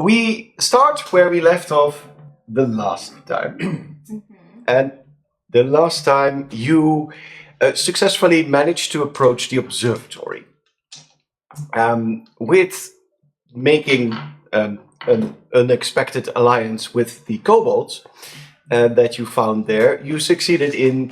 we start where we left off the last time. And the last time you successfully managed to approach the observatory with making an unexpected alliance with the kobolds that you found there. You succeeded in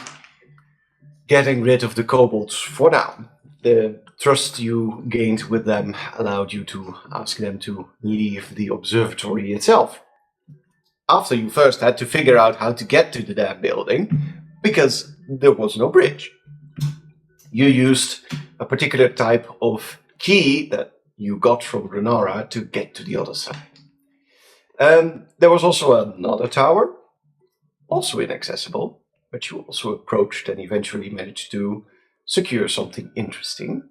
getting rid of the kobolds for now. The trust you gained with them allowed you to ask them to leave the observatory itself. After you first had to figure out how to get to the damn building, because there was no bridge. You used a particular type of key that you got from Renara to get to the other side. There was also another tower, also inaccessible, but you also approached and eventually managed to secure something interesting.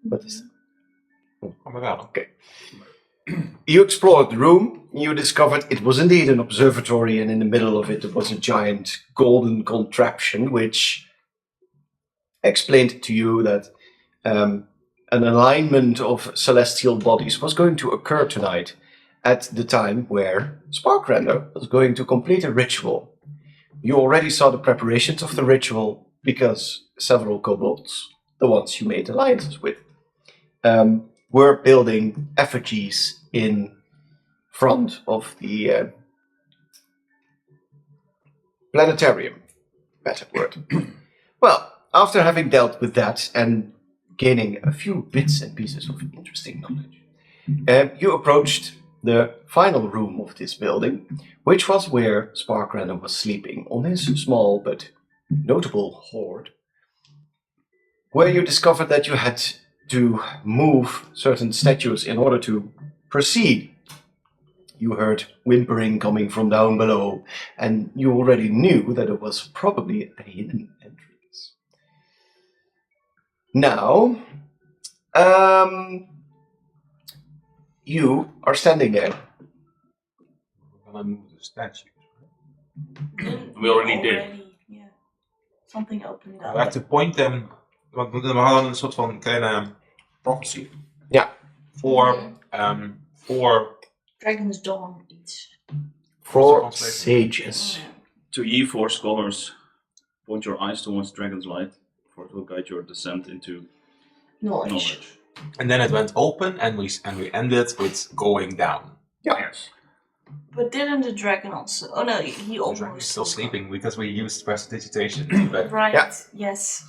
What is that? Oh my god. Okay. You explored the room, you discovered it was indeed an observatory, and in the middle of it there was a giant golden contraption which explained to you that an alignment of celestial bodies was going to occur tonight at the time where Sparkrender was going to complete a ritual. You already saw the preparations of the ritual because several kobolds, the ones you made alliances with, were building effigies in front of the planetarium. Better word. Well, after having dealt with that and gaining a few bits and pieces of interesting knowledge, you approached the final room of this building, which was where Sparkrender was sleeping on his small but notable hoard, where you discovered that you had to move certain statues in order to proceed. You heard whimpering coming from down below, and you already knew that it was probably a hidden entrance. Now, you are standing there. We're gonna move the statue. We already did. Yeah. Something opened We up. have to point them. Want we hadden een soort van kleine prophecy. Ja. Voor Dragon's Dawn iets. For sages. To ye four scholars, point your eyes towards Dragon's Light, for it will guide your descent into knowledge. And then it went open, and we ended with going down. Yes. But didn't the dragon also? Oh no, he The almost. dragon is still sleeping because we used prestidigitation. But Right. Yeah. Yes.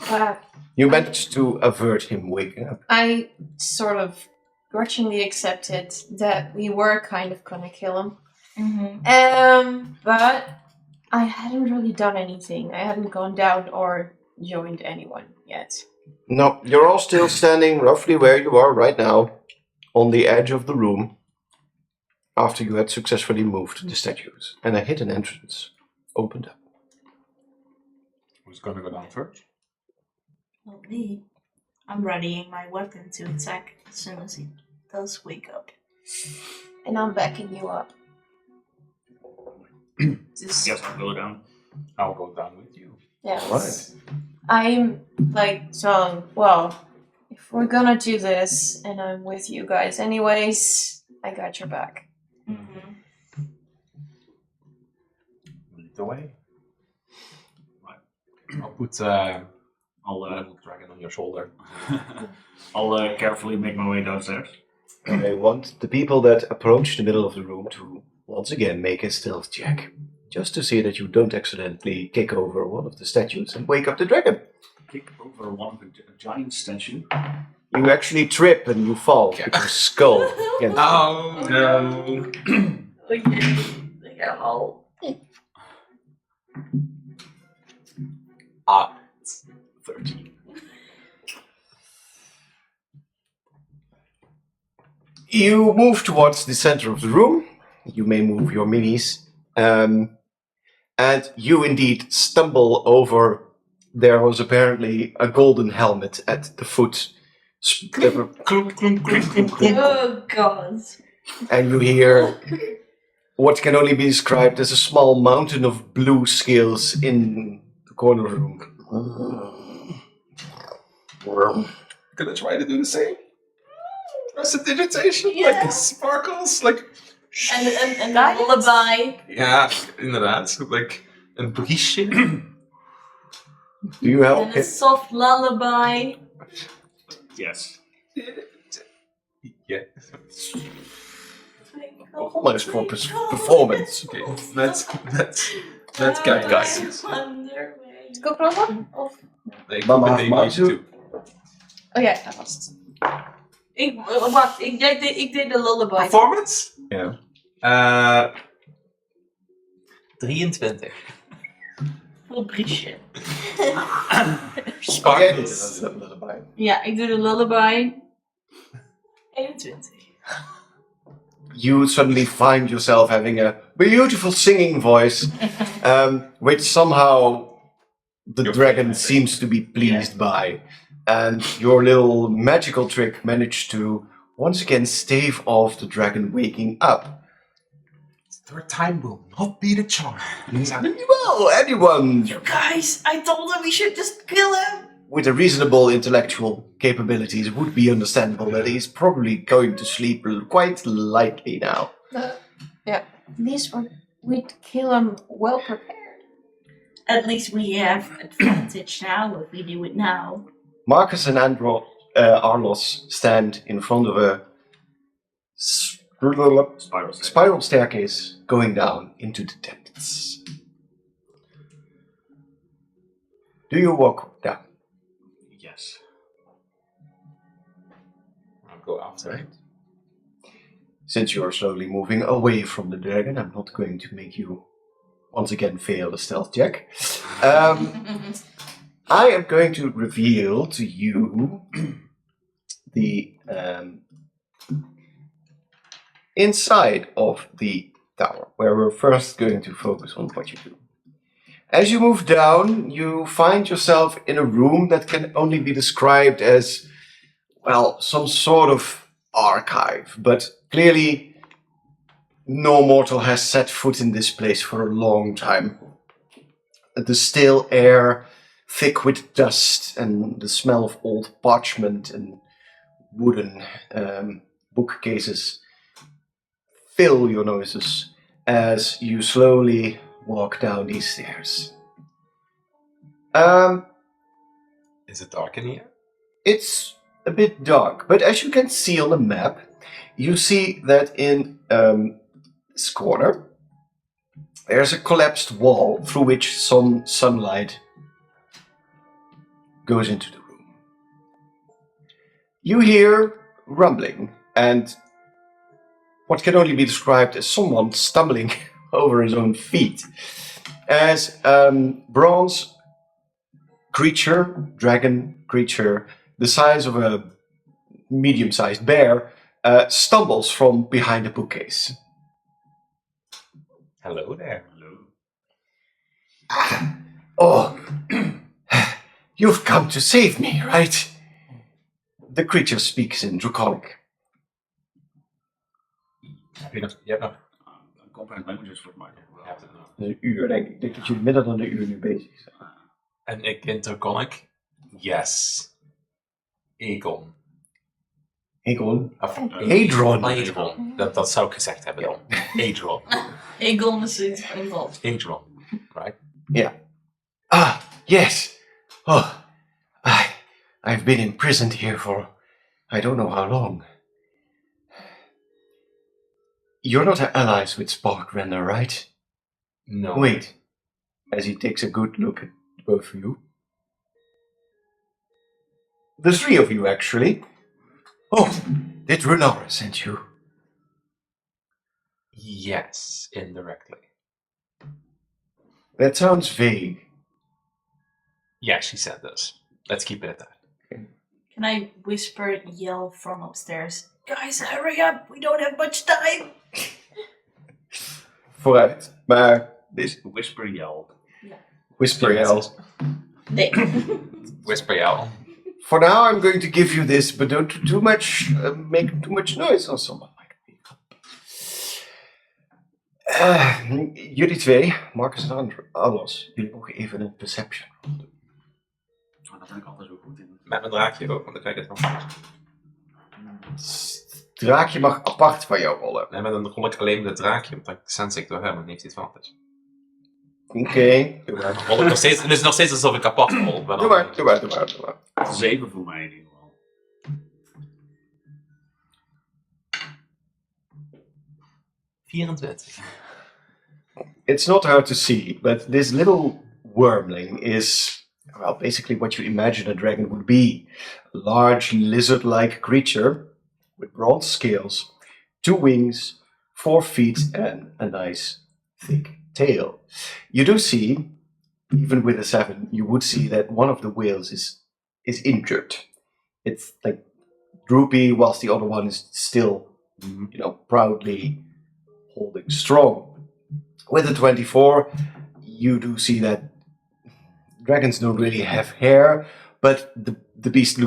You managed to avert him waking up. I sort of grudgingly accepted that we were kind of gonna kill him. But I hadn't really done anything. I hadn't gone down or joined anyone yet. No, you're all still standing roughly where you are right now, on the edge of the room, after you had successfully moved the statues, and a hidden entrance opened up. who's gonna go down first? Well, me. I'm readying my weapon to attack as soon as he does wake up. And I'm backing you up. Yes, I'll go down. I'll go down with you. Yeah. Right. I'm like, so, well, if we're gonna do this, and I'm with you guys anyways, I got your back. Lead the way. Right. I'll put I'll little dragon on your shoulder. I'll carefully make my way downstairs. I want the people that approach the middle of the room to once again make a stealth check, just to see that you don't accidentally kick over one of the statues and wake up the dragon. Kick over one of a giant statue. You actually trip and you fall with your skull against Oh no! Ah, 13. You move towards the center of the room. You may move your minis. And you indeed stumble over. There was apparently a golden helmet at the foot. Oh god. And you hear what can only be described as a small mountain of blue scales in the corner room. Can I try to do the same? Prestidigitation, Ja. like sparkles, like... En een lullaby. Ja, inderdaad. Like een briesje. Do you help En him? een soft lullaby. Yes. Yeah. Almost for performance. Okay, let's go, guys. Go promo? Of... Nee, ik Mama, ben maar deze toe. Oh ja, dat was het. Wacht, ik deed de lullaby. Performance? Ja. 23. Voor briesje. Sparkles. Ja, ik doe de lullaby. 21. You suddenly find yourself having a beautiful singing voice, which somehow the Your dragon favorite. seems to be pleased by. And your little magical trick managed to once again stave off the dragon waking up. Third time will not be the charm. Well, anyone You guys, I told him we should just kill him. with a reasonable intellectual capabilities would be understandable that he's probably going to sleep quite lightly now. At least we'd kill him well prepared. At least we have advantage now if we do it now. Marcus and Arlos stand in front of a spiral staircase going down into the depths. Do you walk down? Yes. I'll go after it. Since you're slowly moving away from the dragon, I'm not going to make you once again fail a stealth check. I am going to reveal to you the inside of the tower, where we're first going to focus on what you do. As you move down, you find yourself in a room that can only be described as, well, some sort of archive, but clearly no mortal has set foot in this place for a long time. The stale air, thick with dust, and the smell of old parchment and wooden bookcases fill your noses as you slowly walk down these stairs. Is it dark in here? It's a bit dark, but as you can see on the map, you see that in this corner there's a collapsed wall through which some sunlight goes into the room. You hear rumbling and what can only be described as someone stumbling over his own feet, as bronze creature, dragon creature, the size of a medium-sized bear, stumbles from behind a bookcase. Hello there. Hello. Oh, you've come to save me, right? The creature speaks in Draconic. Je hebt nog... Comprehend languages voor mij. Je hebt het nog. Een uur, denk ik. Ik denk dat jullie minder dan een uur nu bezig zijn. En ik interconic? Yes. Egon. Egon? Of Hadron. Adron. Dat zou ik gezegd hebben dan. Adron. Egon is involved. Adron. Right? Yeah. Ah, yes. Oh, I've been imprisoned here for I don't know how long. You're not allies with Sparkrender, right? No. Wait. As he takes a good look at both of you. The three of you, actually. Oh, did Runara send you? Yes, indirectly. That sounds vague. Yeah, she said this. Let's keep it at that. Can I yell from upstairs? Guys, hurry up! We don't have much time! Vooruit. Maar this Whisper yell. whisper yell. Nee. Whisper yell. For now, I'm going to give you this, but don't do too much, make too much noise or someone might wake up. Jullie twee, Marcus en Alos, jullie mogen even een perception doen. Oh, dat ben ik altijd zo goed in. Met mijn draakje ook, want dan krijg ik het nog. draakje mag apart van jou rollen. En dan rol ik alleen met het draakje, want dan sense ik door hem en heeft hij advantage. Oké. Rol ik nog steeds, het is nog steeds alsof ik apart rol. Doe maar. 7 voor mij in ieder geval. It's not hard to see, but this little wormling is, well, basically what you imagine a dragon would be. A large lizard-like creature with broad scales, 2 wings, 4 feet, and a nice thick tail. You do see, even with a 7, you would see that one of the whales is injured. It's like droopy, whilst the other one is still, proudly holding strong. With a 24, you do see that dragons don't really have hair, but the beast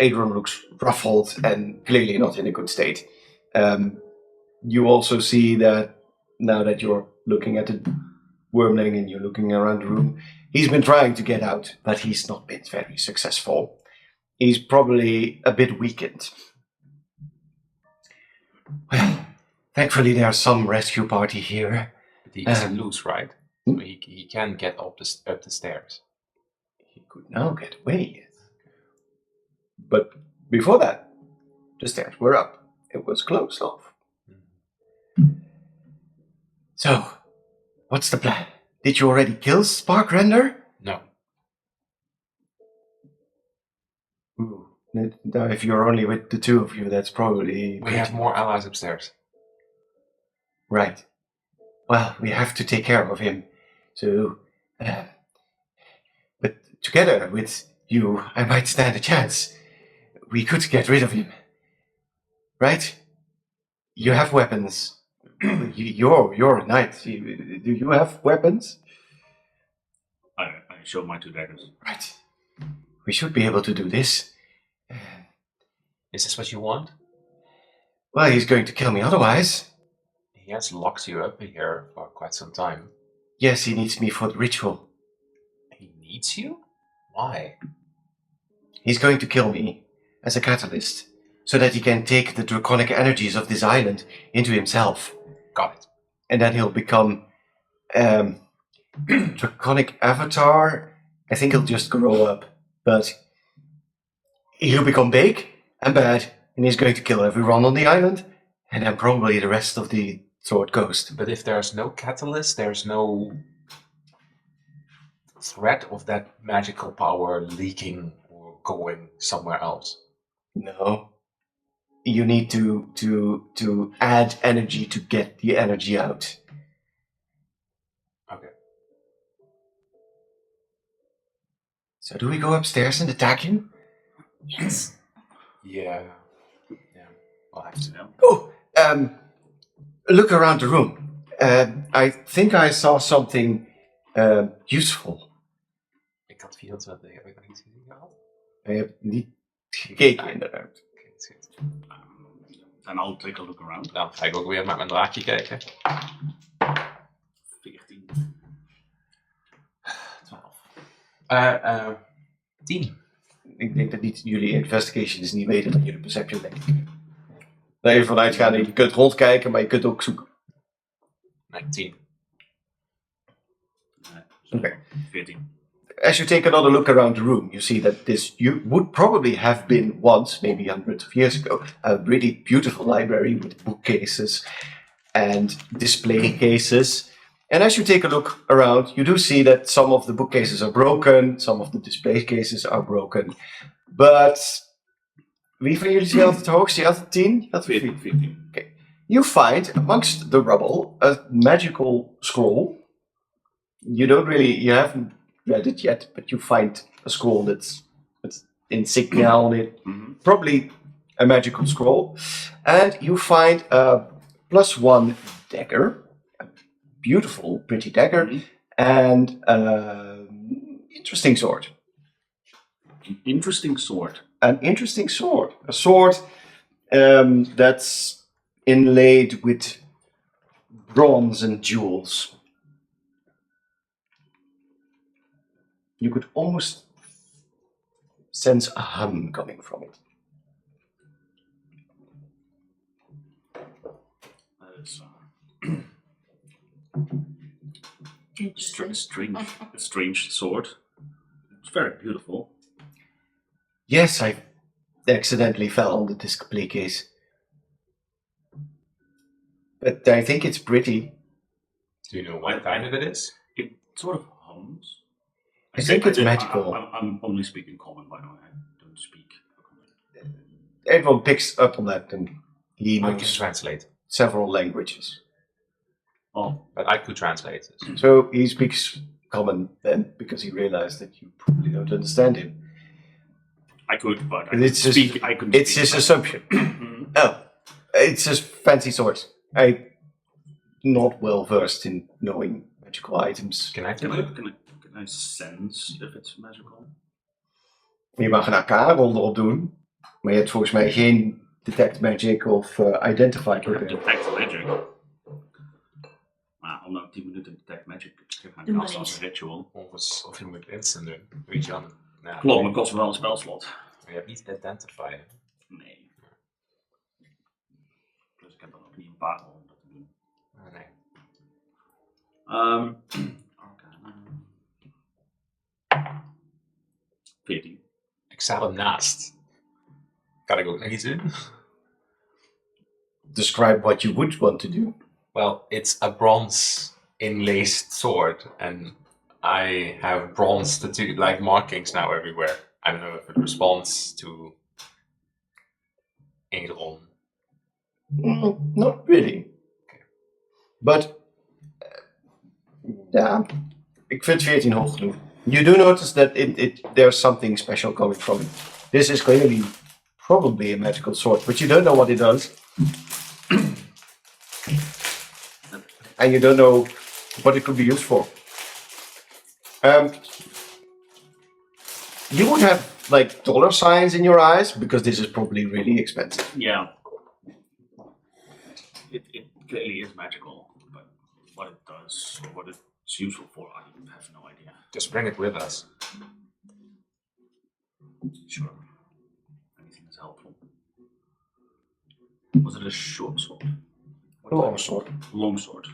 Adron looks ruffled and clearly not in a good state. You also see that now that you're looking at the wormling and you're looking around the room, he's been trying to get out, but he's not been very successful. He's probably a bit weakened. Well, thankfully there's some rescue party here. But he's loose, right? So he can get up the stairs. He could now get away. But before that, the stairs were up. It was closed off. So, what's the plan? Did you already kill Sparkrender? No. Now, if you're only with the 2 of you, that's probably... We have more allies upstairs. Right. Well, we have to take care of him. So, but together with you, I might stand a chance. We could get rid of him. Right? You have weapons. You're a knight. Do you have weapons? I show my 2 daggers. Right. We should be able to do this. Is this what you want? Well, he's going to kill me otherwise. He has locked you up here for quite some time. Yes, he needs me for the ritual. He needs you? Why? He's going to kill me as a catalyst, so that he can take the draconic energies of this island into himself. Got it. And then he'll become draconic avatar. I think he'll just grow up, but he'll become big and bad, and he's going to kill everyone on the island, and then probably the rest of the Sword Coast. But if there's no catalyst, there's no threat of that magical power leaking or going somewhere else. No. You need to add energy to get the energy out. Okay. So do we go upstairs and attack him? Yes. Yeah. I'll have to. Oh, look around the room. I think I saw something useful. Ik had 24, heb ik nog iets gezien gehad? I have niet gekeken inderdaad. Oké, dat is goed. And I'll take a look around. Dan ga ik ook weer met mijn draakje kijken. 14. 12. 10. Ik denk dat niet jullie investigation is niet beter dan jullie perception, denk ik. Daar even vanuit gaan, je kunt rondkijken, maar je kunt ook zoeken. Nee, 10. Okay. 14. As you take another look around the room, you see that this would probably have been once, maybe hundreds of years ago, a really beautiful library with bookcases and display cases. And as you take a look around, you do see that some of the bookcases are broken, some of the display cases are broken. But wie van jullie had het hoogst? Je had het 10? Je had 14. Okay. You find amongst the rubble a magical scroll. You haven't read it yet, but you find a scroll that's insignia on it. Probably a magical scroll. And you find a +1 dagger. Beautiful, pretty dagger, and interesting sword. An interesting sword. An interesting sword. A sword that's inlaid with bronze and jewels. You could almost sense a hum coming from it. this strange sword. It's very beautiful. Yes, I accidentally fell on the display case. But I think it's pretty. Do you know what kind of it is? It sort of hums. I think it's magical. I'm only speaking common, by the way. I don't speak common. Everyone picks up on that, and he I can knows translate. several languages. Oh, But I could translate this. So he speaks common then, because he realized that you probably don't understand him. I could, but It's his assumption. Oh, it's just fancy swords. I'm not well versed in knowing magical items. Can I Can do it? I sense if it's magical? Je mag een arcana-rol erop doen, maar je hebt volgens mij geen detect magic of identify program. Detect magic. Maar om nou 10 minuten detect magic, ik geef mijn Doe maar kast als niet. een ritual. Of je moet instant doen. Weet je dan? Nou, Klopt, maar kost wel een spelslot. Maar je hebt niet identify. Hè? Nee. Dus ik heb dan ook niet een paar om dat te doen. Ah, nee. Arcana. 14. Ik sta ernaast. Kan ik ook nog iets doen? Describe what you would want to do. Well, it's a bronze inlaced sword, and I have bronze tattoo like markings now everywhere. I don't know if it responds to Eidolon. Not really. But, yeah, ik vind 14 hoog genoeg. You do notice that there's something special coming from it. This is clearly probably a magical sword, but you don't know what it does. And you don't know what it could be used for. You would have like dollar signs in your eyes because this is probably really expensive. Yeah. It clearly is magical, but what it does, or what it's useful for, I have no idea. Just bring it with us. Sure. Anything is helpful. Was it a short sword? What A long type of- sword. Long sword.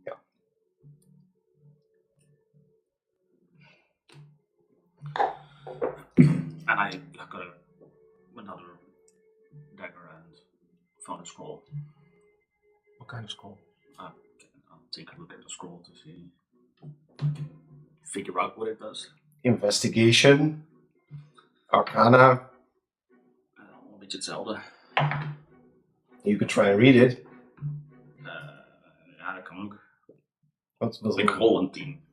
Yeah. And I got another dagger and found a scroll. What kind of scroll? I'll take a look at the scroll to see, figure out what it does. Investigation, Arcana. Een beetje hetzelfde. You could try and read it. Ja, dat kan ook. Wat Ik rol een 10.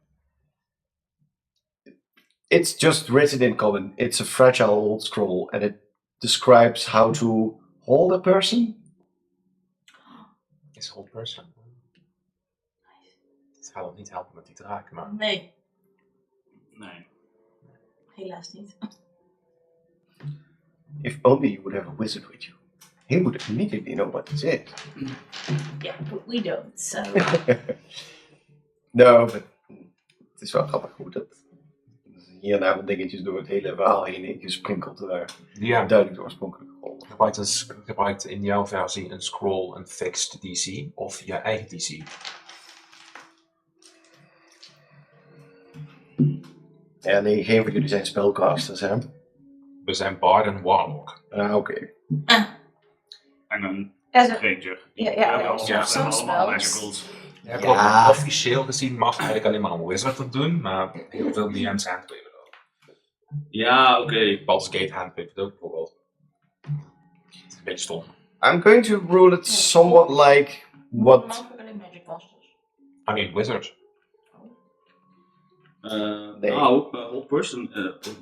It's just written in common. It's a fragile old scroll, and it describes how to hold a person. Is whole person. Het gaat ook niet helpen met die draak, maar Nee, Nee. helaas niet. If only you would have a wizard with you. He would immediately know what this is. Yeah, but we don't, so... No, but het is wel grappig hoe dat hier en daar wat dingetjes door het hele verhaal heen gesprinkeld ja, duidelijk de oorspronkelijke rol. gebruikt in jouw versie een scroll een fixed DC of je eigen DC? Ja, nee, geen van jullie zijn spellcasters, hè? We zijn Bard en Warlock. Oké. En een As a, ranger. ja, ja, some spells. Ja, Ja. Officieel gezien mag eigenlijk alleen maar een wizard het doen, maar heel veel DM's handpaven het ook. Ja, oké. Baldur's Gate handpaven het ook bijvoorbeeld. Het is een beetje stom. I'm going to rule it somewhat like what... Mogelijk alleen magic casters. I mean, wizard. Nee. Nou, Old Person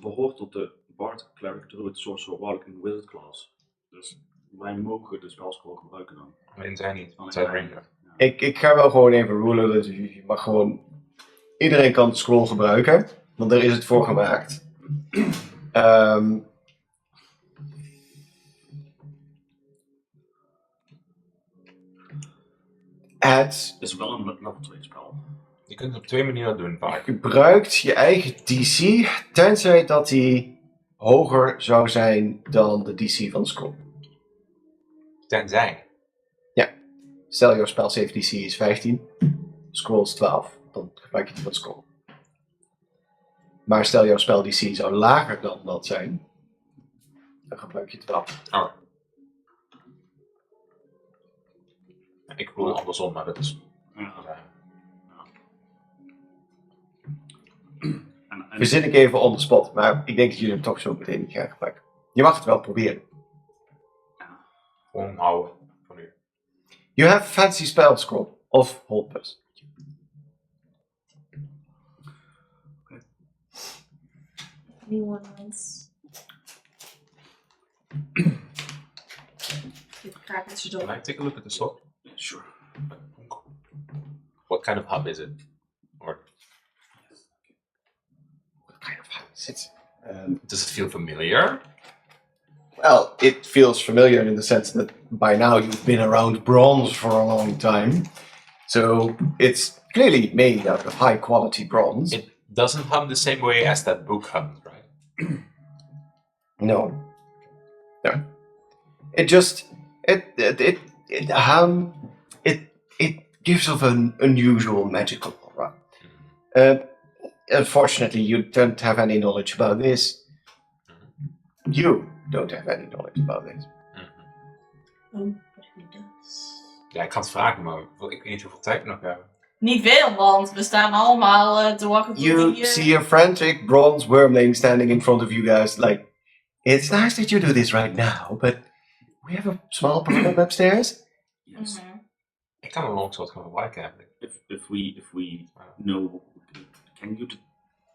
behoort tot de Bard, Cleric, Druid, Sorcerer, Warlock en Wizard class. Dus wij mogen de spelscroll gebruiken dan. Alleen zij niet, Alleen zij wij. ranger. Ik ga wel gewoon even rulen, dus je mag gewoon... Iedereen kan de scroll gebruiken, want daar is het voor gemaakt. Het Het is wel een level 2 spel. Je kunt het op 2 manieren doen vaak. gebruikt je eigen DC, tenzij dat die hoger zou zijn dan de DC van de scroll. Tenzij. Stel jouw spel save DC is 15, scrolls 12, dan gebruik je die van scroll. Maar stel jouw spel DC zou lager dan dat zijn, dan gebruik je 12. Oh. Ik bedoel andersom, maar dat is... Verzin ik even on the spot, maar ik denk dat jullie hem toch zo meteen niet gaan gebruiken. Je mag het wel proberen. Gewoon houden van nu. You have fancy spell scroll of hold plus. Anyone else? Ik krijg het zo Can door. I take a look at the slot? Sure. What kind of hub is it? Or What kind of hub is it? does it feel familiar? Well, it feels familiar in the sense that by now you've been around bronze for a long time. So it's clearly made out of high quality bronze. It doesn't hum the same way as that book hummed, right? No. It just it gives off an unusual magical aura. Unfortunately, you don't have any knowledge about this. You don't have any knowledge about this. Oh, but who does? Ja, ik kan het vragen, maar ik weet niet hoeveel tijd we nog hebben. Niet veel, want we staan allemaal te wachten tot You die... see a frantic bronze wormling standing in front of you guys, like, it's nice that you do this right now, but we have a small problem upstairs. Yes. Mhm. Ik kan een longsword gaan gebruiken eigenlijk. If we know, can you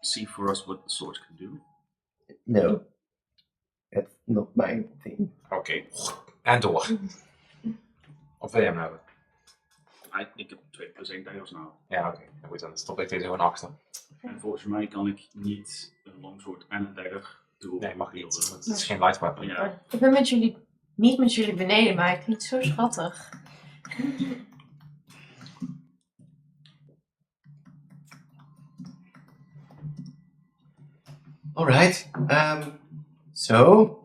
see for us what the sword can do? No, that's not my thing. Oké. En door. Of wil je hem hebben? Ik heb 2 plus 1 tijgers nou. Ja, oké. Dan goed, dan stop ik deze gewoon achter. En volgens mij kan ik niet een longsword en een dagger doen. Nee, mag niet. Want het is geen light weapon. Ja. Ik ben niet met jullie beneden, maar het klinkt zo schattig. All right. So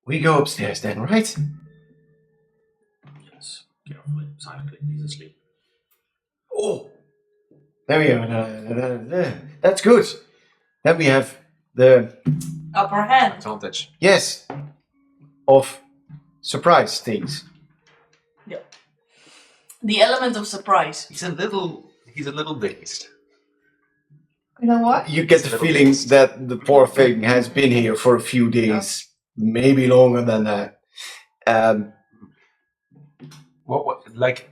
we go upstairs then, right? Yes. Carefully. Silently. He's asleep. Oh, there we are. That's good. Then we have the Upper hand. Advantage. yes of surprise things. The element of surprise. He's a little dazed. You know what? You get the feeling that the poor thing has been here for a few days, maybe longer than that. What, like,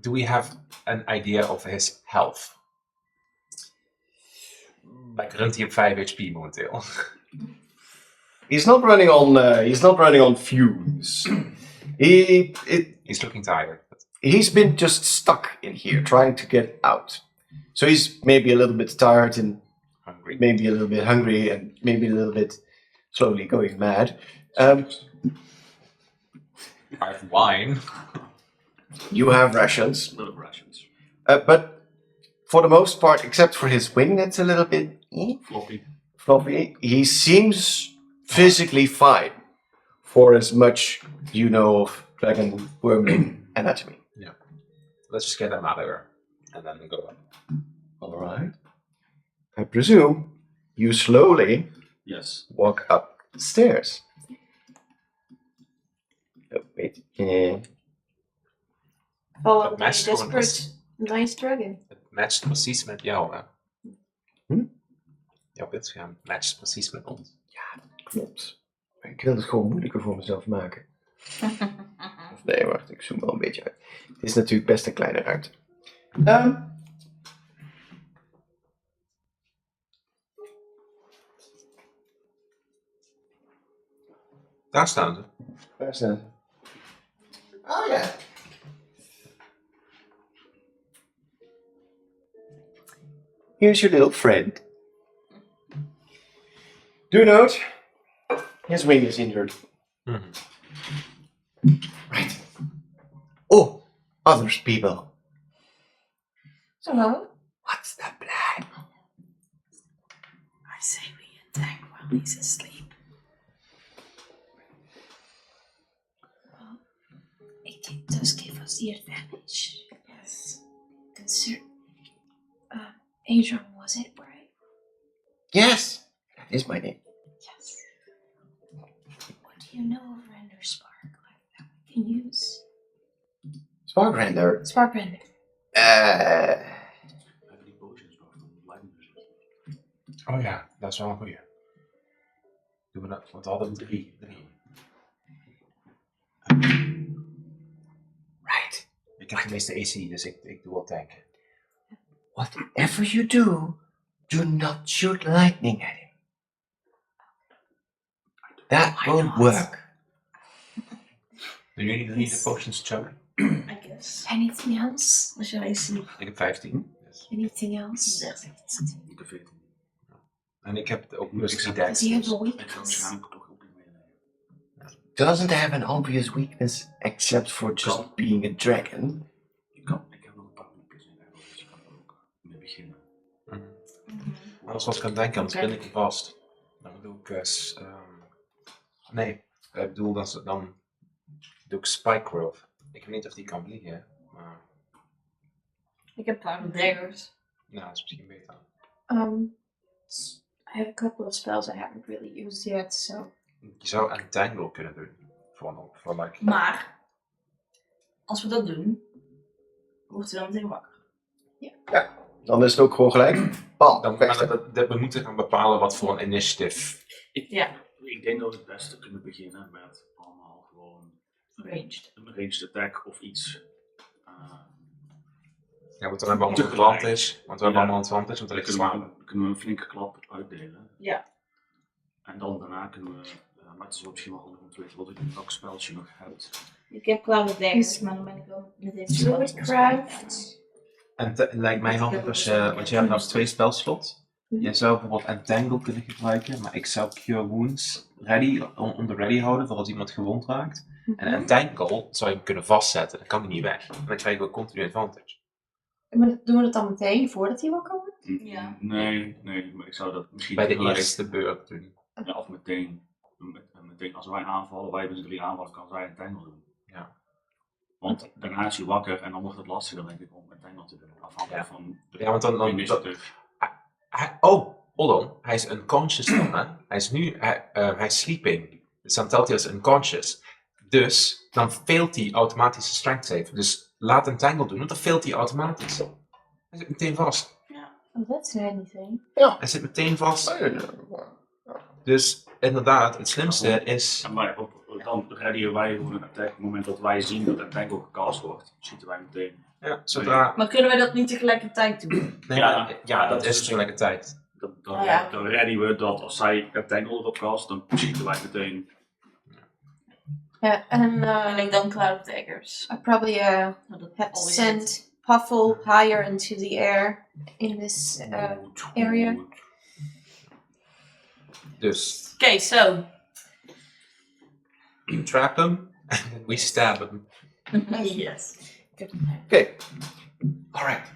do we have an idea of his health? Like, runt hij op 5 HP momenteel? He's not running on fumes. He's looking tired. He's been just stuck in here, trying to get out. So he's maybe a little bit tired and Hungry. maybe a little bit hungry and maybe a little bit slowly going mad. I have wine. You have rations, Little rations. but for the most part, except for his wing that's a little bit floppy, he seems physically fine for as much you know of dragon wormling anatomy. Let's just get him out of here. And then go up. Alright. I presume you slowly Yes. walk up the stairs. Oh, wait. Follow Dat the matcht gewoon desperate nice dragon. Het matcht precies met jou, hè? Jouw beeldscherm matcht precies met ons. Klopt. Maar ik wil het gewoon moeilijker voor mezelf maken. Of nee, wacht. Ik zoom wel een beetje uit. Het is natuurlijk best een kleine ruimte. Daar staan ze. Waar is dat? Oh ja. Here's your little friend. Do note, his wing is injured. Right. Oh, others people. So, What's the plan? I say we attack while he's asleep. ik it does give us the advantage. Yes. Adrian, was it right? Yes, that is my name. Yes. What do you know of render spark like that we can use? Spark render. Spark render. Hebben die potions nog van lightning resist? Oh ja, dat is wel een goeie. Doen we dat, want we hadden 3. Right. Ik heb de meeste AC, dus ik doe wel tank. Whatever you do not shoot lightning at him. That won't work. Doen jullie niet de potions chuggen? I guess. Anything else? Wat jij zien. Ik heb 15. Dus. Anything else? 30. Ik heb 14. En ik heb ook plus 3 Does he have a Ik ga weakness? waarschijnlijk toch ook niet meenemen. Doesn't have an obvious weakness except for just being a dragon. Ik heb nog een paar boekjes in Nederland, dus ik kan er ook mee beginnen. Alles wat ik aan denken, anders ben ik hem vast. Dan bedoel ik nee, ik bedoel dan doe ik Spike Growth. Ik weet niet of die kan vliegen, maar Ik heb Cloud Daggers. nou, dat is misschien beter. I have a couple of spells I haven't really used yet, so. Je zou een Tangle kunnen doen. Voor like. Maar, als we dat doen, wordt hij wel meteen wakker. Dan is het ook gewoon gelijk. Bam, Dan, vechten. we moeten gaan bepalen wat voor een initiative. Ja, Ik denk dat we het beste kunnen beginnen met allemaal gewoon ranged. een ranged attack of iets. Ja, want dan hebben we allemaal advantage. Want we hebben allemaal advantage, want er ligt zwaar. Kunnen we een flinke klap uitdelen. Ja. En dan daarna kunnen we, maar het is wel misschien wel handig om te weten welk speltje je nog hebt. Ik heb Cloud Daggers, maar dan ben ik wel meteen Druidcraft. En het lijkt mij handig als je, want je hebt nou 2 spelslot. Je zou bijvoorbeeld Entangle kunnen gebruiken, maar ik zou Cure Wounds ready, on the ready houden voor als iemand gewond raakt. En Entangle zou je hem kunnen vastzetten, dan kan hij niet weg. En dan krijgen we continu advantage. Maar doen we dat dan meteen voordat hij wakker wordt? Ja. Nee, maar ik zou dat misschien Bij de tegelijk- eerste beurt doen. Ja, of meteen als wij aanvallen, wij hebben 3 aanvallen, kan zij een tangle doen. Ja. Want daarna is hij wakker en dan wordt het lastiger denk ik om een tangle te doen. Afhankelijk Ja. van de Ja, want dan initiative. hold on. Hij is unconscious dan, hè? Hij is sleeping. Dus dan telt hij als unconscious. Dus dan failt hij automatisch de strength save. Dus laat een tangle doen, want dan failt hij automatisch. Hij zit meteen vast. Oh, that's anything. Hij zit meteen vast. Dus inderdaad, het slimste is... En dan reddyen wij gewoon een attack. Op het moment dat wij zien dat een tangle gecast wordt, schieten wij meteen. Ja, zodra... Maar kunnen wij dat niet tegelijkertijd doen? Nee, ja, dat is tegelijkertijd. Dan reddyen we dat als zij een tangle erop cast, dan schieten wij meteen. Ja, and En ik dan Cloud Daggers. I probably Nou, dat have always sent Puffle higher into the air in this area. Dus, Oké, zo. trap hem, and we stab hem. Yes. Oké. Alright.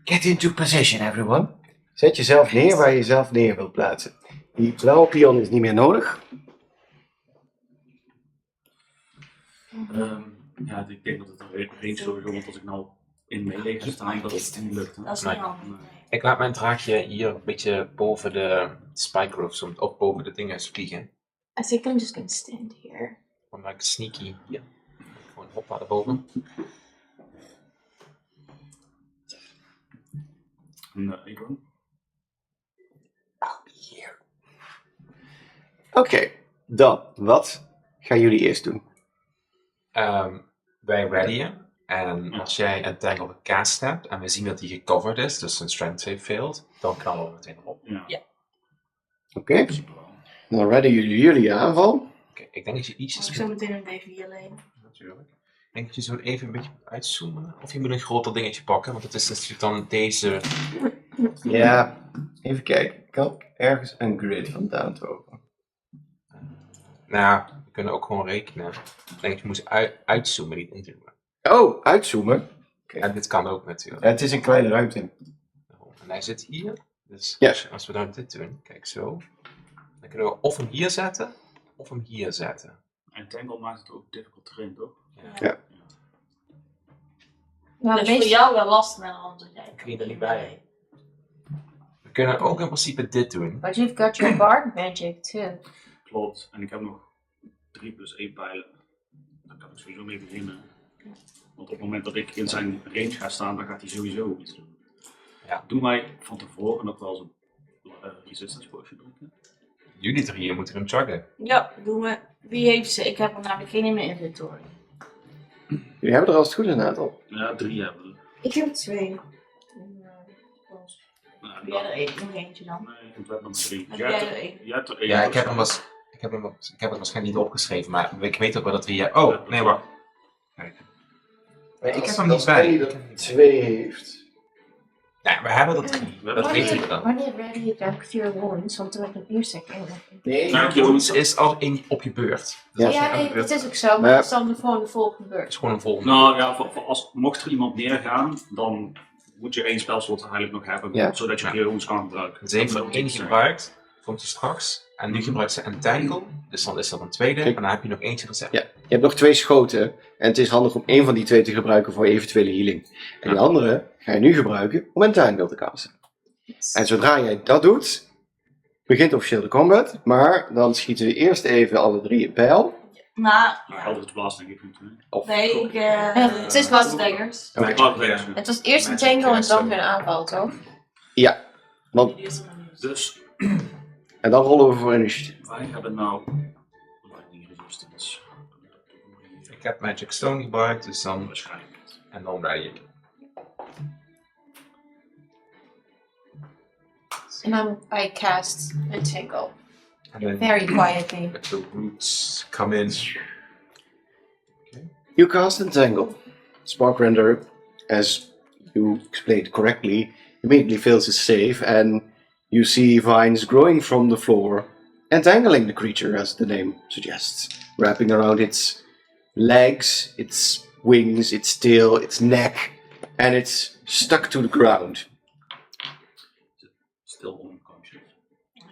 Get into position, everyone. Zet jezelf neer waar je jezelf neer wilt plaatsen. Die blauwe pion is niet meer nodig. Ja, ik denk dat het een range sowieso, want als ik nou in melee ga staan, dat het niet lukt. Hè? Dat is Nee. niet handig. Nee. Ik laat mijn draakje hier een beetje boven de spike growths, of boven de dingen vliegen. I think I'm just gonna stand here. Gewoon like sneaky hier. Gewoon hoppa erboven. Igor? Hier. Oké, dan, wat gaan jullie eerst doen? Wij readyen. En als jij een tangle gecast hebt en we zien dat die gecoverd is, dus een strength save failed, dan knallen we meteen op. Ja. Oké, dan redden jullie aanval. Oké, ik denk dat je ietsjes Mag ik zo meteen een D4 lenen? natuurlijk. Ik denk dat je zo even een beetje moet uitzoomen. Of je moet een groter dingetje pakken, want het is natuurlijk dan deze. Ja, even kijken. Kan ik ergens een grid vandaan tonen? Nou, we kunnen ook gewoon rekenen. Ik denk dat je moet uitzoomen, niet inzoomen. Oh, uitzoomen. Ja, dit kan ook natuurlijk. Ja, het is een kleine ruimte. En hij zit hier. Dus Ja. als we dan dit doen, kijk zo. Dan kunnen we of hem hier zetten, of hem hier zetten. En tangle maakt het ook difficult terrain, toch? Ja. Nou, Dus voor jou wel lastig met een hand. Ik ging er niet bij. We kunnen ook in principe dit doen. But you've got your bard magic too. Klopt. En ik heb nog 3 plus 1 pijlen. Daar kan ik sowieso mee beginnen. Want op het moment dat ik in zijn range ga staan, dan gaat hij sowieso iets doen. Ja. Doe mij van tevoren nog wel eens een resistance potion drinken. Jullie drieën moeten hem chuggen. Ja, doen we. Wie heeft ze? Ik heb er namelijk geen in mijn inventory. Jullie hebben er als het goed is een aantal. Ja, 3 hebben we. Ik heb 2. Nou, Heb jij er nog eentje dan? nee, ik heb nog 3. Heb jij er één? Jij hebt er 1. Ja, ik heb hem waarschijnlijk niet opgeschreven, maar ik weet ook wel dat we hier... Oh, nee, wacht. Kijk. Nee, ik heb hem niet bij. Als er 2 heeft. Ja, we hebben er 3. Dat weten we dan. Wanneer ready je dan Cure Wounds? Want toen heb ik een eerste keer. Nee. Nou, Wounds is al op je beurt. Dus Ja. als je Ja, aan nee, de beurt- dat is ook zo. Maar Ja. het is dan gewoon de volgende Het beurt. is gewoon een volgende. Nou ja, mocht er iemand neergaan, dan moet je 1 spelslot eigenlijk nog hebben, Ja. zodat je Ja. Cure Wounds kan gebruiken. Ze heeft Dat er moet 1 iets zijn. gebruikt, komt er straks. En nu gebruikt ze een tangle, dus dan is er een tweede. Kijk. En dan heb je nog eentje gezet. Ja. Je hebt nog 2 schoten. En het is handig om 1 van die 2 te gebruiken voor eventuele healing. En die andere ga je nu gebruiken om een tuinbeeld te casten. En zodra jij dat doet, begint officieel de combat. Maar dan schieten we eerst even alle 3 een pijl. Nou, Ja, altijd blast denk ik natuurlijk. Of nee, ik... Het is wat daggers. Oké. Het was eerst een tangle en dan weer een aanval, toch? Ja. Want, Dus en dan rollen we voor initiatief. wij hebben nou lightning resistance. Ik heb Magic Stone gebruikt, dus dan... Waarschijnlijk. En dan ready ik. En dan I cast a tangle. En dan Very quietly. let the roots come in. You cast Entangle. Sparkrender, as you explained correctly, immediately fails his save, and you see vines growing from the floor, entangling the creature, as the name suggests, wrapping around its legs, its wings, its tail, its neck, and it's stuck to the ground. Still unconscious.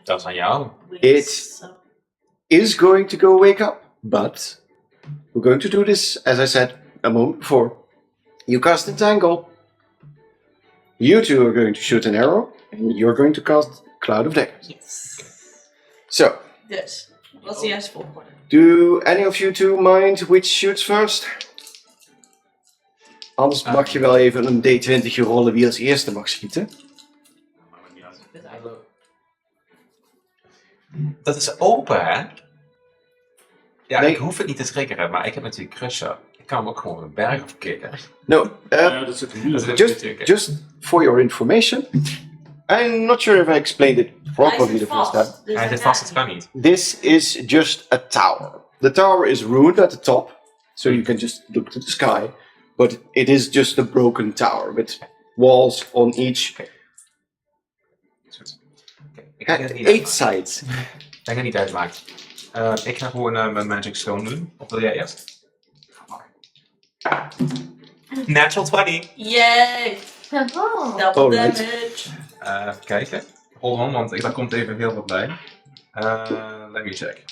Dat is aan jou. It is going to go wake up, but we're going to do this, as I said a moment before. You cast Entangle. You two are going to shoot an arrow, and you're going to cast Cloud of Daggers. Yes. So, Dus, wat is de juiste volgorde? do any of you two mind which shoots first? Anders mag je wel even een D20 rollen wie als eerste mag schieten. Maar maakt niet uit. Dat is open, hè? Ja, Nee. ik hoef het niet te triggeren, maar ik heb natuurlijk Crusher. Ik kan hem ook gewoon een berg opkicken. No, Dat zit er nu. Dat is- just for your information, I'm not sure if I explained it properly the first time. Dus Hij zit vast, het kan niet. This is just a tower. The tower is ruined at the top, so you can just look to the sky. But it is just a broken tower with walls on each. Goed. Oké, ik denk dat het niet 8 uitmaakt. sides. Ik denk dat het niet uitmaakt. Ik ga gewoon mijn Magic Stone doen. Of wil jij eerst? Natural 20. Yay! Oh. Double Alright. damage. Even kijken. Hold on, want daar komt even heel wat bij. Let me check.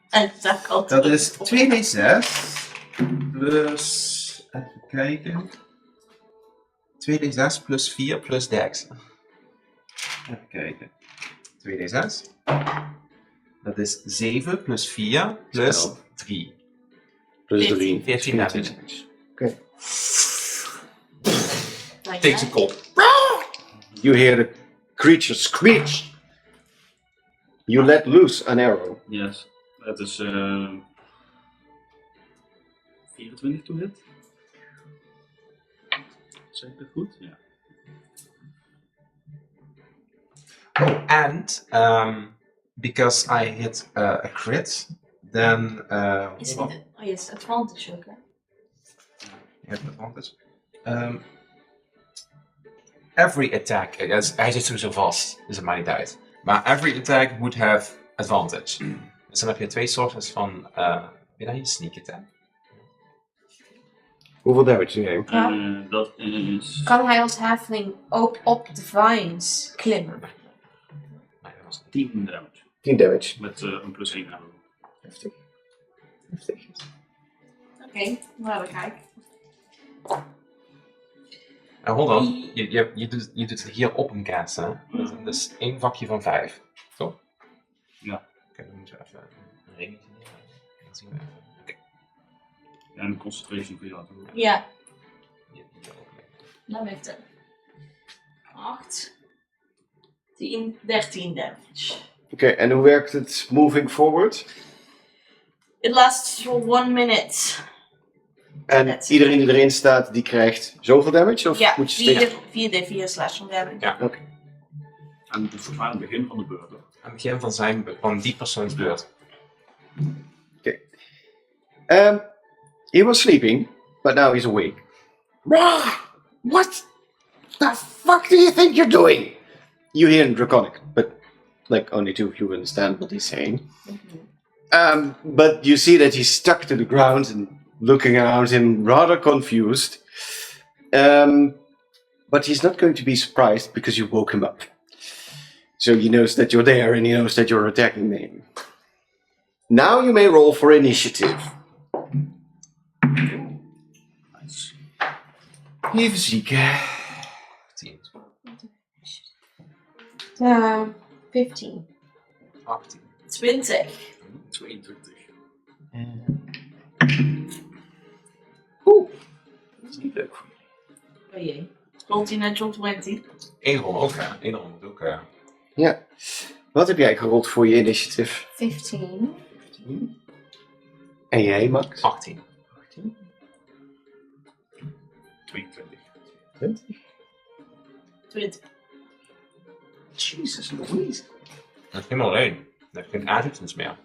En dat kan. Dat is 2d6 plus. Even kijken. 2d6 plus 4 plus dex. Even kijken. 2d6. Dat is 7 plus 4 plus Spel. 3. Plus 14. 3. 14 damage. Okay. Take zijn kop. You hear the creature screech. You let loose an arrow. Yes. Het is 24 to hit. Zeg ik dat goed? Ja. Oh, and because I hit a crit, then Is het oh yes, advantage ook, hè? you have advantage. Every attack, hij zit sowieso vast, dus het maakt niet uit. Maar every attack would have advantage. Dus dan heb je 2 sources van, weet je, sneak attack. Hoeveel damage doe jij? Ja. Dat is. Kan hij als halfling ook op de vines klimmen? Nee, dat was niet. 10 damage. 10 damage. Met een plus 1 arrow. Heftig. Heftig. Oké, nou dan ga ik. Hold on, je doet het hier op een cast, hè? Dus 1 vakje van 5, toch? Ja. Oké, dan moeten we even een ringetje neerleggen. Dan zien we even. Oké, Ja, en de concentration kun je laten doen. Ja, hier opleggen. dan heeft het 8, 10, 13 damage. Oké, en hoe werkt het moving forward? It lasts for 1 minute. En That's it. iedereen die erin staat, die krijgt zoveel damage? Of Ja, moet je steeds... 4d4 slashing damage. Ja. Oké. En het is volgens mij aan het begin van de beurt. Hoor. Aan het begin van die persoons beurt. He was sleeping, but now he's awake. What the fuck do you think you're doing? You hear in Draconic, but like only 2 of you understand what he's saying. But you see that he's stuck to the ground and looking around him, rather confused. But he's not going to be surprised because you woke him up. So he knows that you're there and he knows that you're attacking him. Now you may roll for initiative. Nice. Even zieken. 10, 15. 18. 20. 22. Oeh, dat is niet leuk voor je. Oh jee. Rolt hij natural 20? 1 rol ook, hè? 1 rol moet ook, Ja. Wat heb jij gerold voor je initiative? 15. En jij, Max? 18. 22. 20. Jesus Louise. Dat is helemaal alleen. Dan heb je geen adjectives meer.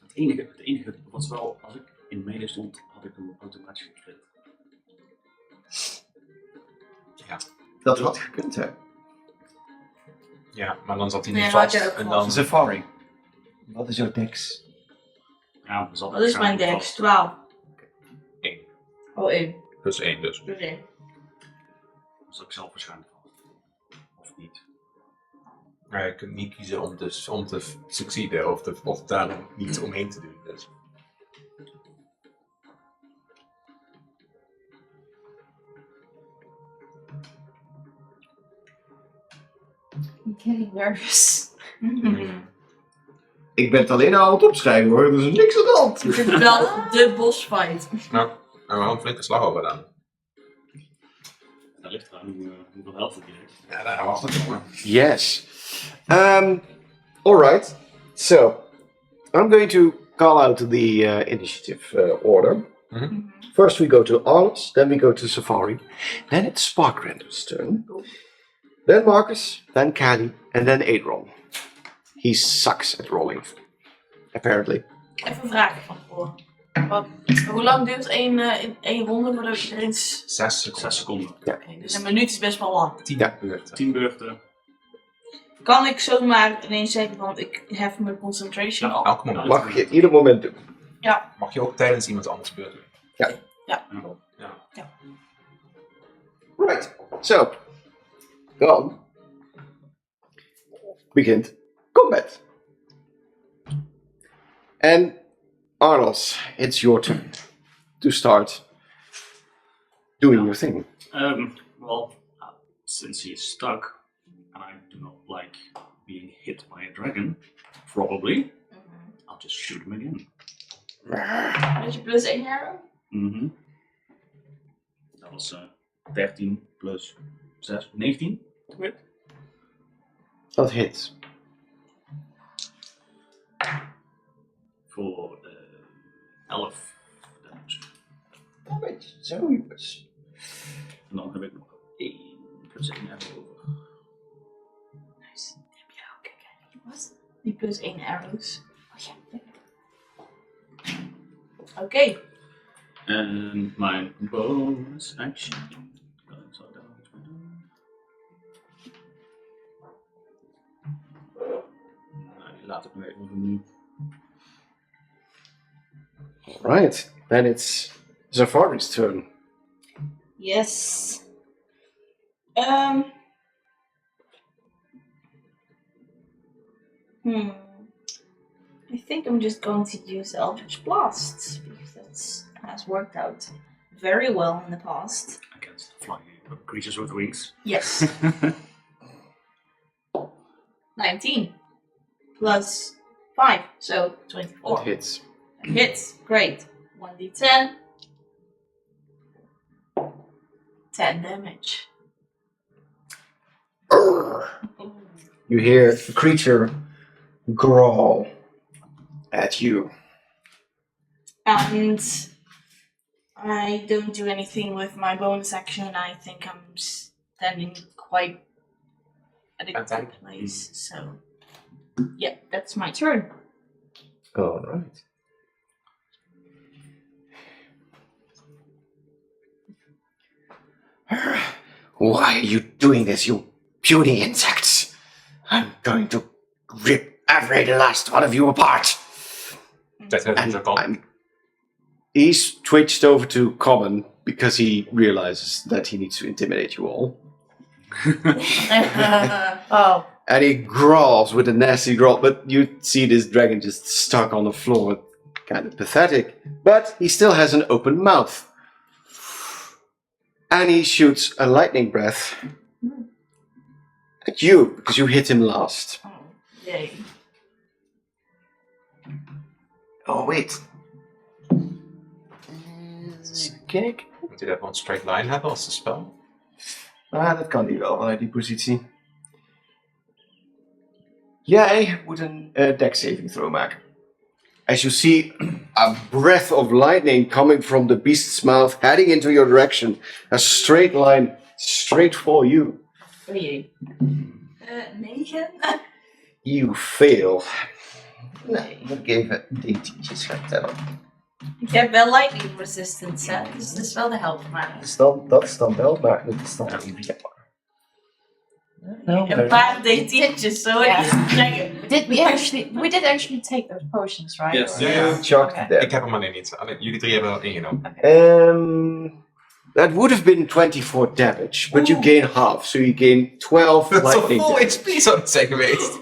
Het enige was wel, als ik in mede stond, had ik hem automatisch gekrit. Ja. Dat had gekund, hè? Ja, maar dan zat hij Nee, niet had vast. je ook En vast. dan... Safari. Wat is jouw dex? Ja, dat Wat is mijn dex? 12. 1. Oh, 1. Plus 1 dus. Dus 1. Dan zat ik zelf waarschijnlijk vast. Of niet. Maar je kunt niet kiezen om te succeeden of daar niet omheen te doen. Dus. I'm getting nervous. Ik ben het alleen aan het opschrijven hoor, er is niks aan de hand. Het is wel de bossfight. Nou, we hebben een flinke slag over gedaan. Dat ligt eraan hoeveel helft het is. Ja, daar was het jongen. Yes. Alright. So, I'm going to call out the initiative order. First we go to Arlos, then we go to Safari, then it's Sparkrander's turn, then Marcus, then Caddy, and then Adron. He sucks at rolling, apparently. Even een vraag van voor. Hoe lang duurt één ronde voordat je erin 6 seconden. 6 seconden. Oké, dus een minuut is best wel lang. 10 Ja. beurten. 10 beurten. Kan ik zomaar ineens zeggen, want ik hef mijn concentration op. Elk moment. Mag je ieder moment doen. Mag je ook tijdens iemand anders beurt doen. Ja. Ja. Right. So, dan begint combat. And Arlos, it's your turn to start doing your thing. Well, since he is stuck, and I do not like being hit by a dragon, probably, I'll just shoot him again. Met je plus 1 arrow? Dat was 13 plus 6, 19. Dat hit. Voor 11 damage. Damage, zo jongens. En dan heb ik nog 1 plus 1 arrow over. Nice. Heb jij ook gekeken? Wat? Die plus 1 arrows. Oh ja. Oké. En mijn bonus action. Dan zou ik daar nog iets mee doen. Nou, die laat ik nu even voor nu. Alright, then it's Safari's turn. Yes. I think I'm just going to use Eldritch Blast because that has worked out very well in the past. Against flying creatures with wings. Yes. 19 plus 5, so 24. It hits. Hits, great. 1d10. 10 damage. You hear the creature growl at you. And I don't do anything with my bonus action. I think I'm standing quite at a good Fantastic. place. So, yeah, that's my turn. All right. Why are you doing this, you puny insects? I'm going to rip every last one of you apart. That has a con. He's twitched over to Common because he realizes that he needs to intimidate you all. Oh. And he growls with a nasty growl, but you see this dragon just stuck on the floor. Kind of pathetic. But he still has an open mouth. And he shoots a lightning breath at you, because you hit him last. Oh, yay. Oh, wait. Kijk. Moet hij dat op een straight line hebben als een spel? Dat kan niet wel vanuit die positie. Jij moet een deck saving throw maken. As you see a breath of lightning coming from the beast's mouth, heading into your direction. A straight line straight for you. Oh jee. 9? You fail. Nee, moet ik even D10'tjes gaan tellen. Ik heb wel lightning resistance, hè? Dus dat is wel de helft maar. Dat is dan wel, maar het is dan jammer. Een paar D10'tjes, zo Ja. zeggen. We did actually take those potions, right? Yes. Ja, ja. Chuck Okay. that. Ik heb hem alleen niet. Alleen, jullie drie hebben er ingenomen. That would have been 24 damage, but you gain half, so you gain 12 Dat is een lightning full damage. HP zou het zijn geweest.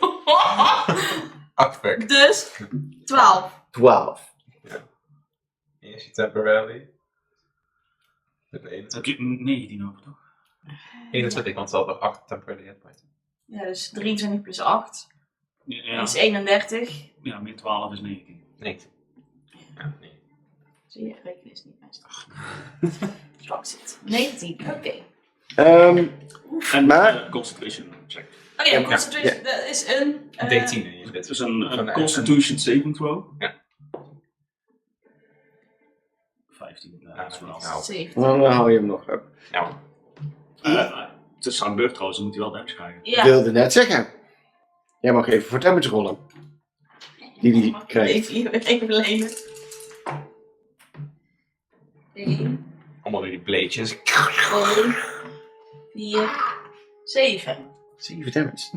Ah, fuck. Dus 12. 12. Is je temporarily? Met een Dan heb je 19 over, toch? 21, want ze hadden 8 temporary hit points. Ja, dus 23 plus 8 Ja, is 31. ja, min 12 is 19. 19. Ja, nee. Zie je, rekenen is niet mijn stag. Zwak zit. 19, oké. En Maar- concentration check. Oh ja, Ja, concentration, dat is een... D10 in dit. Het is een Van, constitution saving throw. Ja. 15. Ja, Dat is wel. nou. 17. Dan hou je hem nog op. Nou, Het is zijn beurt trouwens, dan moet hij wel damage krijgen. Ja. Wilde net zeggen. Jij mag even voor damage rollen. Die Mag ik krijgt. even lenen? 1, allemaal weer die bleetjes. 2, 4, 7. 7 damage.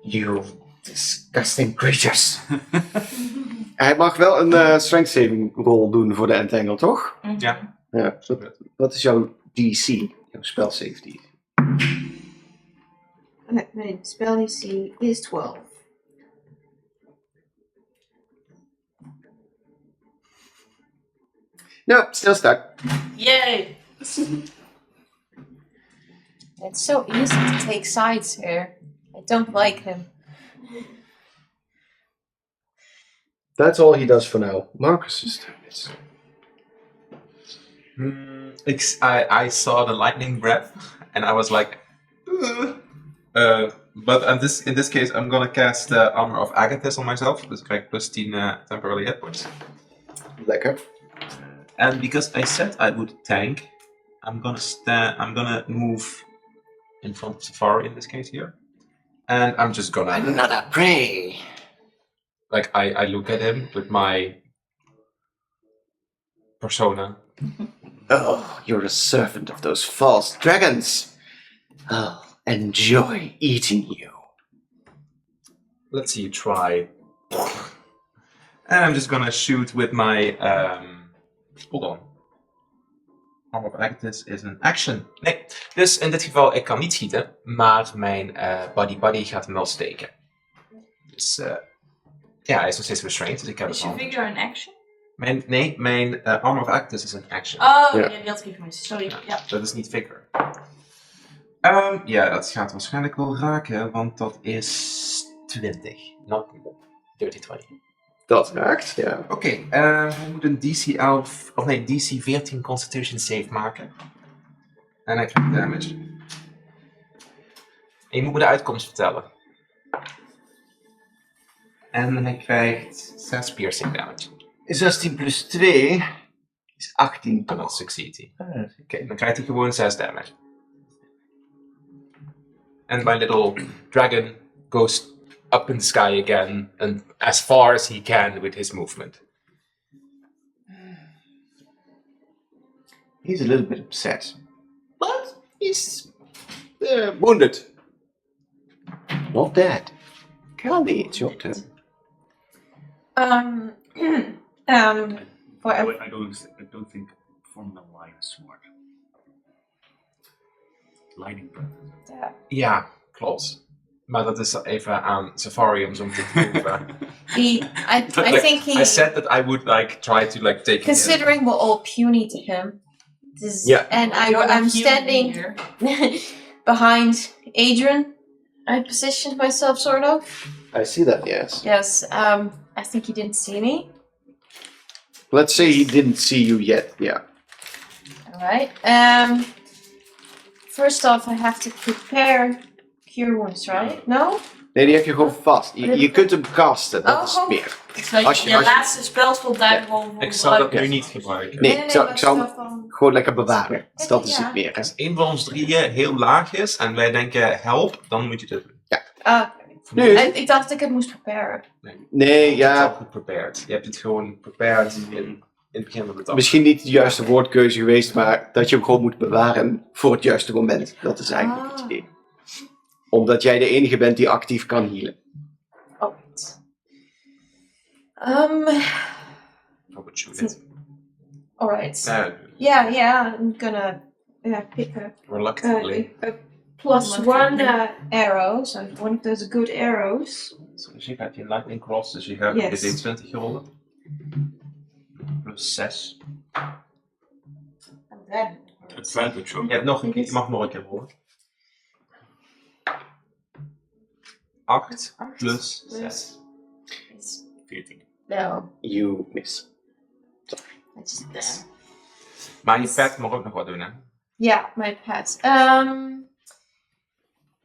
You disgusting creatures. Hij mag wel een strength saving roll doen voor de entangle, toch? Ja. Ja. Wat is jouw DC? Jouw spell safety? My spell DC is 12. No, still stuck. Yay! It's so easy to take sides here. I don't like him. That's all he does for now. Marcus's turn. I saw the lightning breath and I was like, but in this case, I'm gonna cast Armor of Agathis on myself. Dus ik krijg plus 10 temporary hit points. Lekker. And because I said I would tank, I'm gonna move in front of Safari in this case here. And I'm just gonna Another prey. Like I look at him with my persona. Oh, you're a servant of those false dragons. I'll enjoy eating you. Let's see you try. And I'm just gonna shoot with my hold on. Armor of Agathis is een action. Nee, dus in dit geval ik kan niet schieten, maar mijn buddy gaat hem wel steken. Dus ja, hij is nog steeds restrained, dus ik heb Is het je figure an action? Mijn Armor of Actus is een action. Oh, Ja. ja, die had ik even gemist. Sorry. Ja. Dat is niet figure. Ja, dat gaat waarschijnlijk wel raken, want dat is 20. Not dirty 20. Dat raakt, ja. Oké, hij moet een DC 11, of nee, DC 14 Constitution save maken. En hij krijgt damage. En je moet me de uitkomst vertellen. En hij krijgt 6 piercing damage. 16 plus 2 is 18. En dan succeed hij. Oké, dan krijgt hij gewoon 6 damage. And my little dragon goes up in the sky again, and as far as he can with his movement. He's a little bit upset. But he's wounded. Not dead. Kelly, it's your turn. For I don't think from the line is smart. Lightning breath. Ja, klopt. Maar dat is even aan Safari om zo'n te proeven. I think he. I said that I would try to take Considering we're all puny to him, Yeah. and You're I'm not standing here. behind Adrian. I positioned myself sort of. I see that, yes. Yes. I think he didn't see me. Let's say he didn't see you yet, yeah. All right. First off, I have to prepare cure wounds, right? No. Nee, die heb je gewoon vast. Je kunt hem casten, dat is het Oh. meer. Zo, Als je- je als je- laatste spelslot daar gewoon voor Ik zou dat gebruiken. nu niet gebruiken. Nee, ik zou maar hem zo van- gewoon lekker bewaren. Dus dat is Ja. het meer. Hè. Als één van ons drieën heel laag is en wij denken help, dan moet je dit doen. Ah, Nu, ik dacht dat ik het moest preparen. nee, Het is al ja, goed prepared. Je hebt het gewoon prepared in het begin van de dag. misschien niet de juiste woordkeuze geweest, maar dat je hem gewoon moet bewaren voor het juiste moment. Dat is eigenlijk het idee. Omdat jij de enige bent die actief kan healen. Alright. Oh, but shoot it. Alright. Yeah, I'm gonna pick Reluctantly. a +1 arrow. So one of those good arrows. Dus je hebt je lightning cross, dus je gaat Yes. de D20 rollen. Plus 6. And then Advantage ook. Je hebt nog een keer, je mag nog een keer rollen. 8 plus 6. it's 14. no. You miss. It's this. Maar je pet mag ook nog wat doen, hè? Yeah, my pet.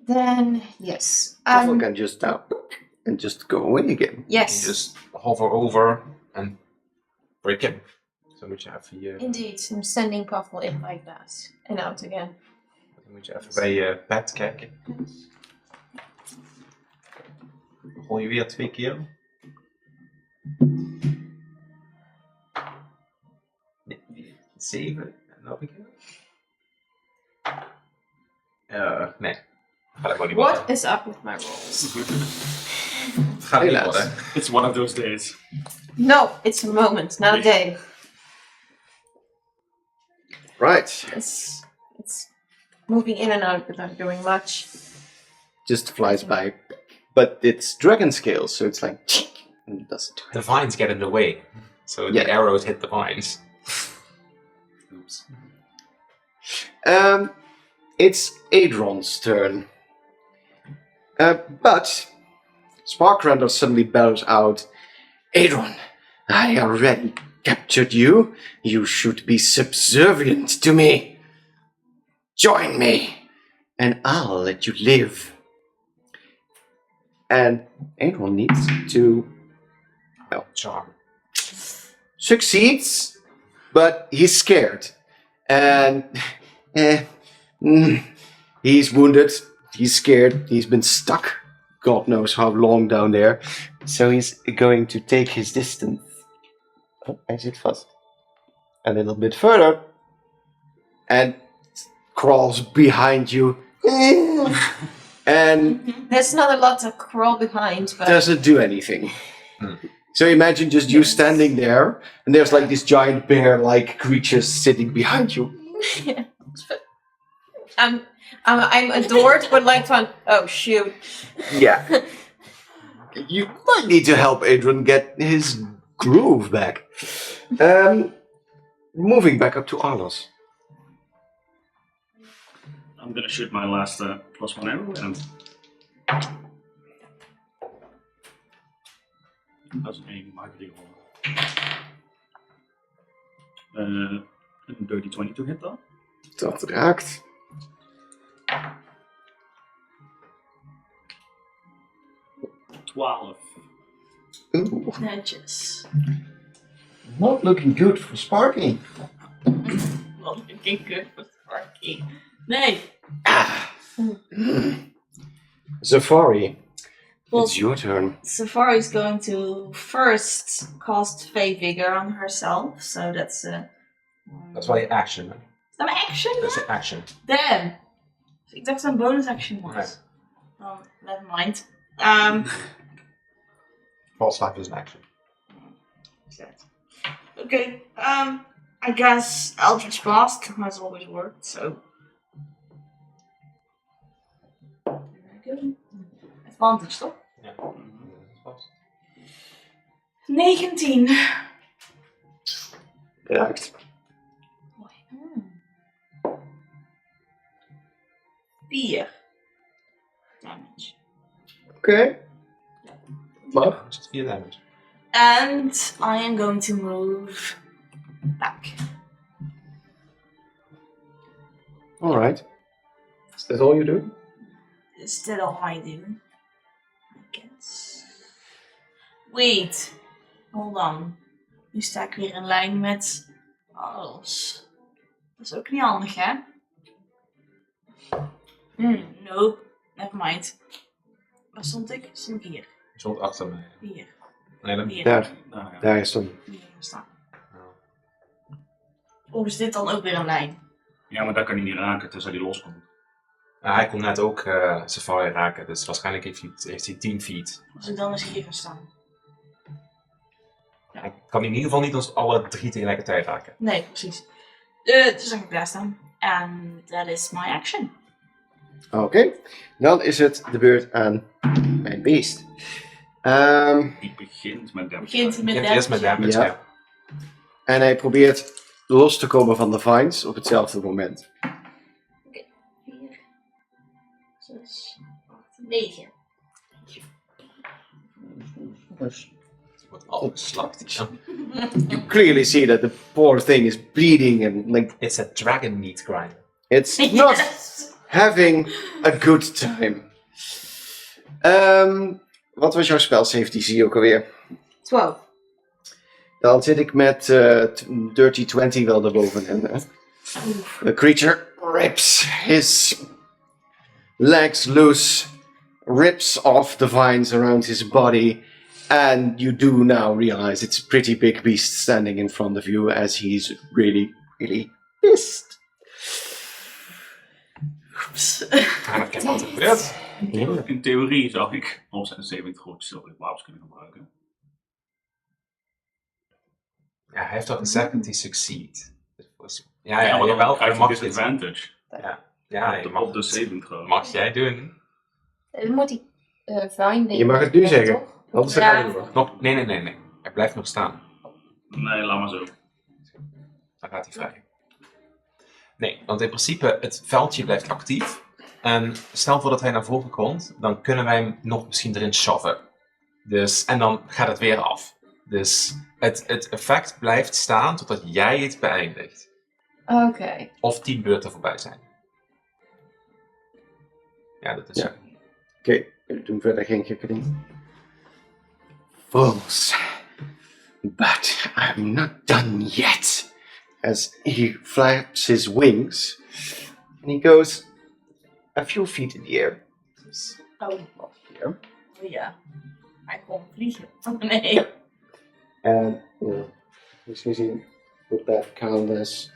Then yes. Of I can just now and just go away again. Je Yes. just hover over en break him. Zo moet je even je, Indeed, I'm sending Puffle in like that and out again. dan moet je even bij je pet kijken. Dan rol je weer 2 keer. Nee, 7. En nog een keer. Nee. Gaat ook wel niet What worden. is up with my rolls? Het gaat niet Helaas. worden. It's one of those days. No, it's a moment, not a day. Right. It's moving in and out without doing much. Just flies by. But it's dragon scale, so it's like and it doesn't do The vines get in the way. So Yeah. the arrows hit the vines. Oops. It's Adron's turn. But Sparkrender suddenly bellows out, Adron, I already captured you. You should be subservient to me. Join me, and I'll let you live. And Adron needs to Charm. succeeds, but he's scared. And he's wounded, he's scared, he's been stuck God knows how long down there. So he's going to take his distance. Oh, I zit vast. A little bit further. And crawls behind you. And There's not a lot to crawl behind, but doesn't do anything. So imagine just you standing there, and there's like this giant bear-like creature sitting behind you. I'm adored, but like fun. Oh shoot! Yeah. You might need to help Adrian get his groove back. Moving back up to Arlos. I'm gonna shoot my last +1 arrow and dat is een makkelijke rol. Een dirty 20 to hit dan. Dat raakt. $12. Oeh, Netjes. not looking good for Sparky. Not looking good for Sparky. Nee. Safari, Well, it's your turn. Safari is going to first cast Fey Vigor on herself, so that's Dat is wel je action. Hè? Is dat mijn action? Dat is je action. Damn. Dus ik dacht dat het een bonus action was. Nee. Never mind. False life is an action. Okay. I guess Eldritch Blast has always worked, so. There we go. Advantage, toch? Ja. 19. Raakt. 4 damage. Oké. Mag. Dus het 4 damage. And I am going to move back. Alright. Is that all you do? Is that all I do? I guess. Wait. Hold on. Nu sta ik weer in lijn met alles. Dat is ook niet handig, hè? Nope. Never mind. Waar stond ik? Stond ik hier. Je stond achter mij. Hier. Nee, dan Hier. Daar. Nou ja. Daar is hem. Hier staan. Of is dit dan ook weer een lijn? Ja, maar daar kan hij niet raken tenzij hij loskomt. Hij kon net ook Safari raken, dus waarschijnlijk heeft hij 10 feet. Als ik dan eens hier ga staan. Hij kan in ieder geval niet ons alle 3 tegelijkertijd raken. Nee, precies. Dus dan ga ik daar staan. And that is my action. Oké. Dan is het de beurt aan mijn beest. Die begint met damage. Begint met Je hebt eerst met damage, Ja. ja. En hij probeert los te komen van de vines op hetzelfde moment. 4, 6, 8, 9. Het wordt al geslacht. Ja. You clearly see that the poor thing is bleeding and like It's a dragon meat grinder. it's not Yes. having a good time. Wat was jouw spel safety, zie je ook alweer? 12. Dan zit ik met Dirty 20 wel daarboven. En, the creature rips his legs loose, rips off the vines around his body, and you do now realize it's a pretty big beast standing in front of you as he's really, really pissed. Oeps. Ah, kijk wat er gebeurt. In theorie zou ik, als zijn 70 grote zilveren wapens kunnen gebruiken. Ja, hij heeft toch gezegd dat hij succeed. Ja, maar dan jawel, krijg hij je mag dit. disadvantage. Ja, je mag op de saving throw. mag jij doen. Moet die Vine Je mag het nu zeggen. toch? Anders Ja. gaat het door. Nog, nee. Hij blijft nog staan. Nee, laat maar zo. Dan gaat hij vrij. Nee, want in principe het veldje blijft actief. En stel voor dat hij naar voren komt, dan kunnen wij hem nog misschien erin shoven. Dus, en dan gaat het weer af. Dus het effect blijft staan totdat jij het beëindigt. Oké. Of 10 beurten voorbij zijn. Ja, dat is Ja. Oké, we doen verder geen gekke dingen. Fools. But I'm not done yet. As he flaps his wings. And he goes a few feet in the air. Oh, Here. ja. Hij kon vliegen. Oh nee. And let's see what that count as.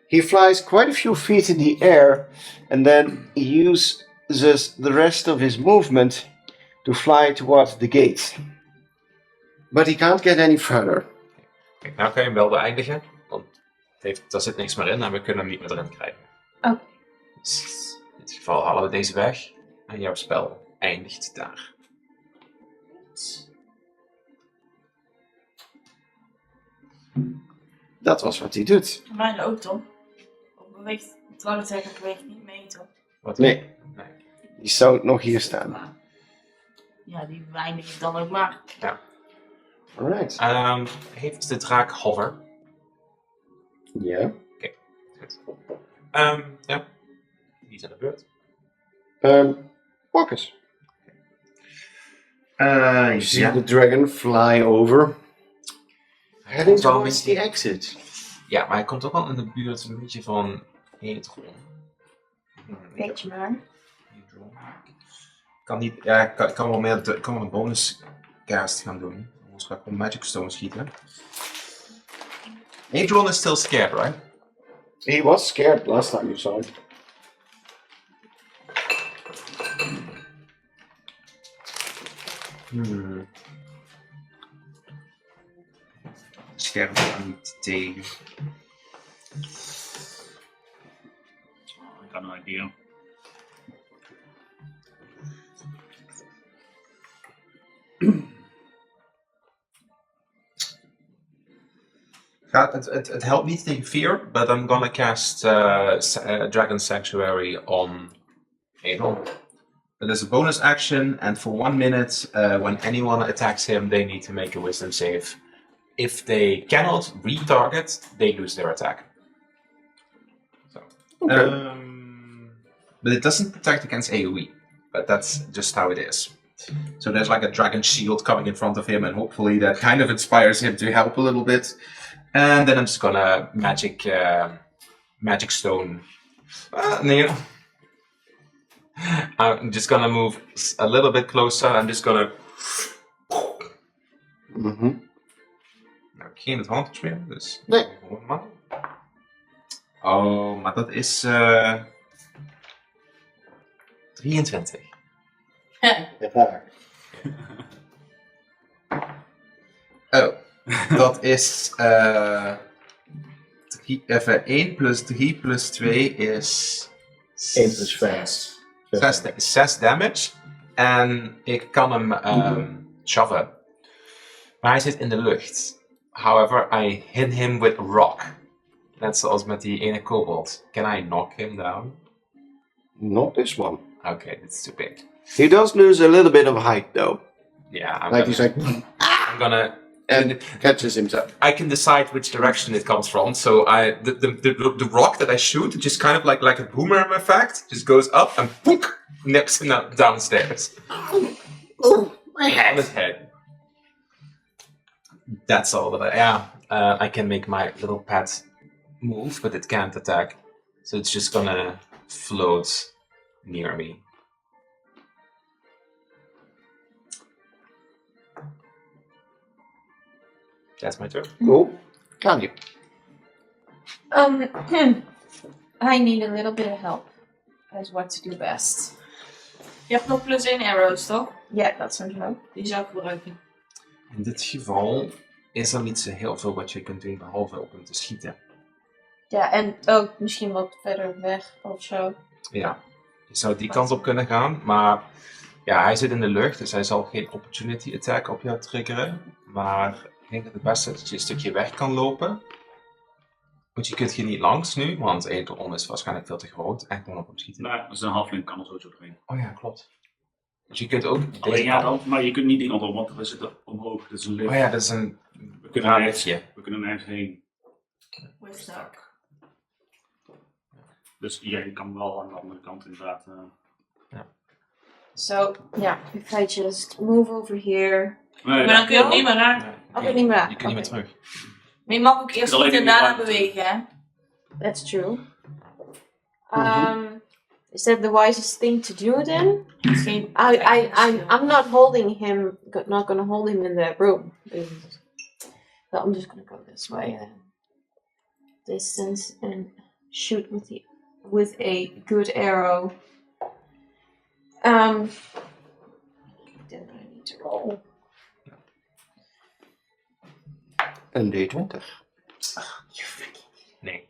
He flies quite a few feet in the air, and then he uses the rest of his movement to fly towards the gate. But he can't get any further. Kijk, nou kan je hem wel beëindigen. Want daar zit niks meer in en we kunnen hem niet meer erin krijgen. Oké. Dus in dit geval halen we deze weg. En jouw spel eindigt daar. Dat was wat hij doet. Mijn ook toch? Beweegt, het trouwens beweegt niet mee toch? Wat? Nee. Nee. Die zou nog hier staan. Ja, die weinig ik dan ook maar. Alright. Heeft de draak hover? Ja. Goed. Ja. Die is aan de beurt. Marcus. You see the dragon fly over. Heading wel een towards beetje- the exit. Ja, maar hij komt ook wel in de buurt een beetje van Hedron. Weet je maar. Kan niet, ja, ik kan wel meer kan wel een bonus cast gaan doen. Anders ga ik gewoon Magic Stone schieten. Hedron is still scared, right? He was scared last time you saw him. Scherm kan niet tegen. Ik had een idee. Het helpt niet tegen fear, but I'm gonna cast Dragon Sanctuary on Hedron. It is a bonus action, and for 1 minute, when anyone attacks him, they need to make a wisdom save. If they cannot retarget, they lose their attack. So, but it doesn't protect against AoE, but that's just how it is. So there's like a dragon shield coming in front of him, and hopefully that kind of inspires him to help a little bit. And then I'm just gonna magic stone. No. I'm just gonna move a little bit closer. I'm just gonna. Nou, geen advantage meer, dus. Nee. Gewoon maar. Oh, maar dat is. 23. Ja. Oh, dat is. 1 plus 3 plus 2 is. 1 plus 5. 6 damage. En ik kan hem shoven. Maar hij zit in de lucht. However, I hit him with rock. Net zoals met die ene kobold. Can I knock him down? Not this one. Okay, that's too big. He does lose a little bit of height though. Yeah, Like he's like, I'm gonna. and catches himself. I can decide which direction it comes from. So the rock that I shoot, just kind of like a boomerang effect, just goes up and pook, nips him downstairs. Oh, my On his head. That's all that I can make my little pet move, but it can't attack. So it's just gonna float near me. That's my turn. Cool. Can you? I need a little bit of help as what to do best. Je hebt nog plus 1 arrows toch? Ja, dat sowieso. Die zou ik gebruiken. In dit geval is er niet zo heel veel wat je kunt doen behalve op hem te schieten. Ja, en ook misschien wat verder weg of zo. Ja, je zou die kant op kunnen gaan, maar ja, hij zit in de lucht, dus hij zal geen opportunity attack op jou triggeren. Maar ik denk dat het beste is dat je een stukje weg kan lopen. Want je kunt hier niet langs nu, want Edron is waarschijnlijk veel te groot en gewoon op hem schieten. Nou, dat is een halfling, kan er sowieso doorheen. Oh ja, klopt. Dus je kunt ook Alleen deze ja, kant- dan, maar je kunt niet in onder, want we zitten omhoog. Dat is een lift. Oh ja, dat is een we kunnen nergens, liftje. we kunnen nergens heen. With stuck. Dus ja, je kan wel aan de andere kant inderdaad. So, yeah, if I just move over here. Nee, Maar dan kun je ook niet meer raken. Nee, Oh, ik niet meer. Je kunt niet meer terug. Maar je mag ook eerst Dat is goed en alleen daarna niet bewegen, hè? That's true. Is that the wisest thing to do then? Misschien. I'm not holding him, not gonna hold him in that room. So I'm just gonna go this way then. Distance and shoot with a good arrow. Then I need to roll. Een D20. Nee.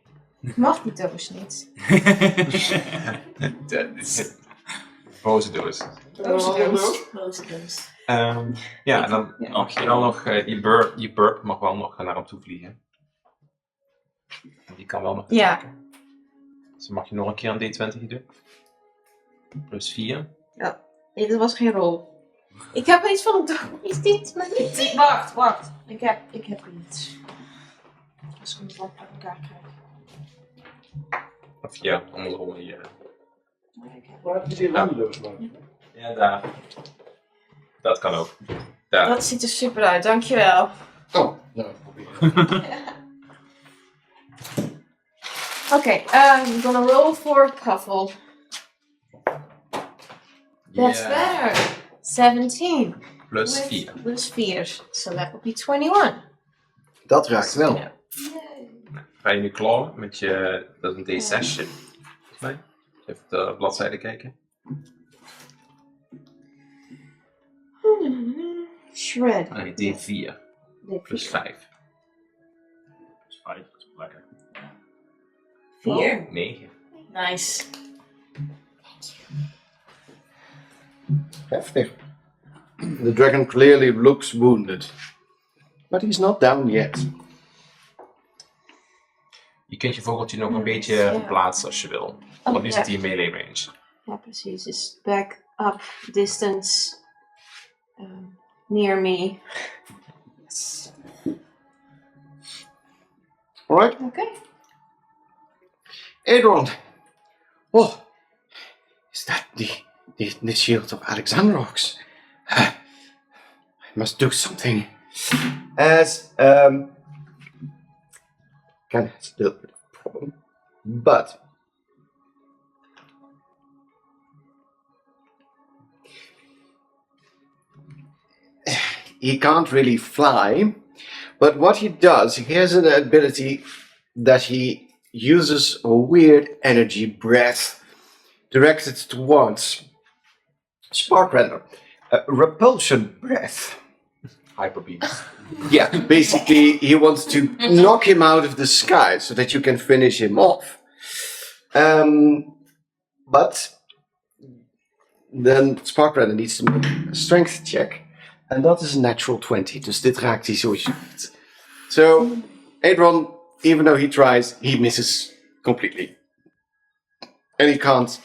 Mag die doos niet. Dat is boze doos. Roosters. Ja, en dan mag je wel nog, je bird mag wel nog naar hem toe vliegen. Die kan wel nog Ja. attacken. Dus dan mag je nog een keer een D20 doen. Plus 4. Nee, dat was geen rol. Ik heb iets van een is dit? Maar niet. Wacht. Ik heb iets. Als ik hem wat uit elkaar krijg. Of ja, andere rollen hier. Waar heb je die randeloos maken? Ja, daar. Dat kan ook. Daar. Dat ziet er super uit, dankjewel. Oh, nou, probeer. Okay, I'm gonna roll for Puffle. That's better. 17. Plus With 4. Plus 4. So that would be 21. Dat raakt wel. Ja. Ga je nu clawen met je... Dat is een D6. Volgens mij. Even op de bladzijde kijken. Shred. Nee, D4. Plus 5. Dat is 5, dat is lekker. 4. 9. Nice. Heftig. The dragon clearly looks wounded. But he's not down yet. Je kunt je vogeltje nog een beetje Ja. verplaatsen als je wil. Want nu zit hij in melee range. Ja, precies. Dus back up distance. Near me. Alright, Okay. Adron. Oh, is that the shield of Alexandrox? I must do something. As can still be a problem, but he can't really fly. But what he does, he has an ability that he uses a weird energy breath directed towards Spark Render. Repulsion breath. Hyperbeam. Yeah, basically he wants to knock him out of the sky so that you can finish him off. But then Spark Render needs to make a strength check. En dat is een natural 20, dus dit raakt hij sowieso niet. So, Adron, even though he tries, he misses completely. And he can't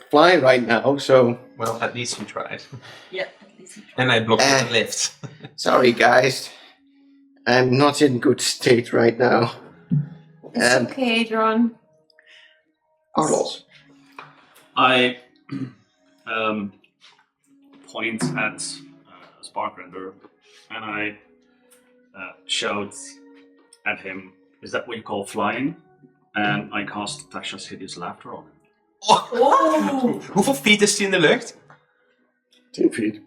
fly right now, so... Well, at least he tried. Ja, at least he tried. En hij blokt de lift. Sorry guys, I'm not in good state right now. It's okay, Adron. Arlos. I point at Sparkrender and I shout at him, is that what you call flying? And I cast Tasha's Hideous Laughter on him. Hoeveel feet is hij in de lucht? 10 feet.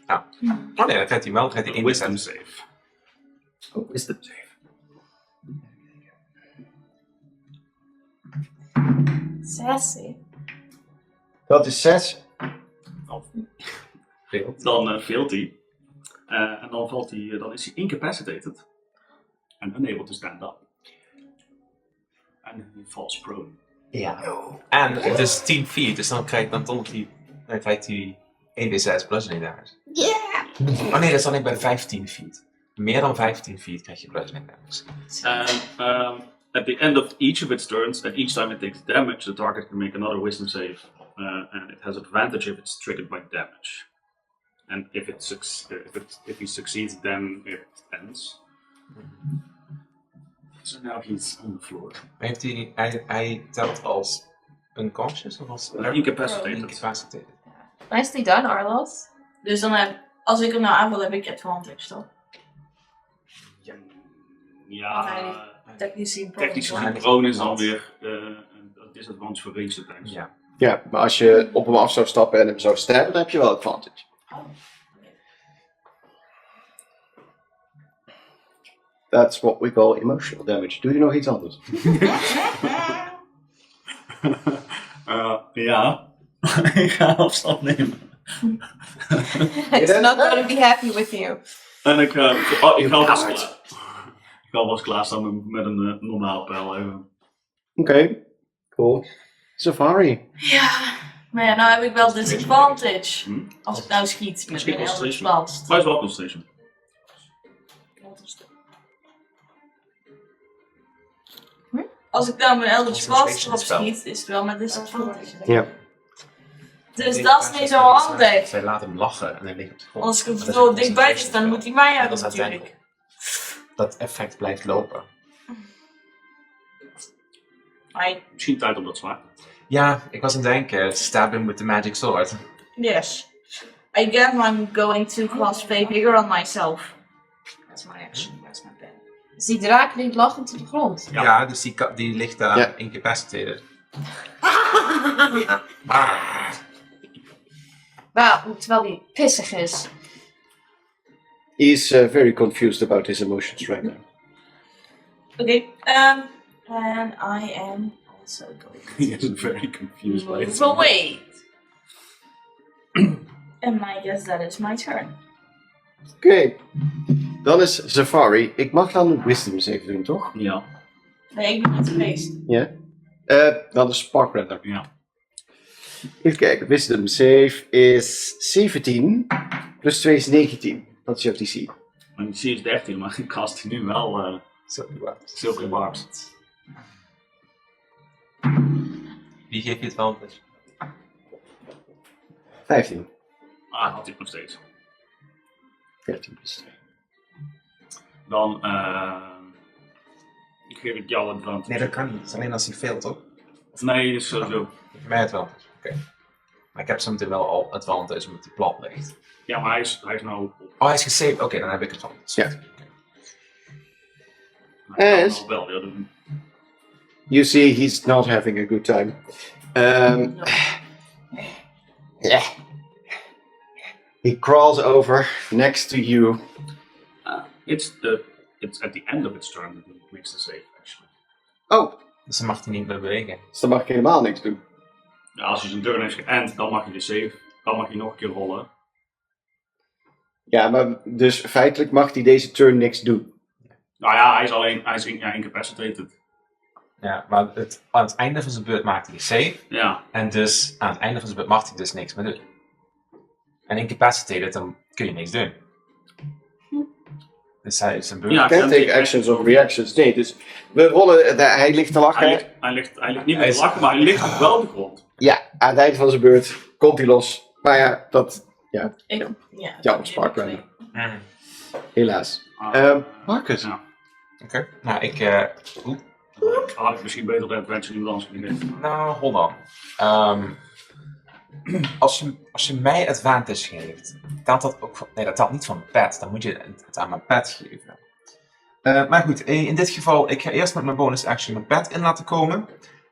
Ja. Oh nee, dan gaat hij wel. Dan gaat hij in de Wisdom save. Oh, wisdom save. Sassy. Dat is 6. Dan faalt hij. En dan valt hij, dan is hij incapacitated. And unable to stand up. And he falls prone. Ja. En het is 10 feet, dus dan krijgt hij 1d6 bludgeoning damage. Yeah! Oh nee, dat is dan bij 15 feet. Meer dan 15 feet krijg je bludgeoning damage. And at the end of each of its turns, and each time it takes damage, the target can make another wisdom save. And it has advantage if it's triggered by damage. And if if he succeeds, then it ends. So now he's on the floor. Heeft hij telt als unconscious of als Incapacitated. incapacitated? Nicely done, Arlos. Dus dan als ik hem nou aanval, heb ik advantage toch? Ja, Technisch gezien. technisch gezien, prone is dan weer een disadvantage voor ranged attacks. Ja. Ja, maar als je op hem af zou stappen en hem zou stabben, dan heb je wel advantage. That's what we call emotional damage. Doe je nog iets anders? Ja, ik ga afstand nemen. It's not going to be happy with you. En ik ga alvast klaarstaan met een normaal pijl. Oké, cool. Safari. Ja, maar ja, nou heb ik wel disadvantage. Als ik nou schiet met Misschien mijn Eldritch concentration. Blast. Waar is wel concentration? Als ik dan mijn Eldritch Blast Concentration erop spel. schiet, is het wel met disadvantage. Ja. Dus dat is niet zo handig. Zij laat hem lachen en hij ligt op de grond. Als ik hem Dat is zo een dichtbij zit, dan moet hij mij Ja, hebben dat is natuurlijk. Dat effect blijft lopen. Hi. Misschien tijd om dat zwaard. Ja, ik was aan het denken, stab him with the magic sword. Yes. I guess I'm going to cast Fey Vigor on myself. That's my action. That's my pen. Dus die draak ligt lachend op de grond. Ja, dus die ligt daar Ja. incapacitated. Maar, terwijl die pissig is. He is very confused about his emotions right now. Okay. And I am also going He is very confused to by it. move away. And I guess that is my turn. Oké. Dan is Safari. Ik mag dan een wisdom save doen, toch? Ja. Nee, ik ben niet geweest. Ja. Dan is Sparkrunner. Ja. Even kijken. Wisdom save is 17. Plus 2 is 19. Dat is jouw DC. En die is 13, maar ik cast nu wel Silvery Barbs. Wie geeft je het wel? 15. Ah, had ik nog steeds. 14 plus 2. Dan geef ik jou advantage. Nee, dat kan niet. Het is alleen als hij faalt, toch? Of nee, dus sowieso. Voor mij advantage. Oké. Maar ik heb zo meteen wel al advantage omdat hij plat ligt. Ja, maar hij is nou op. Oh, hij is gesaved. Oké, dan heb ik advantage. Ja. Nou, ik kan Yes. het wel weer doen. You see, he's not having a good time. Yeah. He crawls over next to you. It's at the end of its turn that it makes the save, actually. Oh, Dus dan mag hij niet meer bewegen. dus dan mag ik helemaal niks doen. Ja, als je zijn turn heeft geënt, dan mag je de save. Dan mag je nog een keer rollen. Ja, maar dus feitelijk mag hij deze turn niks doen. Nou ja, hij is incapacitated. Ja, maar aan het einde van zijn beurt maakt hij een save. Ja. En dus aan het einde van zijn beurt mag hij dus niks meer doen. En incapacitated, dan kun je niks doen. Dus hij is zijn beurt. Ja, Can't take actions of reactions. Nee, dus we rollen. Hij ligt te lachen. Hij ligt niet meer te lachen, maar hij ligt nog wel op de grond. Ja, aan het eind van zijn beurt komt hij los. Maar ja, dat. Ja, Ja, ja, Sparkrunner. Mm. Helaas. Ah, Marcus. Ja. Oké. Nou, Had ik misschien beter de adventure niet anders kunnen geven. Nou, hold on. Als je mij advantage geeft, telt dat ook van... Nee, dat telt niet van mijn pet. Dan moet je het aan mijn pet geven. Maar goed, in dit geval, ik ga eerst met mijn bonus action mijn pet in laten komen.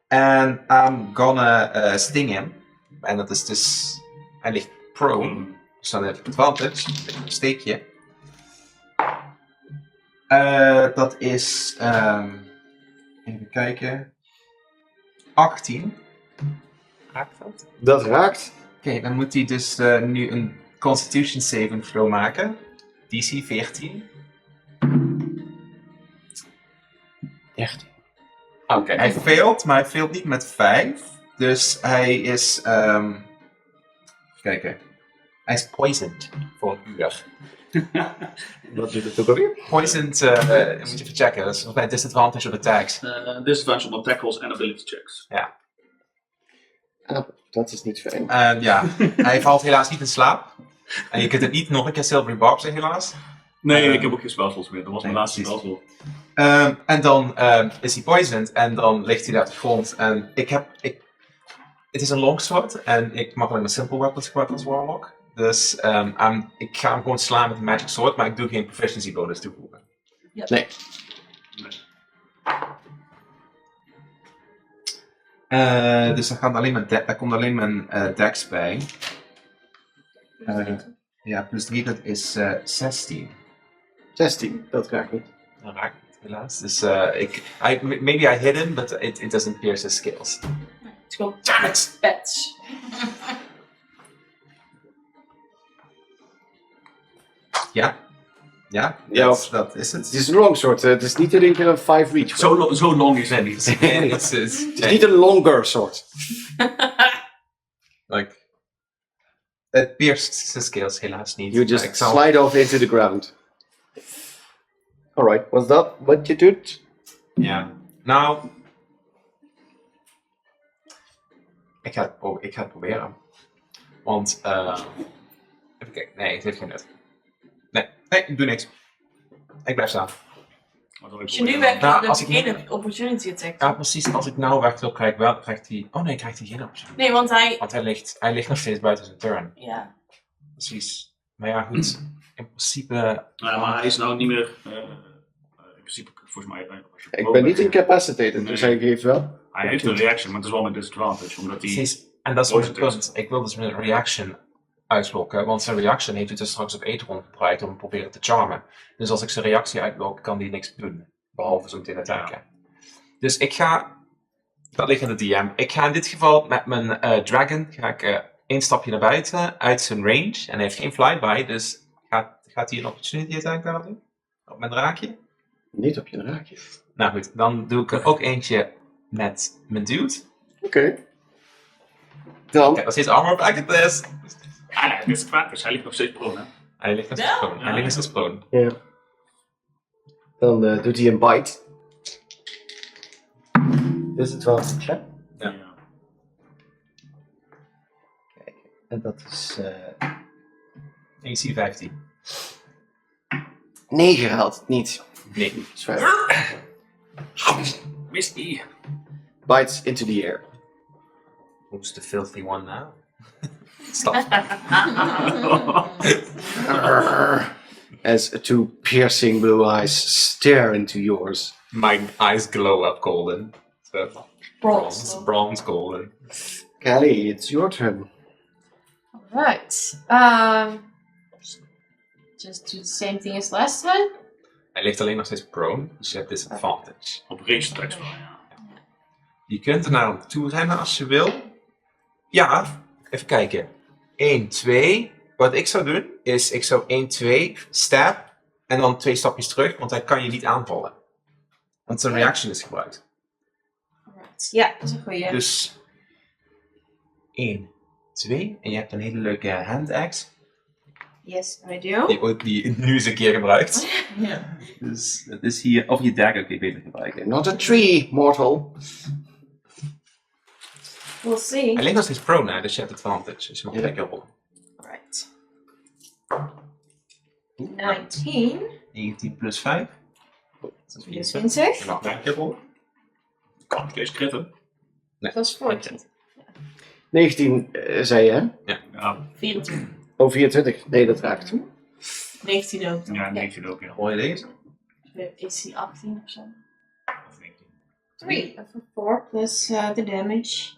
En I'm gonna sting him. En dat is dus... Hij ligt prone. Dus dan heb ik advantage. Een steekje. Dat is... even kijken. 18. Raakt dat? Dat raakt. Oké, dan moet hij dus nu een Constitution saving throw maken. DC 14. Echt. Oké, hij failed, maar hij failed niet met 5. Dus hij is... even kijken. Hij is poisoned voor een uur. Wat doet het ook alweer? Poisoned, moet je even checken. Dat is bij disadvantage of attacks. Disadvantage on tackles en ability checks. Ah, dat is niet fijn. Ja, hij valt helaas niet in slaap. En je kunt het niet nog een keer Silvery Barbsen, helaas. Nee, ik heb ook geen spelsels meer. Dat was mijn Nee, laatste precies. spelsel. En dan is hij poisoned en dan ligt hij daar op de grond. En het is een longsword en ik mag alleen maar simple weapons gebruiken als warlock. Dus ik ga hem gewoon slaan met een magic sword, maar ik doe geen proficiency bonus toevoegen. Nee. Dus daar komt alleen mijn dex bij. Ja, plus 3, dat is 16. 16, dat raakt niet. Dat raakt niet, helaas. Dus maybe I hit him, but it doesn't pierce his skills. Het is gewoon pets. Ja. Ja, Ja, dat is Het het. is een longsword, het is niet in één keer een 5 reach. Zo long is het niet. Het is Het is niet een longer sword. like, het pierced zijn skills helaas niet. You Maar ik just zal- slide off into the ground. Alright, was that what you did? Ja. Nou, Ik ga het proberen. Want, even kijken. Nee, het heeft geen nut. Nee, ik doe niks. Ik blijf staan. Als je nu weg Nou, wil, als dan ik heb je geen opportunity attack. Ja, precies. Als ik nou weg wil, krijgt hij... Oh nee, krijgt hij geen optie. Nee, want hij... Want hij ligt nog steeds buiten zijn turn. Ja. Precies. Maar ja, goed. In principe... Ja, maar hij is nou niet meer. In principe, volgens mij. Als je Ik ben niet incapacitated, Nee. dus hij geeft wel. Hij heeft een reaction, maar het is wel met disadvantage. Omdat hij. Precies. En dat is Poison mijn punt. Ik wil dus mijn reaction uitlokken. Want zijn reaction heeft hij dus straks op Aetron gebruikt om te proberen te charmen. Dus als ik zijn reactie uitlok, kan hij niks doen. Behalve zo meteen attacken. Dus ik ga... Dat ligt in de DM. Ik ga in dit geval met mijn dragon... Ga ik 1 stapje naar buiten uit zijn range. En hij heeft geen flyby, dus gaat hij een opportunity attack daar doen? Op mijn draakje? Niet op je raakje. Nou goed, dan doe ik er ook eentje met mijn dude. Oké. Dan. Ja, dat is armor practice. Ah, nee, dit is kwaad, dus hij ligt nog steeds prone. Hè? Hij ligt nog steeds prone. Hij ligt nog steeds prone. Ja. Dan doet hij een bite. Disadvantage, hè? Ja. En dat is... AC 15. 9 haalt het niet. Nee. Zwaar. Mist die. Bites into the air. Who's the filthy one now? Stop. As two piercing blue eyes stare into yours. My eyes glow up golden. So, bronze golden. Callie, it's your turn. Alright. Just do the same thing as last time. Hij ligt alleen nog steeds prone, dus je hebt disadvantage. Op range attacks wel, ja. Je kunt er naar hem toe rennen als je wil. Ja, even kijken. 1, 2. Wat ik zou doen, is ik zou 1, 2, stab. En dan 2 stapjes terug, want hij kan je niet aanvallen. Want zijn reaction is gebruikt. Alright. Ja, dat is een goeie. Dus 1, 2. En je hebt een hele leuke hand axe. Yes, I do. Die ook die nu eens een keer gebruikt. Ja. Dus het is hier, of je dagger kun je beter gebruiken. Not a tree, mortal. We'll see. Hij ligt nog steeds prone, hè, dus je hebt advantage. Dus je mag Ja. lekker rollen. Alright. 19. 19 plus 5. Dat is 24. Je mag lekker rollen. Kan ik deze critten? Dat is 14. 19 zei je, hè? Ja, 24. Oh, 24. Nee, dat raakt. 19 ook. ja 19 ook, ja. Hoor je deze? Is hij 18 of zo? Of 19. 3 of 4 plus the damage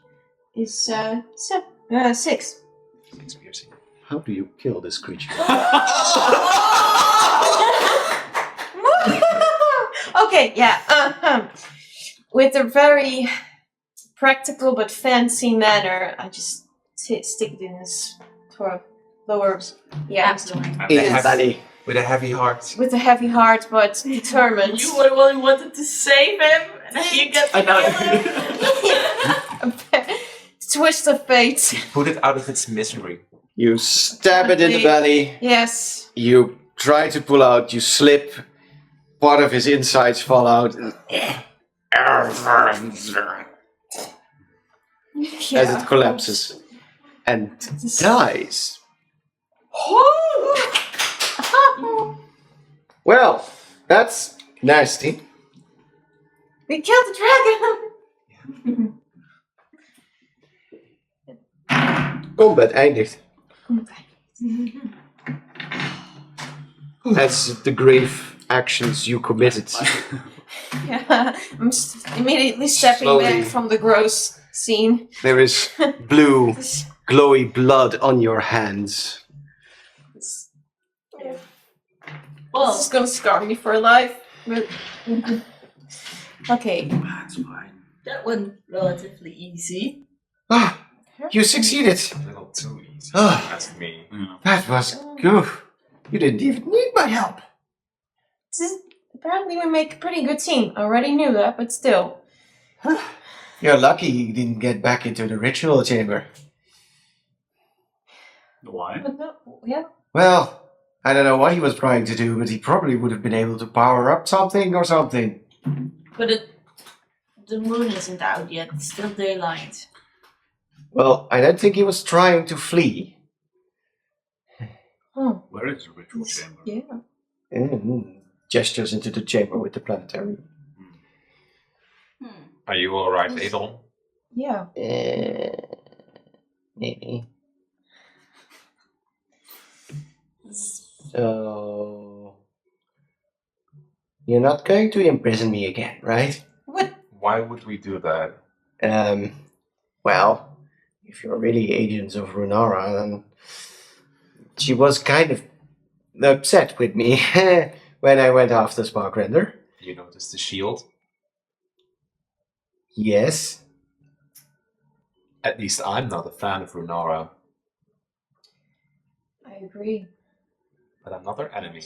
is 6. 6 piercing. How do you kill this creature? Okay, yeah. With a very practical but fancy manner, I just stick it in his throat. Lower. Yeah. Absolutely. In his belly. With a heavy heart. With a heavy heart, but determined. You were the one who wanted to save him, and then you get to kill him. Twist of fate. Put it out of its misery. You stab it in the belly. Yes. You try to pull out. You slip. Part of his insides fall out. As it collapses. And dies. Well, that's nasty. We killed the dragon! Combat eindigt. As the grave actions you committed. Yeah, I'm immediately stepping Slowly. back from the gross scene. There is blue, glowy blood on your hands. This Well, is gonna scar me for life. But... Okay. That's fine. that went relatively easy. Ah, you succeeded. A little too easy. Ah. That's me. Ja. That was good. You didn't even need my help. Apparently we make a pretty good team. I already knew that, but still. You're lucky you didn't get back into the ritual chamber. Why? But no, yeah. Well, I don't know what he was trying to do, but he probably would have been able to power up something or something. But the moon isn't out yet. It's still daylight. Well, I don't think he was trying to flee. Oh, Where is the ritual chamber? yeah. Gestures into the chamber with the planetary. Are you alright, Adol? Yeah. Maybe. So... You're not going to imprison me again, right? What? Why would we do that? Well, if you're really agents of Runara, then... She was kind of upset with me when I went after Sparkrender. You noticed the shield? Yes. At least I'm not a fan of Runara, I agree. but I'm not their enemy.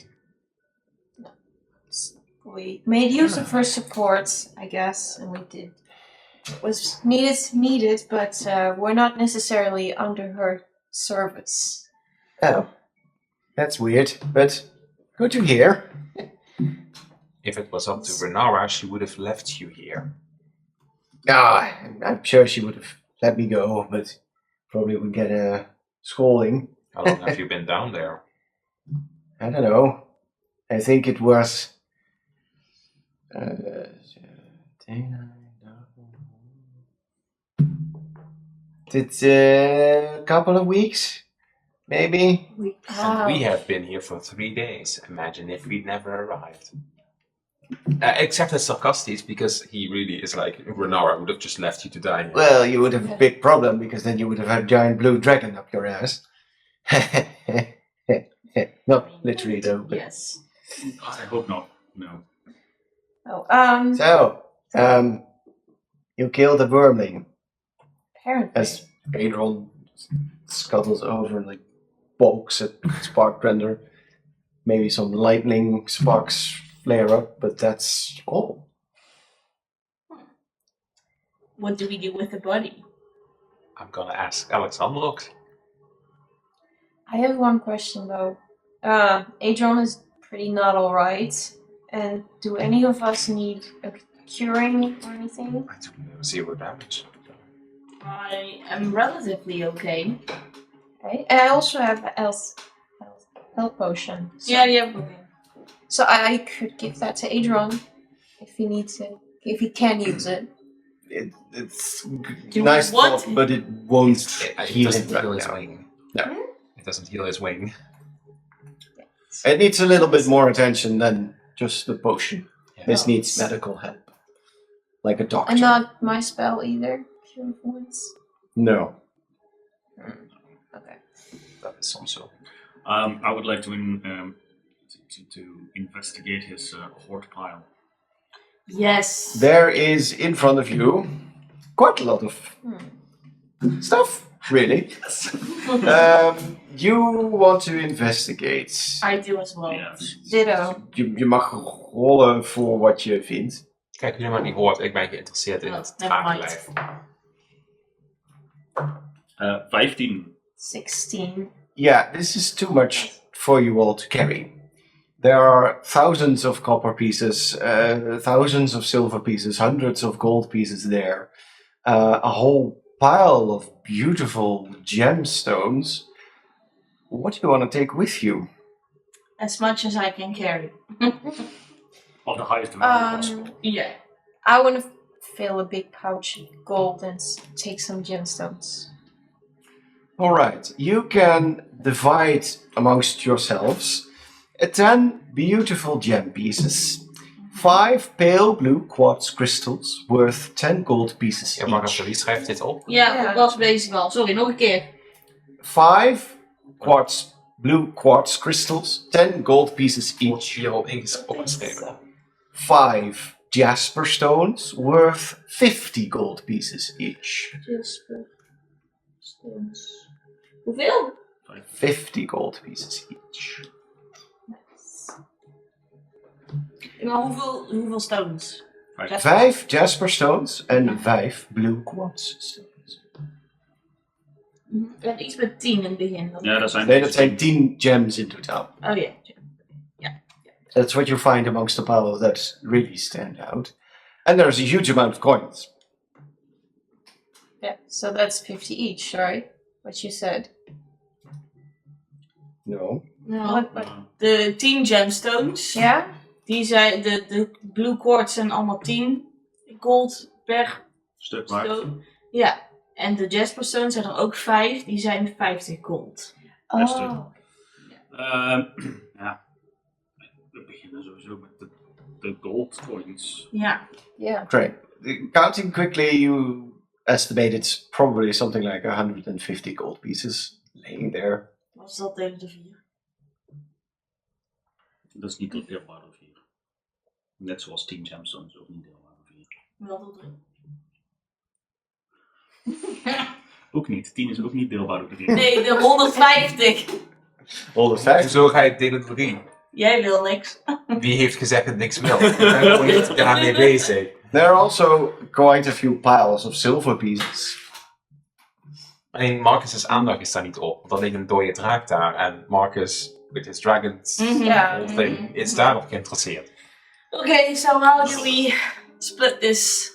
We made use of her support, I guess, and we did. It was needed, but we're not necessarily under her service. Oh. That's weird, but good to hear. If it was up to Runara, she would have left you here. Ah, I'm sure she would have let me go, but probably would get a scolding. How long have you been down there? I don't know. I think it was... It's a couple of weeks, maybe. And we have been here for 3 days. Imagine if we'd never arrived. Except at Sarkastes, because he really is like, Runara would have just left you to die here. Well, you would have a big problem, because then you would have had a giant blue dragon up your ass. Not literally, though. But... Yes. I hope not. No. Oh, So, you killed a wormling. apparently. As Adron scuttles over and like pokes at Sparkrender. Maybe some lightning sparks flare up, but that's all. What do we do with the body? I'm gonna ask Alexandrox. I have one question though. Adron is pretty not alright. And do any of us need a curing or anything? I took 0 damage. I am relatively okay. Okay. And I also have a health potion. So, Yeah. so I could give that to Adron if he needs it. If he can use it. It's you nice want thought, but it won't It heal doesn't him heal right his now. wing. No. It doesn't heal his wing. It needs a little bit more attention than just the potion. Yeah. This needs medical help. Like a doctor. And not my spell either. Cure wounds. No. Okay. That is also. I would like to investigate his hoard pile. Yes. There is in front of you quite a lot of stuff, really. You want to investigate. I do as well. Yes. Ditto. Je mag rollen voor wat je vindt. Kijk, jullie maar niet hoort, ik ben geïnteresseerd in Oh, het never drakenlijf. 15. 16. Yeah, this is too much for you all to carry. There are thousands of copper pieces, thousands of silver pieces, hundreds of gold pieces there. A whole pile of beautiful gemstones. What do you want to take with you? As much as I can carry. Of the highest value possible. Yeah. I want to fill a big pouch of gold and take some gemstones. All right, you can divide amongst yourselves 10 beautiful gem pieces, 5 pale blue quartz crystals worth 10 gold pieces Ja, wacht even, each, wie schrijft dit op? Ja, Ja. dat was bezig al. Sorry, nog een keer. 5 blue quartz crystals, 10 gold pieces Wordt each, hier al opgeschreven. 5 jasper stones worth 50 gold pieces each. Jasper. Stones. Hoeveel? 50 gold pieces each. Nice. Maar hoeveel stones? 5 jasper stones en 5 blue quartz stones. En iets met 10 in het begin. Ja, dat zijn... Nee, dat zijn 10 gems in totaal. Oh ja. That's what you find amongst the piles that really stand out. And there's a huge amount of coins. Yeah, so that's 50 each, right? What you said. No. No. De 10 gemstones. Ja? Die zijn, de blue quartz zijn allemaal 10 gold per Stuk waard. stone. Ja. En de jasper stones zijn er ook 5. Die zijn 50 gold. Best Oh. Ja. We beginnen sowieso met de gold coins. Ja. Yeah. Great. Counting quickly, you estimate it's probably something like 150 gold pieces laying there. Was dat delen de 4? Dat is niet deelbaar door 4. Net zoals 10 gemstones ook niet deelbaar door 4. Wel tot 3. Ook niet. 10 is ook niet deelbaar door 3. Nee, de 150. 150. Zo ga je het delen door 3. Jij wil niks. Wie heeft gezegd dat niks wil? Ik ben gewoon niet daarmee bezig. There are also quite a few piles of silver pieces. Alleen Marcus' aandacht is daar niet op. Want er ligt een dode draak daar. En Marcus, with his dragons, Ja. whole thing, is daarop geïnteresseerd. Okay, so how do we split this?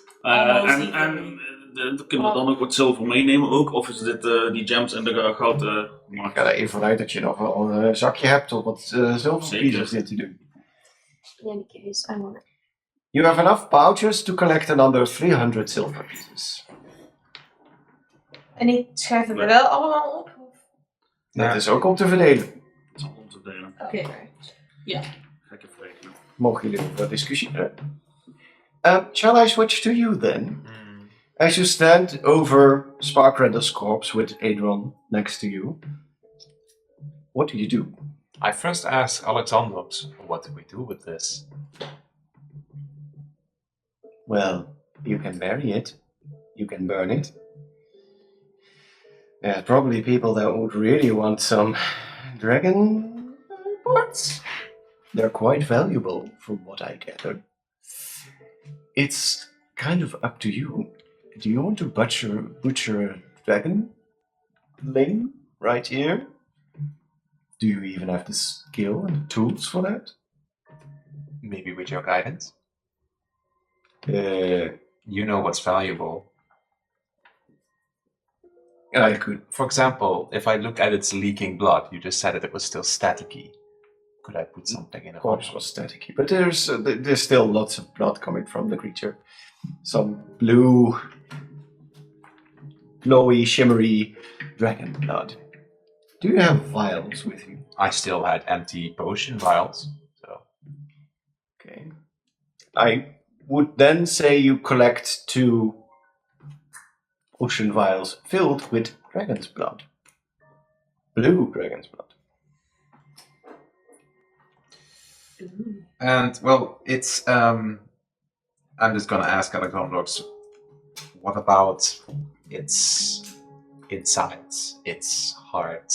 Kunnen we dan ook wat zilver meenemen ook? Of is dit die gems en de goud? Ik ga er even vanuit dat je nog wel een zakje hebt om wat silver Zeker. pieces in te doen. In any case, I want it. You have enough pouches to collect another 300 silver pieces. En die schrijven we wel allemaal op? Dat is ook om te verdelen. Dat is al om te delen. Oké. Ga ik even rekenen. Mogen jullie over discussiëren? Shall I switch to you then? As you stand over Sparkrender's corpse with Adron next to you, what do you do? I first ask Alexandros, what do we do with this? Well, you can bury it. You can burn it. There's probably people that would really want some dragon parts. They're quite valuable, from what I gathered. It's kind of up to you. Do you want to butcher a dragon ling right here? Do you even have the skill and the tools for that? Maybe with your guidance? Uh, You know what's valuable. I could. For example, if I look at its leaking blood, you just said that it was still staticky. Could I put something in a Corpse was staticky, but there's still lots of blood coming from the creature. Some blue, glowy, shimmery dragon blood. Do you have vials with you? I still had empty potion vials, so Okay. I would then say you collect 2 potion vials filled with dragon's blood. Blue dragon's blood. and well, it's I'm just gonna ask Alexandros, what about its insides, its heart,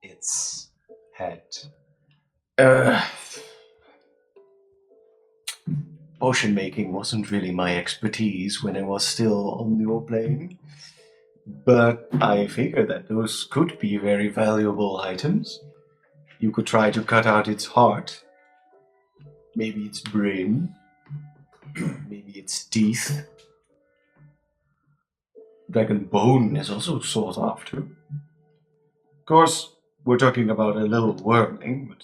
its head? Potion making wasn't really my expertise when I was still on your plane. But I figured that those could be very valuable items. You could try to cut out its heart. Maybe its brain. Maybe its teeth. Dragon bone is also sought after. Of course, we're talking about a little wormling, but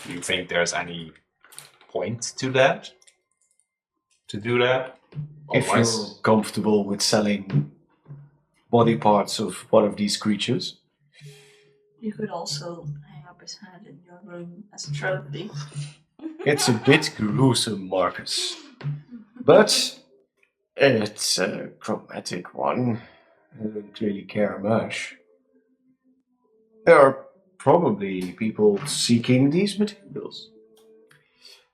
Do you think there's any point to that? To do that? if you're comfortable with selling body parts of one of these creatures, You could also hang up his head in your room as a trophy. it's a bit gruesome, Marcus. But it's a chromatic one. I don't really care much. There are probably people seeking these materials.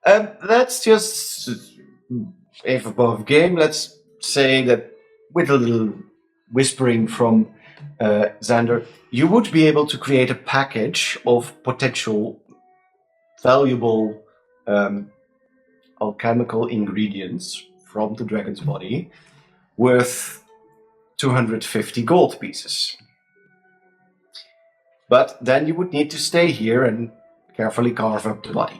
Let's just, if above game, let's say that with a little whispering from Xander, you would be able to create a package of potential valuable alchemical ingredients from the dragon's body worth 250 gold pieces. But then you would need to stay here and carefully carve up the body.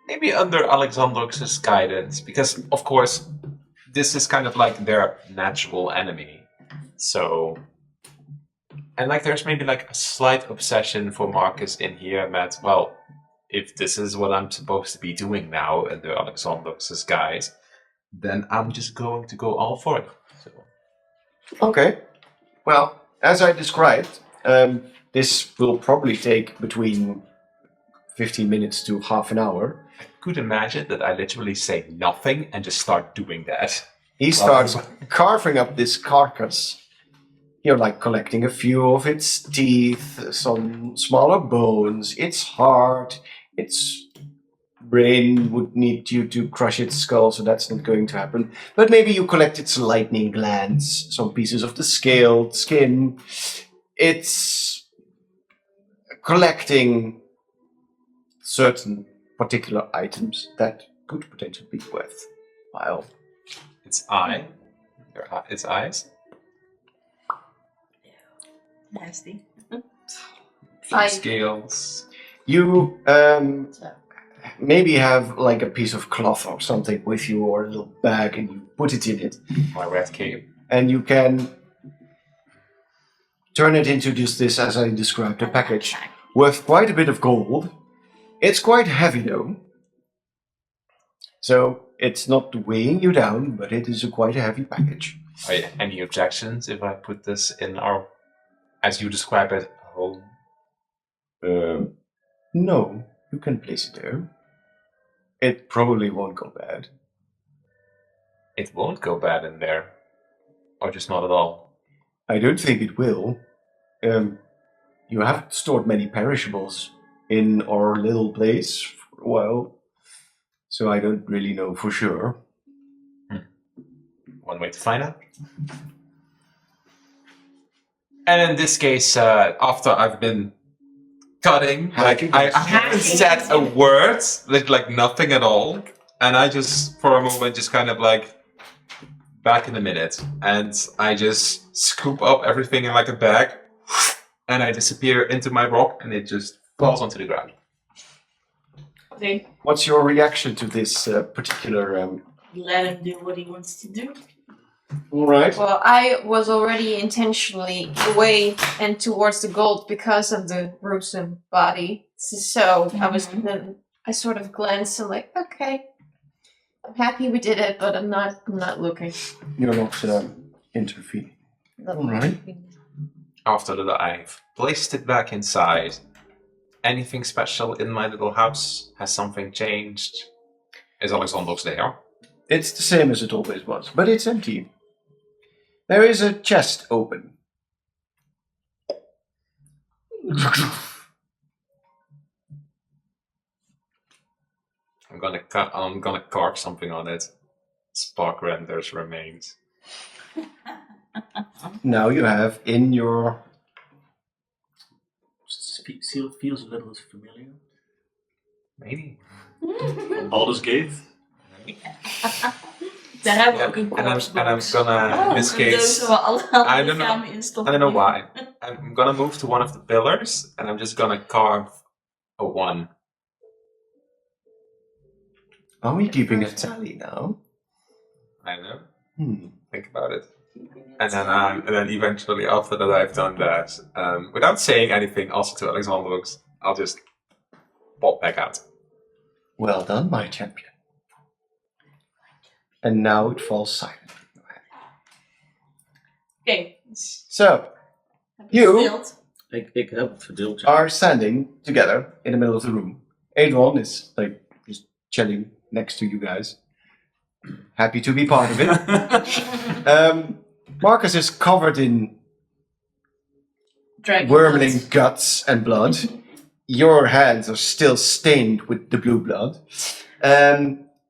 maybe under Alexandrox's guidance, because of course this is kind of like their natural enemy. So, and like there's maybe like a slight obsession for Marcus in here that, well, if this is what I'm supposed to be doing now under Alexandrox's guise, then I'm just going to go all for it. So. Okay. Well, as I described, this will probably take between 15 minutes to half an hour. I could imagine that I literally say nothing and just start doing that. He starts carving up this carcass. You're like collecting a few of its teeth, some smaller bones, its heart, its brain would need you to crush its skull, so that's not going to happen. But maybe you collect its lightning glands, some pieces of the scaled skin. It's collecting certain particular items that could potentially be worthwhile. Its its eyes. Nasty. Scales. You maybe have like a piece of cloth or something with you, or a little bag, and you put it in it. My red cape. And you can turn it into just this, as I described, a package with quite a bit of gold. It's quite heavy though. So it's not weighing you down, but it is quite a heavy package. Any objections if I put this in our, as you describe it, home? No, you can place it there. It probably won't go bad. It won't go bad in there. Or just not at all. I don't think it will. You haven't stored many perishables in our little place for a while, so I don't really know for sure. One way to find out. And in this case, after I've been cutting, like I haven't said a word, like nothing at all, and I just, for a moment, just kind of like back in a minute, and I just scoop up everything in like a bag, and I disappear into my rock, and it just falls onto the ground. Okay. What's your reaction to this particular? Let him do what he wants to do. All right. Well, I was already intentionally away and towards the gold because of the gruesome body. So I sort of glanced and like, okay, I'm happy we did it, but I'm not looking. You're not intervening. All right. After that I've placed it back inside, anything special in my little house? Has something changed? Is Alexandrox there? It's the same as it always was, but it's empty. There is a chest open. I'm gonna carve something on it. Spark renders remains. Now you have in your... Feels a little familiar. Maybe. Baldur's Gate. Daar hebben we Yeah, ook een and I'm corpsebox. gonna, in this En daar case, doen we alle I don't know. lichamen in I stoppen. don't know why. I'm gonna move to one of the pillars, and I'm just gonna carve a 1. Are we keeping a tally now? I don't know. Hmm. Think about it. And then eventually, after that I've done that, without saying anything also to Alexandrox, I'll just pop back out. Well done, my champion. And now it falls silent. Oké. So, Heb je You- verdeeld? Ik heb het verdeeld. are standing together in the middle of the room. Adron is like just chilling next to you guys. Happy to be part of it. Marcus is covered in Dragon wormling blood. guts and blood. Your hands are still stained with the blue blood.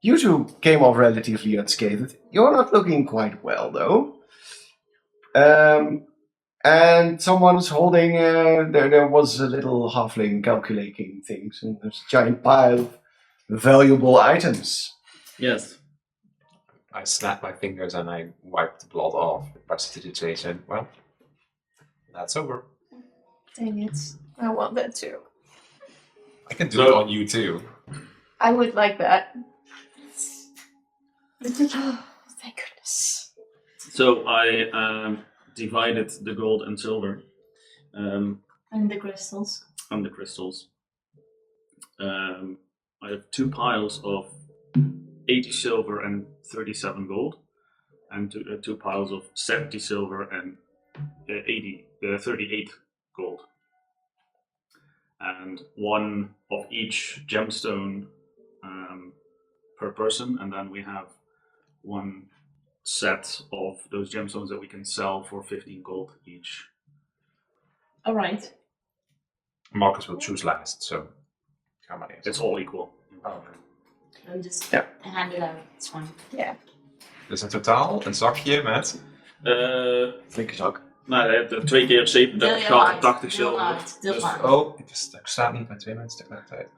You two came off relatively unscathed. You're not looking quite well, though. And someone's holding, there was a little halfling calculating things, and there's a giant pile of valuable items. Yes. I snap my fingers and I wipe the blood off with prestidigitation. Well, that's over. Dang it. I want that too. I can do So- it on you too. I would like that. Oh, thank goodness. So I divided the gold and silver And the crystals. and the crystals. I have 2 piles of 80 silver and 37 gold, and 2 piles of 70 silver and 38 gold. And 1 of each gemstone per person, and then we have 1 set of those gemstones that we can sell for 15 gold each. Alright. Marcus will choose last, so how many? It's all equal. Oh, okay. And just Ja. hand it out. It's fine. Yeah. Dus in totaal een zakje met... Flinke zak. Nou, je hebt 2 keer 37 goud en 80 zilver. Deel Dus, uit. Oh, ik sta niet met 2 mensen tegelijkertijd.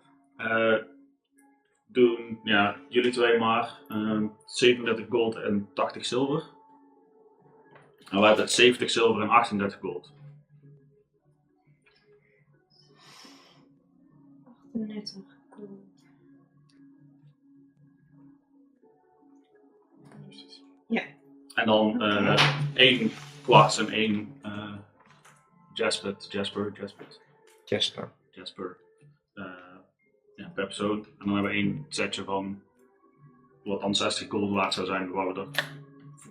doen jullie 2 maar 37 gold en 80 zilver. En wij hebben 70 zilver en 38 gold. 38. Cool. En dan 1 kwarts en 1 Jasper per persoon. En dan hebben we 1 setje van wat dan 60 gold waard zou zijn, waar we er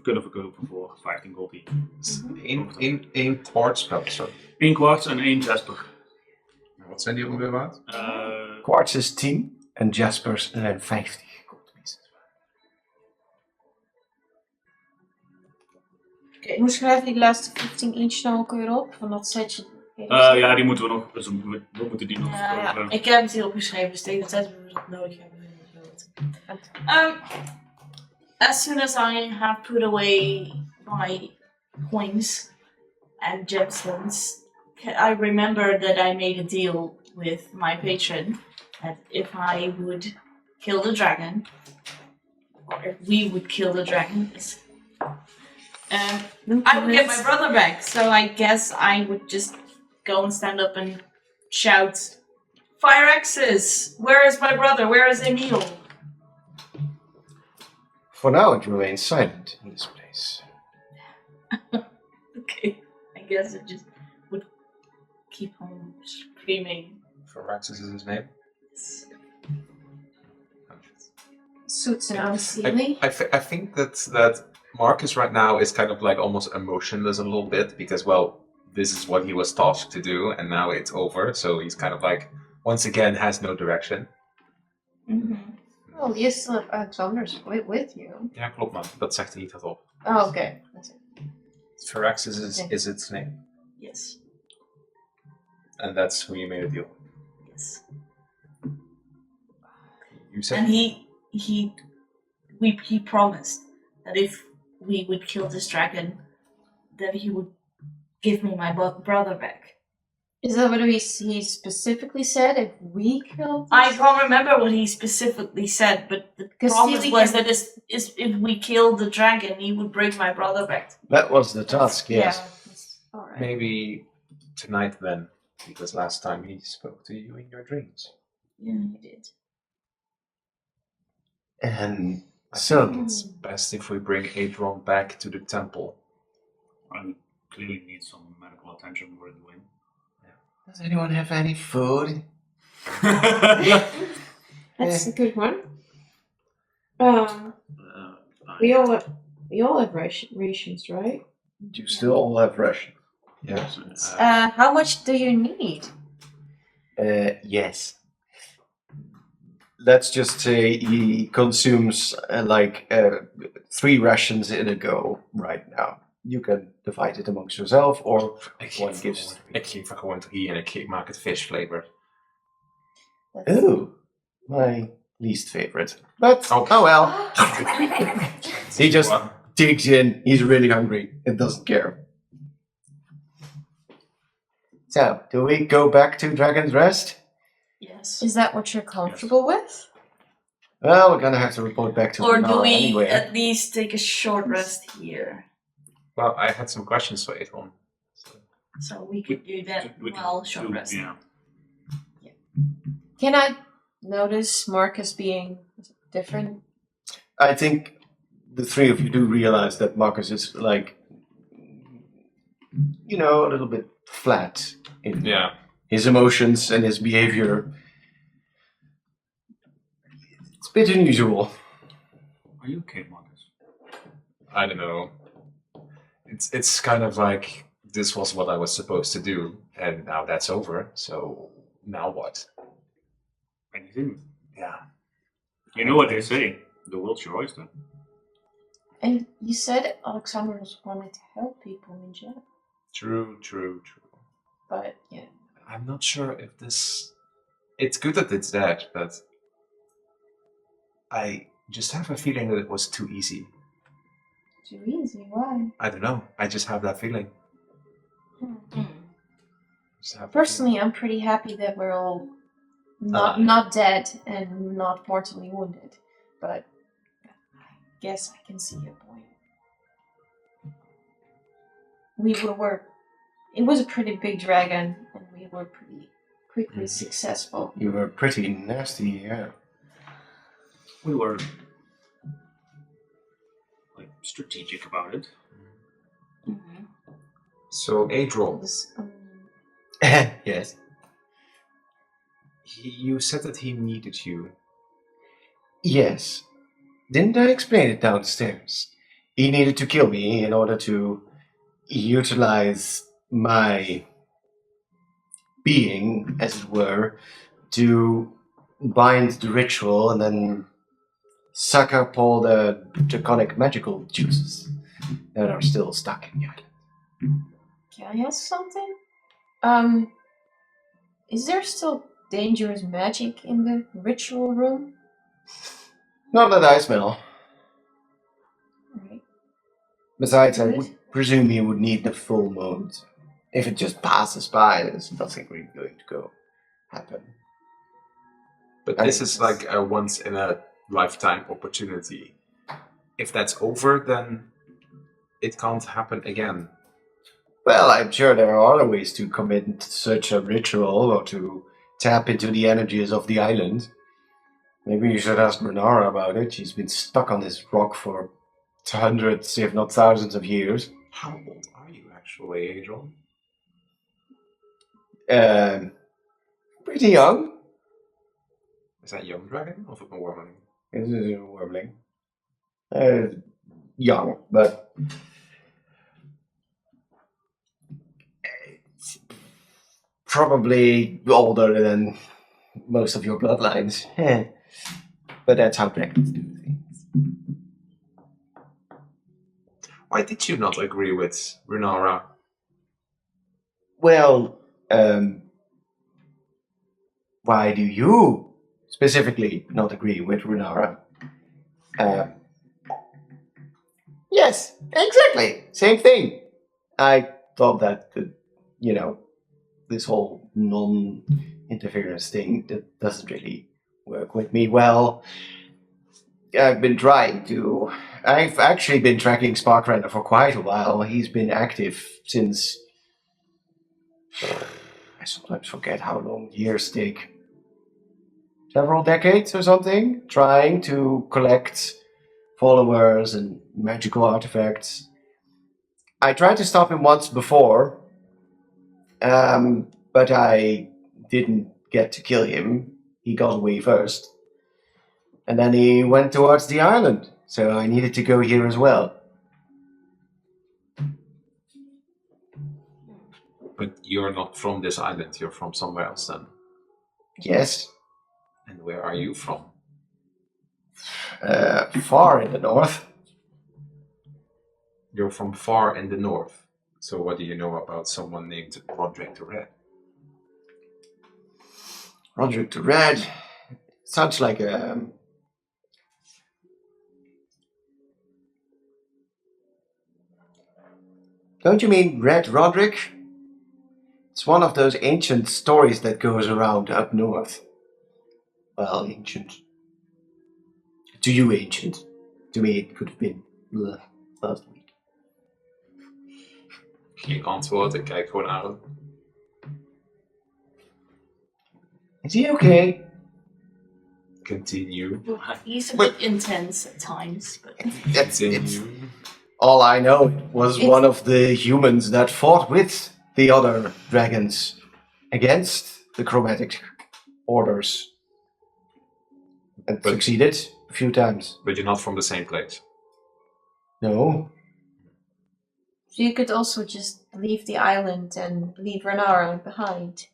kunnen verkopen voor 15 gold each. Eén quartz per persoon. 1 kwarts en 1 Jasper. Wat zijn die ongeveer waard? Quartz is 10 en Jaspers zijn 50 goldpieces. Oké, hoe schrijf ik die laatste 15 each dan ook weer op? Van dat setje? Ja, die moeten we nog. Dus we moeten die nog verkopen. Ik heb het hier opgeschreven, dus tegen de tijd dat we dat nodig hebben. As soon as I have put away my coins and gemstones, I remember that I made a deal with my patron that if I would kill the dragon, or if we would kill the dragon, I would get my brother back. So I guess I would just go and stand up and shout, "Fire axes! Where is my brother? Where is Emil?" For now, it remains silent in this place. Okay, I guess it just would keep on screaming. Firaxis is his name. Suits and unseelie. I think that Marcus right now is kind of like almost emotionless a little bit because, well, this is what he was tasked to do and now it's over. So he's kind of like, once again, has no direction. Mm-hmm. Oh, you still have Alexander's with you. Ja, klopt man. Dat zegt hij niet hardop. Oh, okay. That's it. Firaxis is its name. Yes, And that's who you made a deal. yes. You said... And he promised that if we would kill this dragon, that he would give me my brother back. Is that what he specifically said? If we killed I can't remember what he specifically said, but the promise Sealy was can- that if we killed the dragon, he would bring my brother back. That was the task, yes. Yeah. Alright. Maybe tonight then, because last time he spoke to you in your dreams. Yeah, he did. And I so, think it's best if we bring Adron back to the temple. I clearly need some medical attention for the win. does anyone have any food? That's a good one. We all have rations, right? You still all have ration. Yeah. How much do you need? Yes. Let's just say he consumes 3 rations in a go right now. You can divide it amongst yourself, or one gives. Ik geef er gewoon 3 en ik maak het fish flavored. Ooh, my least favorite. But Oh. oh well. He just digs in. He's really hungry and doesn't care. So, do we go back to Dragon's Rest? Yes. Is that what you're comfortable with? Well, we're gonna have to report back to Or the do Nara we anyway. at least take a short rest here? Well, I had some questions for Adron. So we could do that We can while short do- rest. Yeah. Can I notice Marcus being different? I think the three of you do realize that Marcus is like, a little bit flat in Yeah. his emotions and his behavior. It's a bit unusual. Are you okay, Marcus? I don't know. It's kind of like this was what I was supposed to do, and now that's over. So now what? Anything? Yeah. You know what they say. The world's your oyster. And you said Alexandros wanted to help people in jail. True. But yeah. I'm not sure if this. It's good that it's that, but I just have a feeling that it was too easy. Too easy, why? I don't know. I just have that feeling. Just have that Personally, I'm pretty happy that we're all not dead and not mortally wounded. But I guess I can see your point. It was a pretty big dragon, and we were pretty quickly successful. You were pretty nasty, yeah. We were strategic about it. Mm-hmm. So, Adrol, Yes. you said that he needed you. Yes. Didn't I explain it downstairs? He needed to kill me in order to utilize my being, as it were, to bind the ritual and then suck up all the draconic magical juices that are still stuck in the island. Can I ask something? Is there still dangerous magic in the ritual room? Not that I smell. Right. Besides, I Good. would presume you would need the full moon. If it just passes by, there's nothing really going to go happen. But this is like a once in a lifetime opportunity. If that's over, then it can't happen again. Well, I'm sure there are other ways to commit such a ritual or to tap into the energies of the island. Maybe you should ask Renara about it. She's been stuck on this rock for hundreds, if not thousands of years. How old are you actually, Adrol? Pretty young. Is that young dragon or a wormling? This is a wormling. Young, but probably older than most of your bloodlines. But that's how dragons do things. Why did you not agree with Renara? Well, why do you specifically not agree with Renara? Yes, exactly. Same thing. I thought that, this whole non-interference thing, that doesn't really work with me well. I've actually been tracking Sparkrender for quite a while. He's been active since, I sometimes forget how long years take. Several decades or something, trying to collect followers and magical artifacts. I tried to stop him once before, but I didn't get to kill him. He got away first. And then he went towards the island, so I needed to go here as well. But you're not from this island, you're from somewhere else then. Yes, And where are you from? far in the north. You're from far in the north. So what do you know about someone named Roderick the Red? Roderick the Red. Sounds like a... Don't you mean Red Roderick? It's one of those ancient stories that goes around up north. Well, ancient. To you, ancient. To me, it could have been last week. Geen antwoord, ik kijk gewoon naar hem. Is he okay? Continue. He's a bit intense at times, but It's Continue. all I know was It's- one of the humans that fought with the other dragons against the chromatic orders and But- succeeded a few times. But you're not from the same place. No, So you could also just leave the island and leave Renara behind.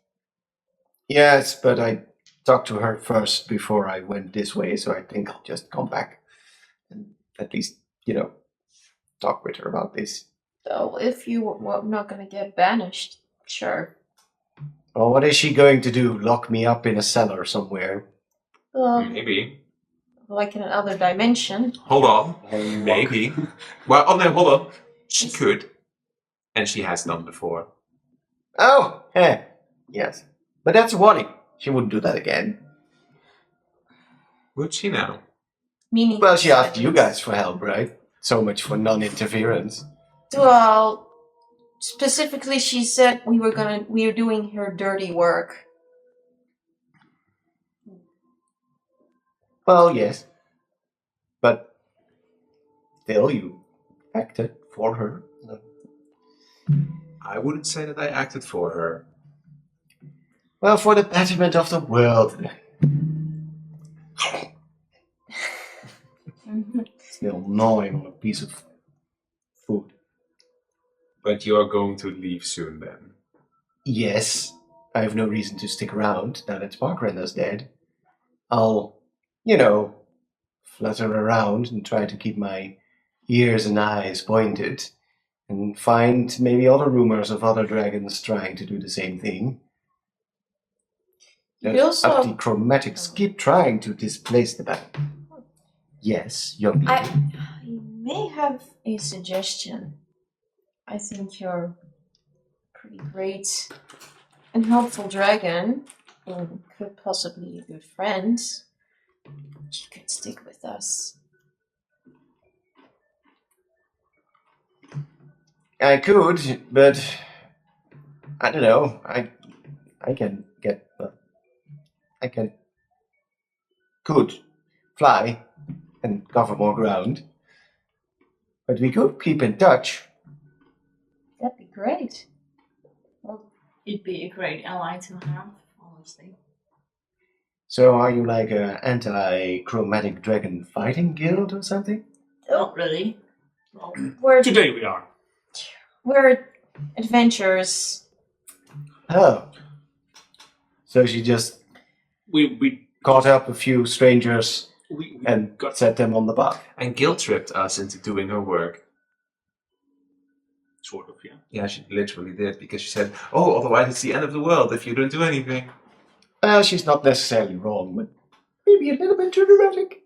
yes, but I talked to her first before I went this way, so I think I'll just come back and at least, talk with her about this. So if you were not going to get banished, sure. Well, what is she going to do? Lock me up in a cellar somewhere? Maybe. Like in another dimension. Hold on. Maybe. Well, oh no, hold on. She could. And she has done before. Oh, yes. But that's a warning. She wouldn't do that again. Would she now? Meaning. Well, she asked you guys for help, right? So much for non-interference. Well, specifically, she said we were doing her dirty work. Well, yes. But still, you acted for her. I wouldn't say that I acted for her. Well, for the betterment of the world. Still gnawing on a piece of food. But you're going to leave soon then. Yes, I have no reason to stick around now that Sparkrender's dead. I'll, flutter around and try to keep my ears and eyes pointed and find maybe other rumors of other dragons trying to do the same thing. You Those also- anti-chromatics keep trying to displace the battle. Yes, young lady. I may have a suggestion. I think you're a pretty great and helpful dragon, and could possibly be a good friend. You could stick with us. I could, but I don't know. I can get. I could fly and cover more ground, but we could keep in touch. That'd be great. it'd be a great ally to have, honestly. So, are you like a anti-chromatic dragon fighting guild or something? Not really. Well, We're Today we are. adventurers. Oh, so she just We caught up a few strangers we and got set them on the path. And guilt tripped us into doing her work. sort of, yeah. Yeah, she literally did, because she said, oh, otherwise it's the end of the world if you don't do anything. Well, she's not necessarily wrong, but maybe a little bit too dramatic.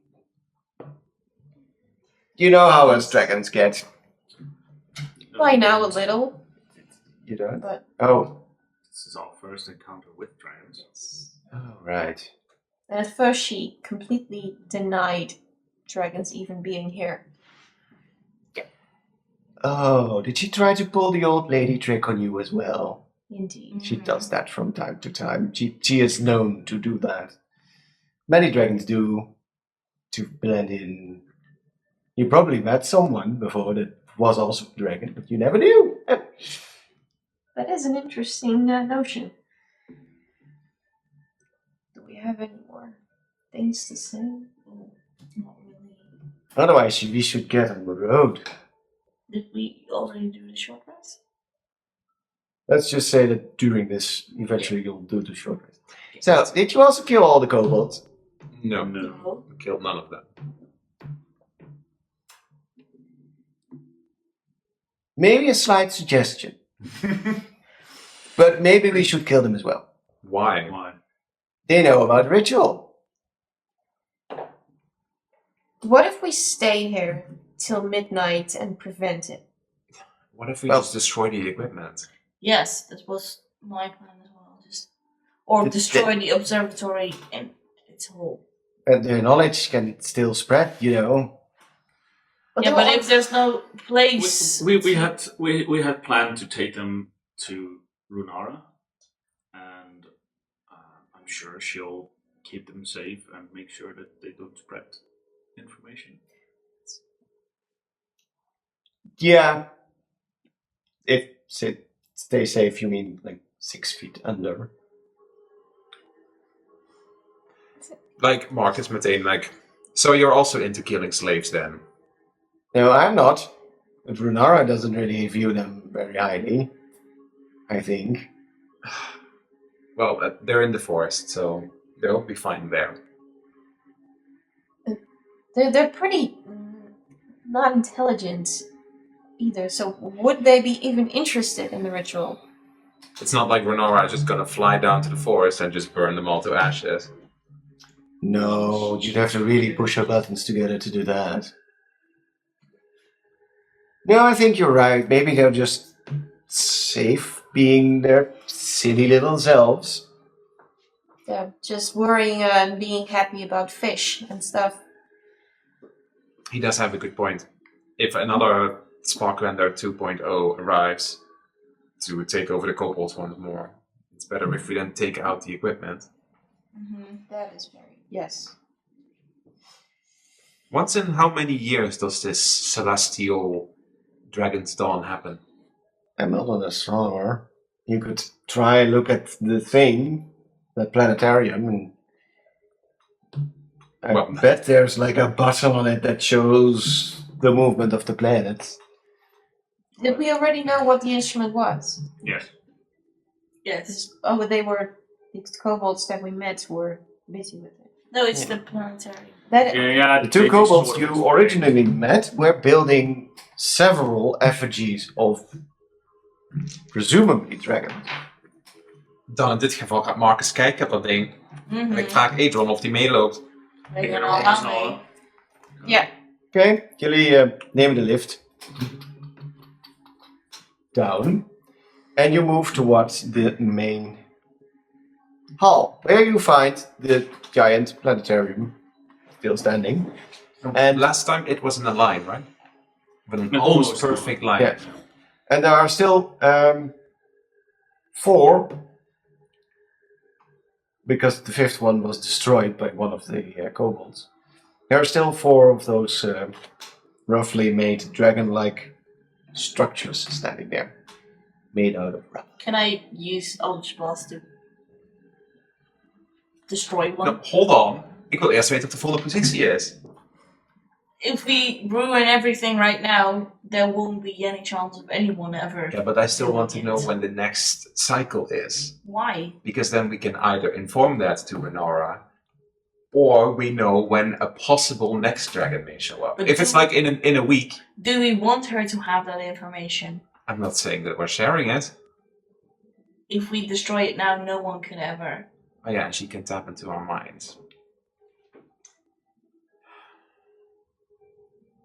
You know how us dragons get. By now, a little, You don't? but Oh. This is our first encounter with dragons. Oh, right. and at first she completely denied dragons even being here. Oh, did she try to pull the old lady trick on you as well? Indeed. She does that from time to time. She is known to do that. Many dragons do, to blend in. You probably met someone before that was also a dragon, but you never knew. That is an interesting notion. Do we have any more things to say? not really. Otherwise, we should get on the road. Did we already do the short rest? Let's just say that during this, eventually you'll do the short rest. So, did you also kill all the kobolds? No, No. we killed none of them. Maybe a slight suggestion. But maybe we should kill them as well. Why? Why? They know about the ritual. What if we stay here till midnight and prevent it? What if we Well- just destroy the equipment? Yes, that was my plan as well. Or Did- destroy the observatory and its whole. And their knowledge can still spread, you know. Yeah, but if there's no place, We had planned to take them to Runara, and I'm sure she'll keep them safe and make sure that they don't spread information. Yeah. If stay safe, you mean like 6 feet under. Like Marcus meteen, like, so you're also into killing slaves then? No, I'm not. But Runara doesn't really view them very highly, I think. Well, they're in the forest, so they'll be fine there. They're pretty not intelligent either. So would they be even interested in the ritual? It's not like Renora is just gonna fly down to the forest and just burn them all to ashes. No, you'd have to really push your buttons together to do that. No, I think you're right. Maybe they're just safe being their silly little selves. They're just worrying and being happy about fish and stuff. He does have a good point. If another Sparkrender 2.0 arrives to take over the kobolds once more, it's better if we then take out the equipment. That is very... Yes. Once in how many years does this celestial Dragon's Dawn happen? I'm not an astronomer. You could try and look at the thing, that planetarium, and I bet there's like a button on it that shows the movement of the planets. Did we already know what the instrument was? Yes. Yes. Oh, they were... The kobolds that we met were busy with it. No, it's the planetarium. That Yeah, The two they just kobolds sort you of originally met were building several effigies of presumably dragons. Dan, in dit geval gaat Marcus kijken op dat ding. En ik vraag Adron of die meeloopt. Wij Ik gaan ben allemaal snel. mee. Ja. Oké, jullie nemen de lift down and you move towards the main hall, where you find the giant planetarium still standing. And last time it was in a line, right? With an An almost almost perfect line. Yeah. And there are still 4, because the 5th one was destroyed by one of the kobolds. There are still 4 of those roughly made dragon-like structures standing there, made out of rubber. Can I use Eldritch Blast to destroy one? No, hold on. Ik wil eerst weten of de volle positie is. If we ruin everything right now, there won't be any chance of anyone ever. Yeah, but I still want to doing know it. when the next cycle is. Why? Because then we can either inform that to Renora, or we know when a possible next dragon may show up. But If it's like in a week, Do we want her to have that information? I'm not saying that we're sharing it. If we destroy it now, no one could ever. Oh yeah, and she can tap into our minds.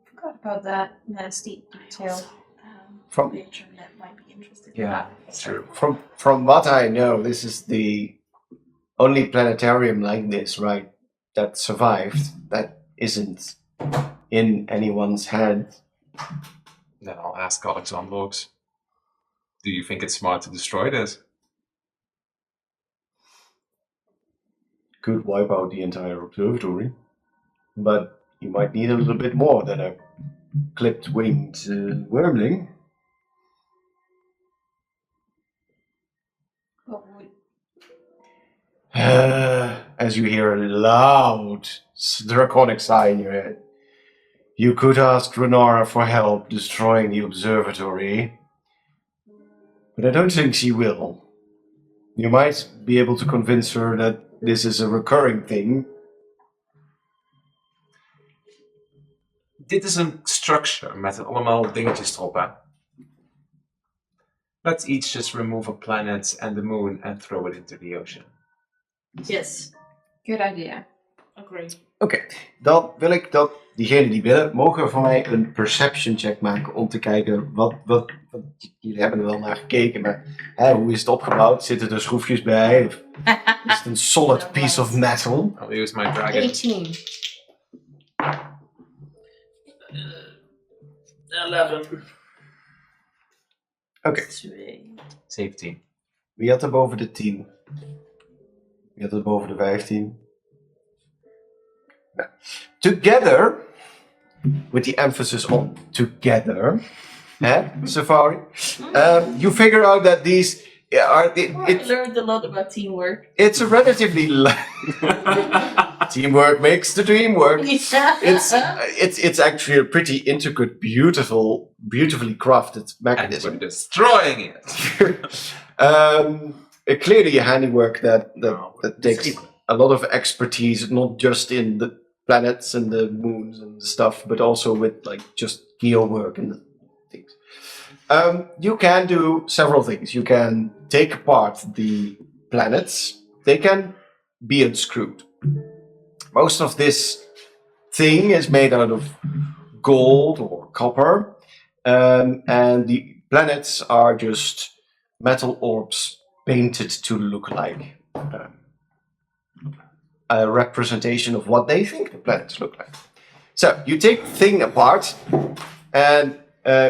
Forgot about that nasty detail. From- Patron that might be interested. Yeah, it's true. From what I know, this is the only planetarium like this, right, that survived, that isn't in anyone's head. Then I'll ask Alexandros. Do you think it's smart to destroy this? Could wipe out the entire observatory, but you might need a little bit more than a clipped-winged wormling. What would... As you hear a loud draconic sigh in your head, you could ask Renora for help destroying the observatory, but I don't think she will. You might be able to convince her that this is a recurring thing. Dit is een structure met allemaal dingetjes erop, hè? Let's each just remove a planet and the moon and throw it into the ocean. Yes. Good idea. Agree. Oké, dan wil ik dat diegenen die willen, mogen van mij een perception check maken om te kijken wat jullie hebben er wel naar gekeken, maar hoe is het opgebouwd? Zitten er schroefjes bij? Of is het een solid piece of metal? I'll use my dragon. 18. 11. Oké, 2. 17. wie had er boven de 10? Wie had er boven de 15? Together, with the emphasis on together, Safari, you figure out that these are. I learned a lot about teamwork. It's a relatively teamwork makes the dream work. It's actually a pretty intricate, beautifully crafted mechanism. And we're destroying it. Clearly a handiwork that takes a lot of expertise, not just in the planets and the moons and stuff, but also with like just geo work and things. You can do several things. You can take apart the planets. They can be unscrewed. Most of this thing is made out of gold or copper, and the planets are just metal orbs painted to look like a representation of what they think the planets look like. So you take the thing apart, and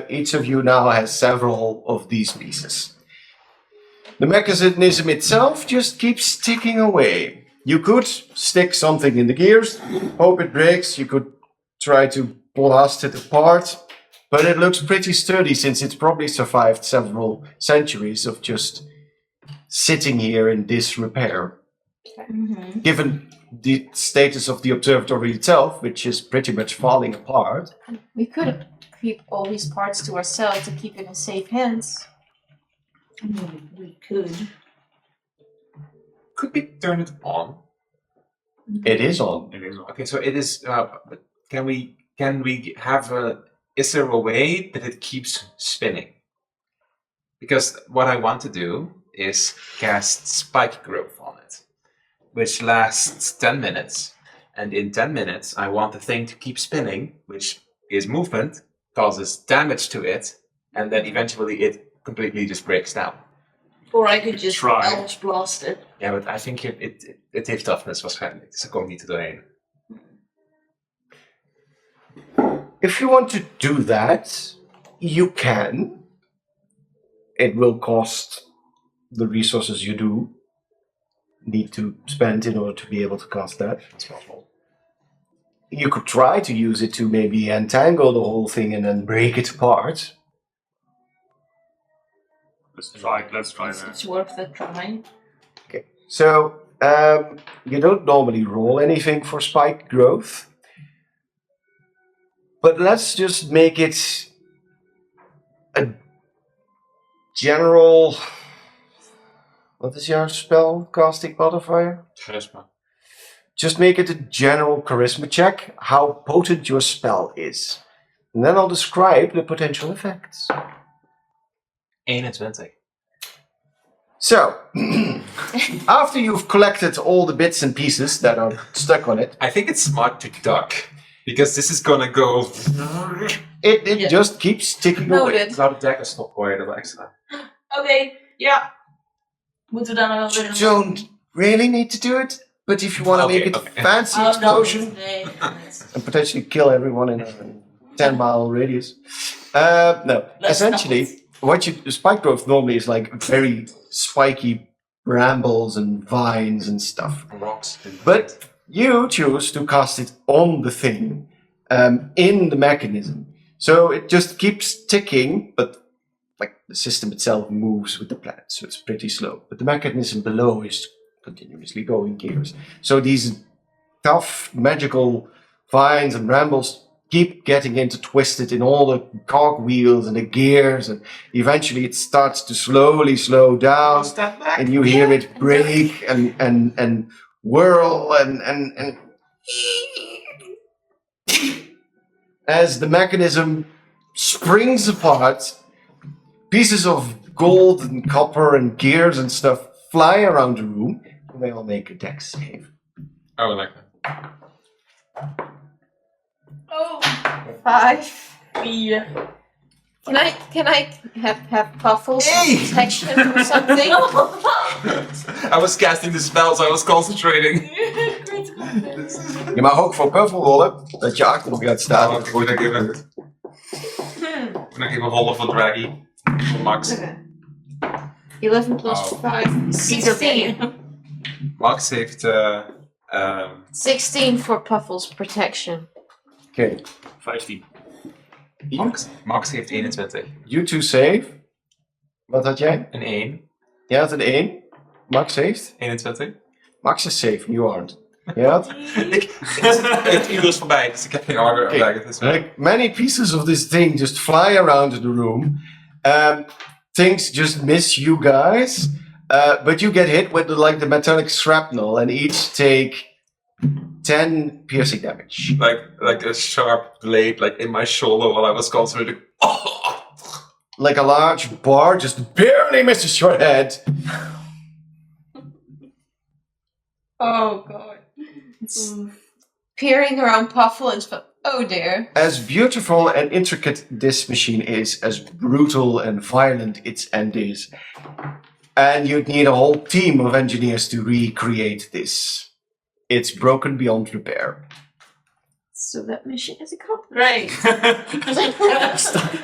each of you now has several of these pieces. The mechanism itself just keeps ticking away. You could stick something in the gears, hope it breaks. You could try to blast it apart, but it looks pretty sturdy since it's probably survived several centuries of just sitting here in disrepair. Mm-hmm. Given the status of the observatory itself, which is pretty much falling apart. We could keep all these parts to ourselves to keep it in safe hands. We could. Could we turn it on? It is on. It is. Okay, so it is. But can we have a? Is there a way that it keeps spinning? Because what I want to do is cast spike growth on it, which lasts 10 minutes, and in 10 minutes I want the thing to keep spinning, which is movement, causes damage to it, and then eventually it completely just breaks down. Or I could just Try. Eldritch blast it. Ja, maar I think het heeft toughness waarschijnlijk. Dus dat komt niet doorheen. If you want to do that, you can. It will cost the resources you do need to spend in order to be able to cast that. That's possible. You could try to use it to maybe entangle the whole thing and then break it apart. Let's try that. It's worth a try. Okay, so you don't normally roll anything for spike growth, but let's just make it a general. What is your spell casting modifier? Charisma. Just make it a general charisma check, how potent your spell is. And then I'll describe the potential effects. 21. So, after you've collected all the bits and pieces that are stuck on it, I think it's smart to duck, because this is gonna go... it just keeps ticking away. Noted. Laat de dekker stopgooien, dat wel extra. Oké, ja. Moeten we dan nog You weer don't really need to do it, but if you want to Okay, make it okay. a fancy Oh, explosion nee. and potentially kill everyone in a 10-mile radius. No, Let's essentially, spike growth normally is like very spiky brambles and vines and stuff. Rocks. But you choose to cast it on the thing, in the mechanism. So it just keeps ticking, but like the system itself moves with the planet, so it's pretty slow. But the mechanism below is continuously going gears. So these tough magical vines and brambles keep getting twisted in all the cogwheels and the gears, and eventually it starts to slowly slow down, and you hear it break and whirl and as the mechanism springs apart, pieces of gold and copper and gears and stuff fly around the room. You may all make a dex save. Oh, I like that. Oh, 5. yeah. Can I have puffles Hey! protection or something? I was casting the spells, I was concentrating. Je mag ook voor puzzle rollen, dat je achter nog gaat staan. Ik moet even rollen voor Draggy. Voor Max. Okay. 11 plus Oh. 5 is He's 16. okay. Max heeft 16 for Puffle's protection. Okay. 15. Max heeft 21. You two save. Wat had jij? Een 1. Jij had een 1. Max heeft. 21. Max is safe, you aren't. Jij had? Het uur is voorbij, dus ik heb geen armor. Okay. Het is wel- Like many pieces of this thing just fly around the room. Things just miss you guys. But you get hit with the metallic shrapnel and each take 10 piercing damage. like a sharp blade like in my shoulder while I was concentrating. Like a large bar just barely misses your head. Oh god. It's peering around Puffle and stuff. Oh dear. As beautiful and intricate this machine is, as brutal and violent its end is, and you'd need a whole team of engineers to recreate this. It's broken beyond repair. So that mission is accomplished. Great.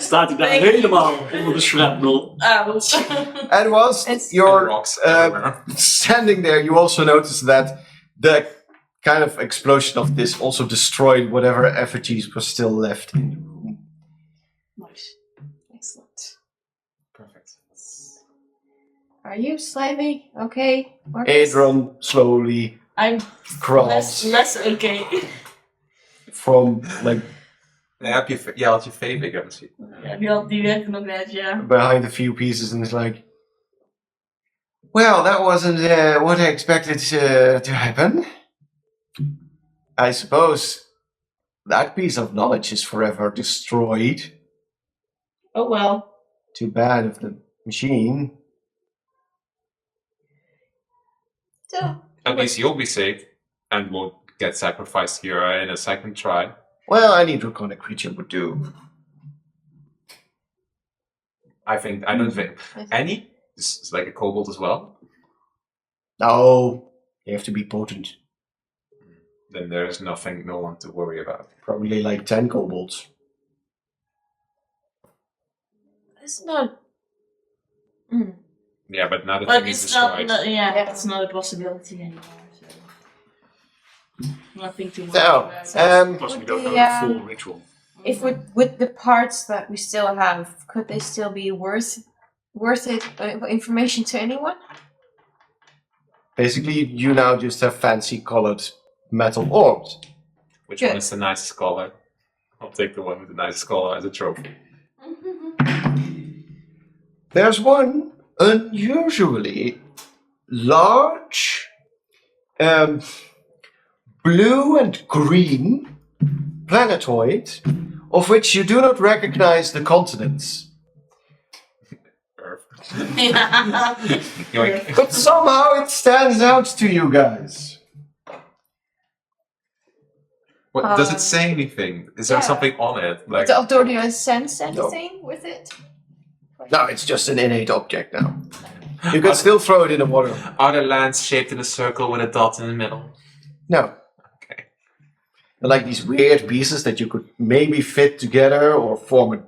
Staat hij daar Thank you. helemaal onder de shrapnel. Ouch. And whilst It's- you're Rocks everywhere. standing there, you also notice that the kind of explosion of this also destroyed whatever effigies were still left in the room. Nice. Excellent. Perfect. Are you slightly okay, Marcus? Adron slowly I'm crawls less okay. from like Ja, je had je V-figure misschien. Ja, die werkt nog net, ja. behind a few pieces and is like, well, that wasn't what I expected to happen. I suppose that piece of knowledge is forever destroyed. Oh well. Too bad of the machine. So, At least you'll be safe and won't get sacrificed here in a second try. Well, any draconic creature would do. I don't think Annie is like a kobold as well. No, you have to be potent. Then there's no one to worry about. Probably like 10 kobolds. it's not. Yeah, but now the But thing is it's not, destroyed. yeah, it's not a possibility anymore. So. Nothing to worry So, about. Plus, we Would don't the, have a full ritual. If with the parts that we still have, could they still be worth it information to anyone? Basically, you now just have fancy colored metal orbs. Which Good. one is the nicest color? I'll take the one with the nicest color as a trophy. There's one unusually large, blue and green planetoid, of which you do not recognize the continents. Yoink. But somehow it stands out to you guys. What, does it say anything? Is there yeah. something on it? Like Do you sense anything with it? No, it's just an innate object now. You can still throw it in the water. are there lands shaped in a circle with a dot in the middle? No. Okay. They're like these weird pieces that you could maybe fit together or form an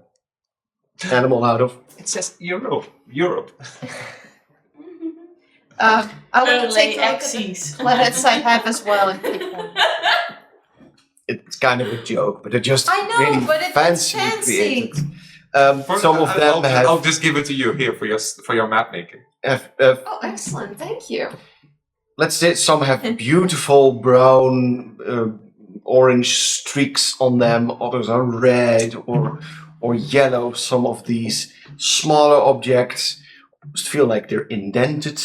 animal out of. It says Europe. Europe. I will Lay take a look at axes. the planets I have as well and pick one. It's kind of a joke, but they're just I know, really but it's fancy, fancy. created. Some of them I'll have, just give it to you here for your map making. Oh, excellent! Thank you. let's say some have beautiful brown, orange streaks on them. Others are red or yellow. Some of these smaller objects just feel like they're indented,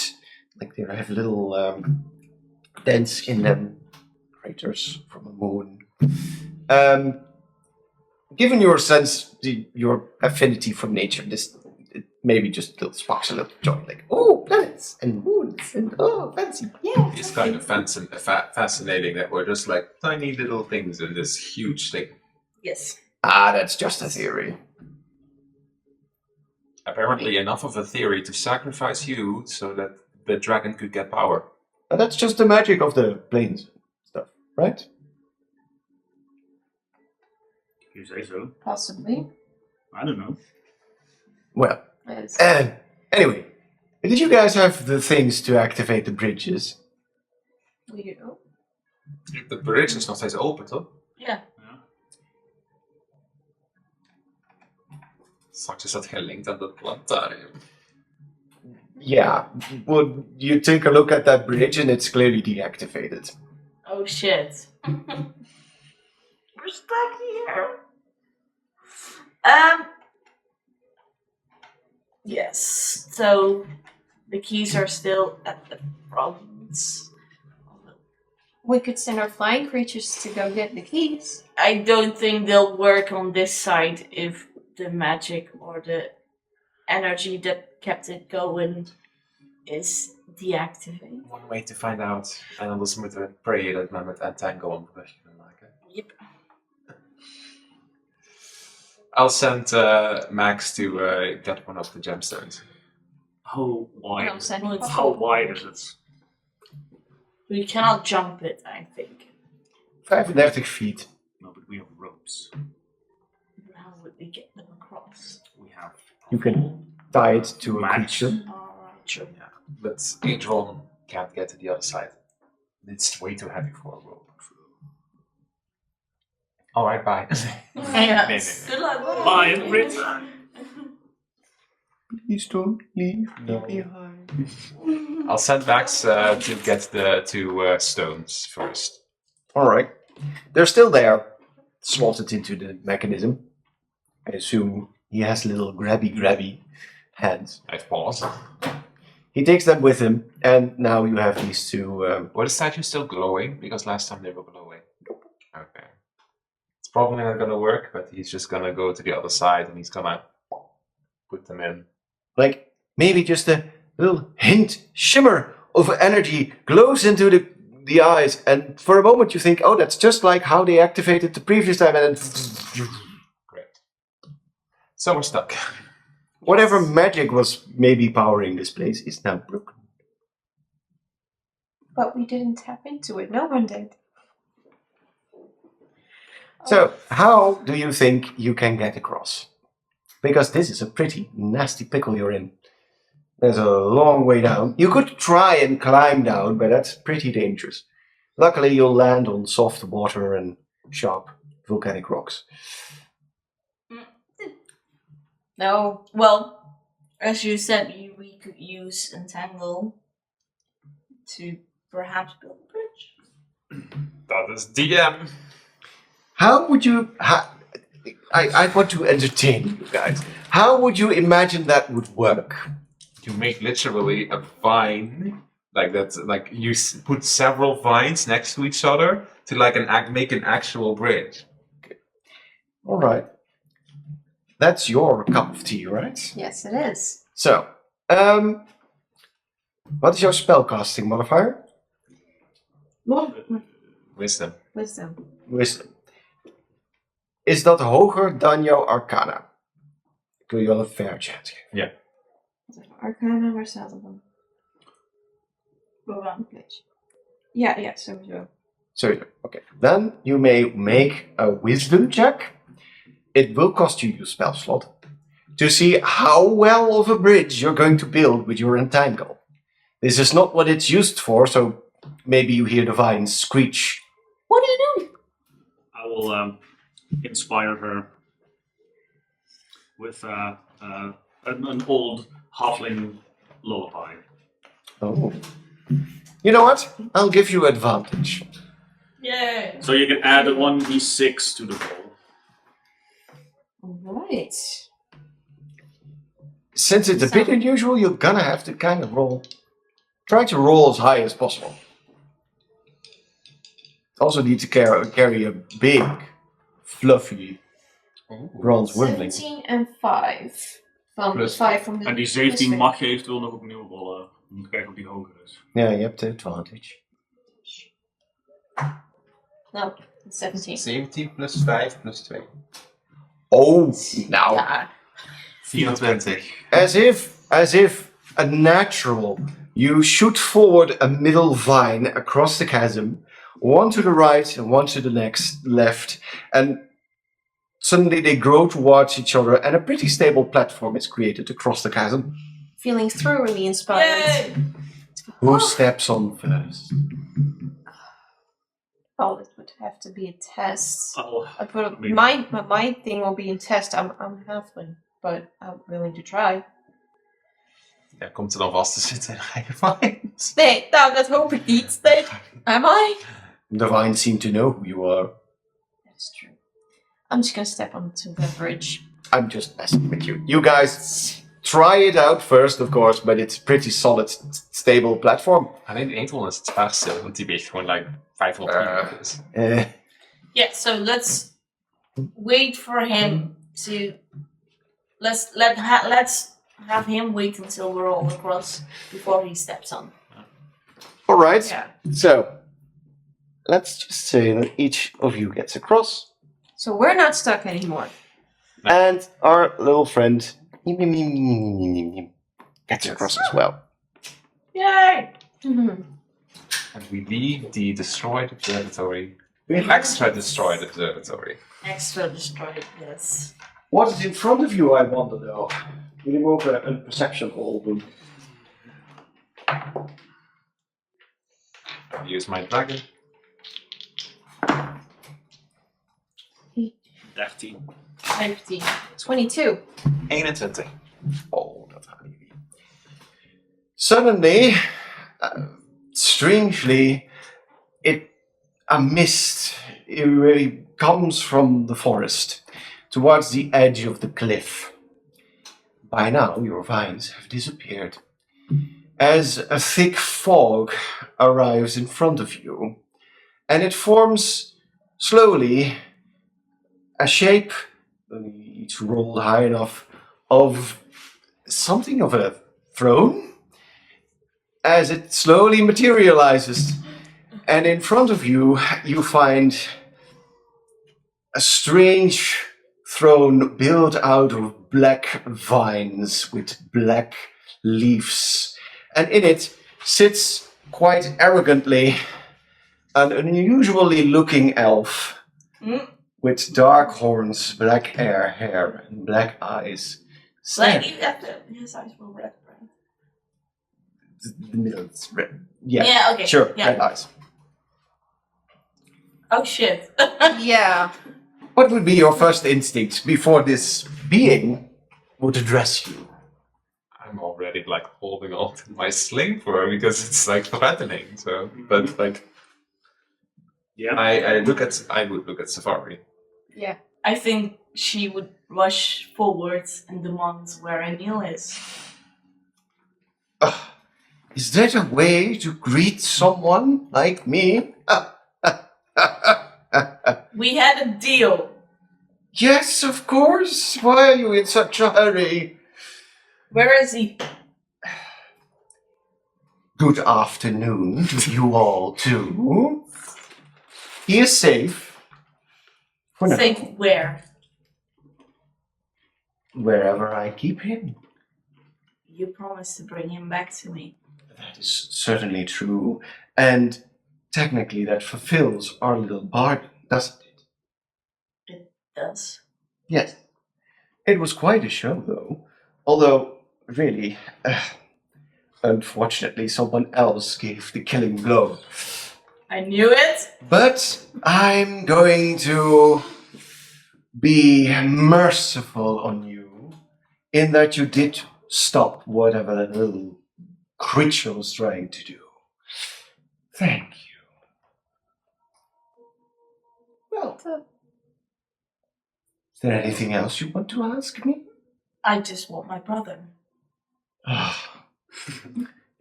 like they have little dents in them, craters from a moon. Given your sense, your affinity for nature, this it maybe just sparks a little joy, like oh, planets and moons and oh, fancy. Yeah. It's kind of fascinating that we're just like tiny little things in this huge thing. Yes. Ah, that's just a theory. Apparently enough of a theory to sacrifice you so that the dragon could get power. But that's just the magic of the planes stuff, right? You say so. Possibly. I don't know. Well, Yes. anyway, did you guys have the things to activate the bridges? We do. De bridge is nog steeds open, toch? Ja. Straks is dat gelinkt aan dat plantarium. Yeah, well, you take a look at that bridge and it's clearly deactivated. Oh shit. We're stuck here. Yes. So the keys are still at the front. We could send our flying creatures to go get the keys. I don't think they'll work on this side if the magic or the energy that kept it going is deactivated. One way to find out. En anders moeten we prayen dat we met Entangle een brugje kunnen maken. Yep. I'll send Max to get one of the gemstones. How wide? I'm sending Well, it's How wide is it? We cannot jump it, I think. 35 feet. No, but we have ropes. How would we get them across? We have. You can tie it to a Max. creature. Alright, true. But Adron can't get to the other side. It's way too heavy for a rope. Alright, bye. Yeah. Nee. Good luck. Bye, and Brit. Please don't leave me behind. I'll send Max to get the two stones first. Alright. They're still there, slotted into the mechanism. I assume he has little grabby hands. I've paused. He takes them with him, and now you have these two. Were the statues still glowing? Because last time they were glowing. Okay. It's probably not gonna work, but he's just gonna go to the other side and he's gonna put them in. Like, maybe just a little hint, shimmer of energy glows into the eyes, and for a moment you think, oh, that's just like how they activated the previous time, and then Great. So we're stuck. whatever magic was maybe powering this place is now broken. But we didn't tap into it. No one did. So, how do you think you can get across? Because this is a pretty nasty pickle you're in. There's a long way down. You could try and climb down, but that's pretty dangerous. Luckily, you'll land on soft water and sharp volcanic rocks. No. Well, as you said, we could use Entangle to perhaps build a bridge. That is DM. How would you... I want to entertain you guys. How would you imagine that would work? You make literally a vine like that. Like you put several vines next to each other to like make an actual bridge. All right. That's your cup of tea, right? Yes, it is. So, what is your spellcasting modifier? Wisdom. Wisdom. Wisdom. Is dat hoger dan jouw arcana? Kun je wel een fair chance geven. Yeah. Arcana, waar staat het dan? Bovenaan. Ja, sowieso. So, okay. Then you may make a wisdom check. It will cost you your spell slot to see how well of a bridge you're going to build with your entangle. This is not what it's used for, so maybe you hear the vines screech. What do you do? I will inspire her with an old halfling lullaby. Oh. You know what? I'll give you advantage. Yay! So you can add a 1d6 to the roll. Alright. Since it's a bit unusual, you're gonna have to kind of roll. Try to roll as high as possible. Also need to carry a big, fluffy bronze wyrmling. 17 en 5. Van Plus 5 van de... En die 17 mag je eventueel nog opnieuw rollen. Om te kijken of die hoger is. Ja, je hebt advantage. Nou, 17. 17 plus 5 plus 2. Oh, now. Ja. 24. As if a natural, you shoot forward a middle vine across the chasm, one to the right and one to the next left, and suddenly they grow towards each other, and a pretty stable platform is created across the chasm. Feeling thoroughly inspired. Yay! Who steps on first? Oh, it would have to be a test. Oh, But maybe. my thing will be in test. I'm halfling, but I'm willing to try. Ja, komt er dan vast te zitten in eigen vines? Nee, nou, dat hoop ik niet. Nee. Am I? The vines seem to know who you are. That's true. I'm just gonna step onto the bridge. I'm just messing with you. You guys try it out first, of course, but it's a pretty solid, stable platform. Alleen de eendhoorn is het zwaarste, want die weegt gewoon like 500 kilo. Dus. Yeah, so let's wait for him to. Let's have him wait until we're all across before he steps on. All right. Yeah. So let's just say that each of you gets across, So we're not stuck anymore. and our little friend gets across as well. Yay! Mm-hmm. And we leave the destroyed observatory. Extra destroyed observatory. Extra destroyed, yes. What is in front of you, I wonder, though? Jullie mogen een perception roll doen. Use my dragon. 13. 15. 22. 21. Oh, dat gaan jullie. Suddenly, strangely, a mist really comes from the forest towards the edge of the cliff. By now, your vines have disappeared. As a thick fog arrives in front of you, and it forms slowly a shape, it's rolled high enough, of something of a throne, as it slowly materializes. And in front of you, you find a strange throne built out of black vines with black leaves. And in it sits quite arrogantly an unusually looking elf with dark horns, black hair, and black eyes. Like, his eyes were red, right? The middle is red. Yeah, Yeah, okay. sure, Yeah. red eyes. Oh shit. Yeah. What would be your first instinct before this being would address you? I'm already like holding on to my sling for her because it's like threatening. So, but like, Yeah. I would look at Safari. Yeah. I think she would rush forward and demand where Emil is. Is that a way to greet someone like me? We had a deal. Yes, of course. Why are you in such a hurry? Where is he? Good afternoon to you all, too. He is safe. For now. Safe where? Wherever I keep him. You promised to bring him back to me. That is certainly true. And technically that fulfills our little bargain, doesn't it? It does. Yes. It was quite a show, though. Although, really, unfortunately, someone else gave the killing blow. I knew it. But I'm going to be merciful on you in that you did stop whatever that little creature was trying to do. Thank you. Well, is there anything else you want to ask me? I just want my brother. Ah,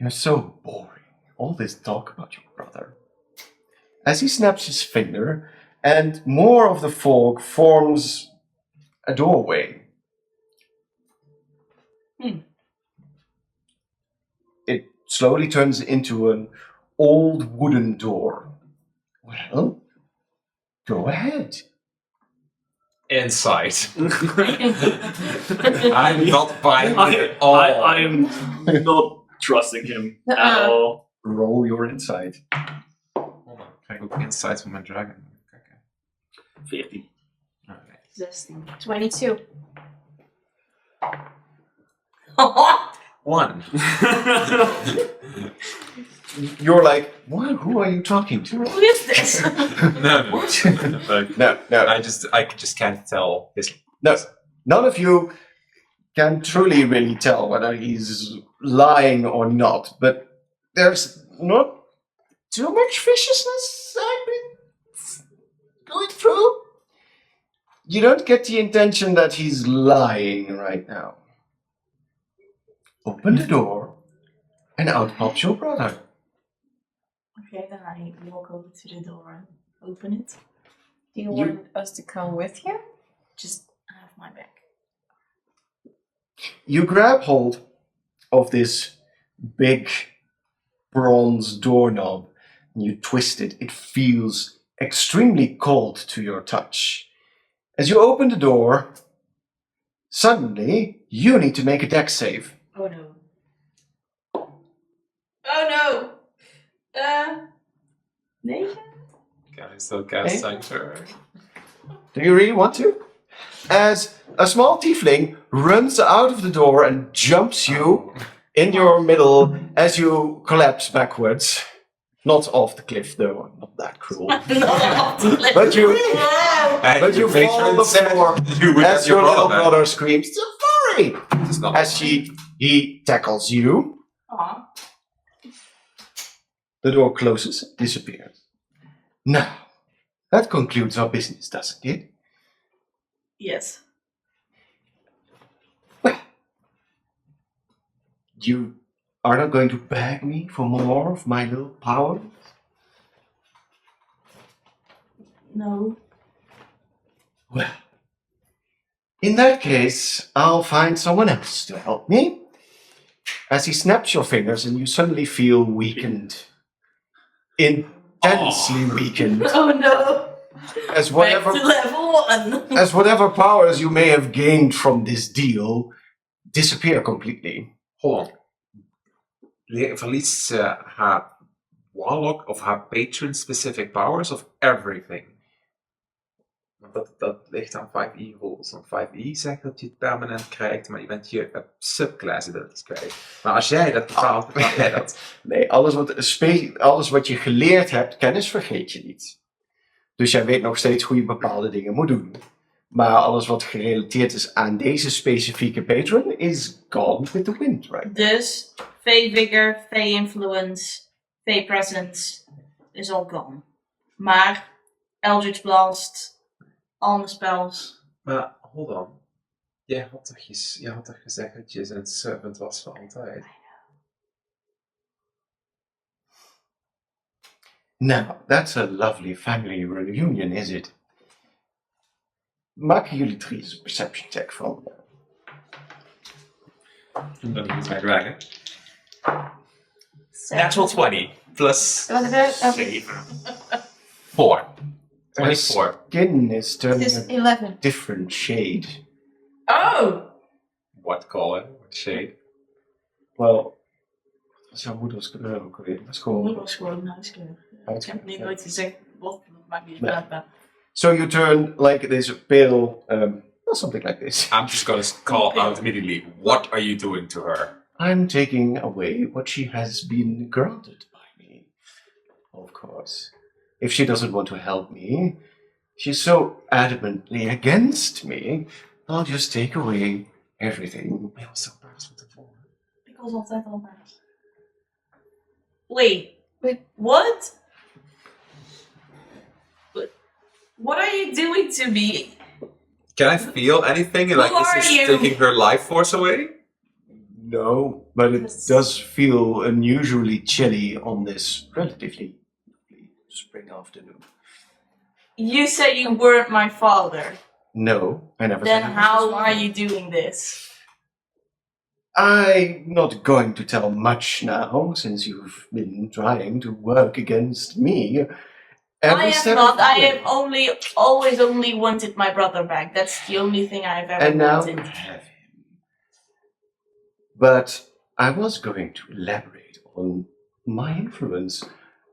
you're so boring. All this talk about your brother. As he snaps his finger, and more of the fog forms a doorway. It slowly turns into an old wooden door. Well, go ahead. Inside. I'm not buying it at all. I am not trusting him at all. Roll your insight. Hold on, ga ik ook inside van mijn dragon kijken. 14. Alright. 16. 22. 1. you're like, what? Who are you talking to? Who is this? No. Like, No, no, I just can't tell his. no. None of you can truly really tell whether he's lying or not, but there's not too much viciousness I've been going through. You don't get the intention that he's lying right now. Open the door, and out pops your brother. Okay, then I walk over to the door and open it. Do you want us to come with you? Just have my back. You grab hold of this big bronze doorknob and you twist it. It feels extremely cold to your touch. As you open the door, suddenly you need to make a dex save. Oh no. Oh no! Negen? Can I still cast Sanctuary? Do you really want to? As a small tiefling runs out of the door and jumps you in your middle as you collapse backwards. Not off the cliff though, not that cruel. But you fall on the floor as your little brother screams, "Sorry!" As he tackles you. Aw. The door closes, disappears. Now, that concludes our business, doesn't it? Yes. Well, you are not going to beg me for more of my little power? No. Well, in that case, I'll find someone else to help me. As he snaps your fingers and you suddenly feel weakened. Intensely weakened. Oh no! As whatever, Back to level 1! as whatever powers you may have gained from this deal disappear completely. Hold on. Verliest ze haar warlock of haar patron-specific powers of everything? Want dat ligt aan 5e rules. Want 5e zegt dat je het permanent krijgt, maar je bent je subclass abilities kwijt. Maar als jij dat bepaalt, dan jij dat. Nee, alles wat je geleerd hebt, kennis vergeet je niet. Dus jij weet nog steeds hoe je bepaalde dingen moet doen. Maar alles wat gerelateerd is aan deze specifieke patron is gone with the wind, right? Dus, Fey Vigor, Fey Influence, Fey Presence is all gone. Maar, Eldritch Blast, alle spells. Maar, hold on. Jij had toch gezegd dat je een servant was voor altijd? Now, that's a lovely family reunion, is it? Maken jullie drie eens een perception check van. Dan is mijn dragon. Natural 20 plus 7. 4. 24. Skin is turning It is a 11. different shade. Oh! What color? What shade? Well, wat was jouw moeders kleur ook alweer? Dat is gewoon... Dat was gewoon een huiskleur. Ik heb nu nooit gezegd wat, dat maakt niet uit. So you turn like this pale, something like this. I'm just gonna call out immediately. What are you doing to her? I'm taking away what she has been granted by me. Of course. If she doesn't want to help me, she's so adamantly against me, I'll just take away everything. Ben je was zo baas van tevoren? Ik was altijd al baas. Wait. Wait. What? What are you doing to me? Can I feel anything? Like, are is this you? taking her life force away? No, but it does feel unusually chilly on this relatively spring afternoon. You said you weren't my father. No, I never Then said I was how his are father. you doing this? I'm not going to tell much now, since you've been trying to work against me. I have not. I have always only wanted my brother back. That's the only thing I've ever And now wanted. you have him. But I was going to elaborate on my influence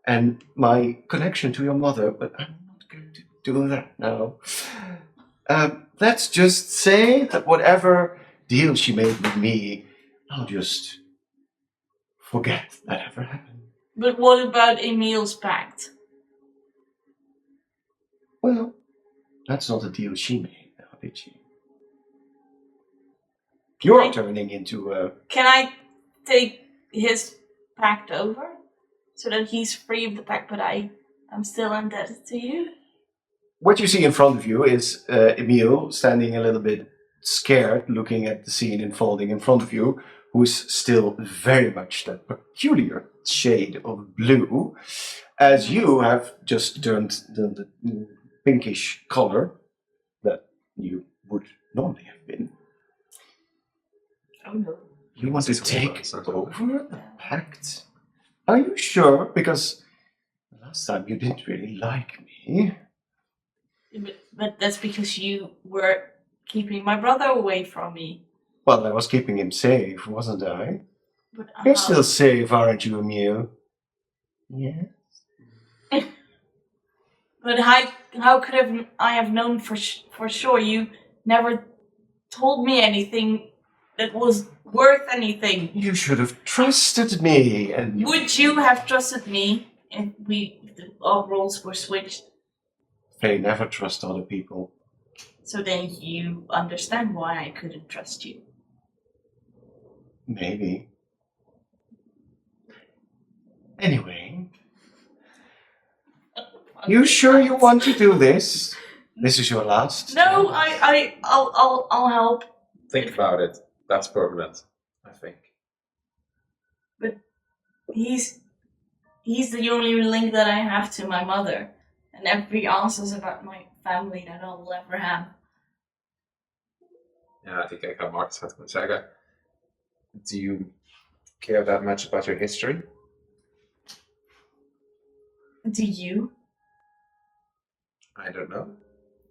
and my connection to your mother, but I'm not going to do that now. Let's just say that whatever deal she made with me, I'll just forget that ever happened. But what about Emil's pact? Well, that's not a deal she made, now, did she? You're turning into a... Can I take his pact over? So that he's free of the pact, but I'm still indebted to you? What you see in front of you is Emil standing a little bit scared, looking at the scene unfolding in front of you, who's still very much that peculiar shade of blue, as you have just turned the pinkish color that you would normally have been. Oh no. You want to It's take over. over the pact? Are you sure? Because last time you didn't really like me. But that's because you were keeping my brother away from me. Well, I was keeping him safe, wasn't I? But You're still safe, aren't you, Emil? Yeah. But how could I have known for sure? You never told me anything that was worth anything. You should have trusted me, and you... Would you have trusted me if our roles were switched? They never trust other people. So then you understand why I couldn't trust you. Maybe. Anyway, you sure you want to do this? This is your last. No, I'll help. Think about it. That's permanent, I think. But he's the only link that I have to my mother, and every answers about my family that I will ever have. Ja, ik ga Marcus gaat kunnen zeggen. Do you care that much about your history? Do you? I don't know.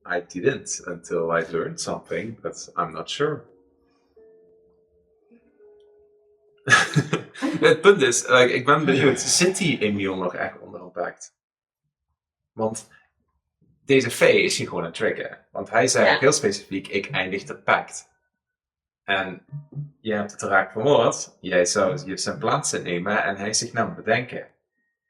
I didn't until I learned something, but I'm not sure. Het punt is, ik ben benieuwd, zit die Emil nog echt onder een pact? Want deze vee is hier gewoon een trigger. Want hij zei heel specifiek, ik eindig de pact. En je hebt het raak vermoord, jij zou je zijn plaats innemen en hij is zich nou aan het bedenken.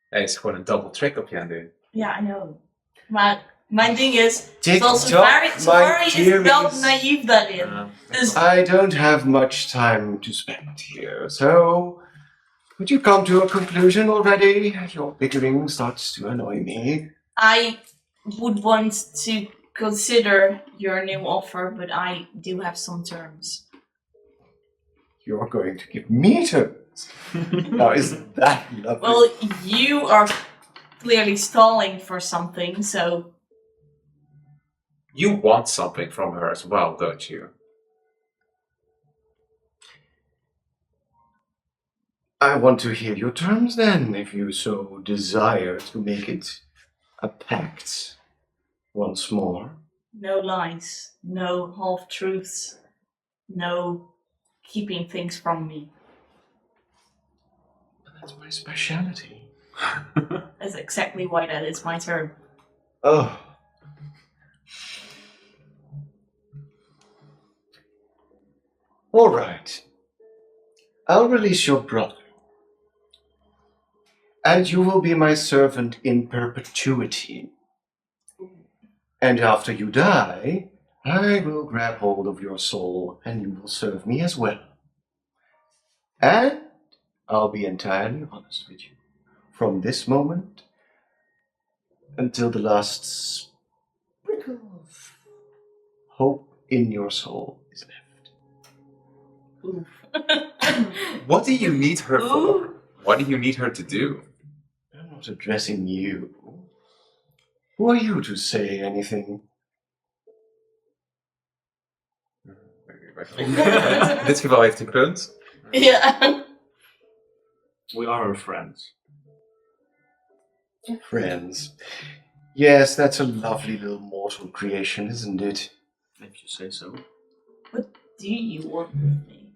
Hij is gewoon een double trick op je aan het doen. Ja, I know. Maar mijn ding is, Zoals Safari is wel naïef daarin. Dus I don't have much time to spend here, so could you come to a conclusion already? Your bickering starts to annoy me. I would want to consider your new offer, but I do have some terms. You're going to give me terms. Now, isn't that lovely? Well, you are clearly stalling for something, so... You want something from her as well, don't you? I want to hear your terms then, if you so desire to make it a pact once more. No lies, no half-truths, no keeping things from me. That's my speciality. That's exactly why that is my term. Oh. All right. I'll release your brother. And you will be my servant in perpetuity. And after you die, I will grab hold of your soul and you will serve me as well. And I'll be entirely honest with you. From this moment until the last sprinkle of hope in your soul is left. Oof. What do you need her for? What do you need her to do? I'm not addressing you. Who are you to say anything? In dit geval heeft hij punt. Yeah. We are her friends. Friends. Yes, that's a lovely little mortal creation, isn't it? If you say so. What do you want with me?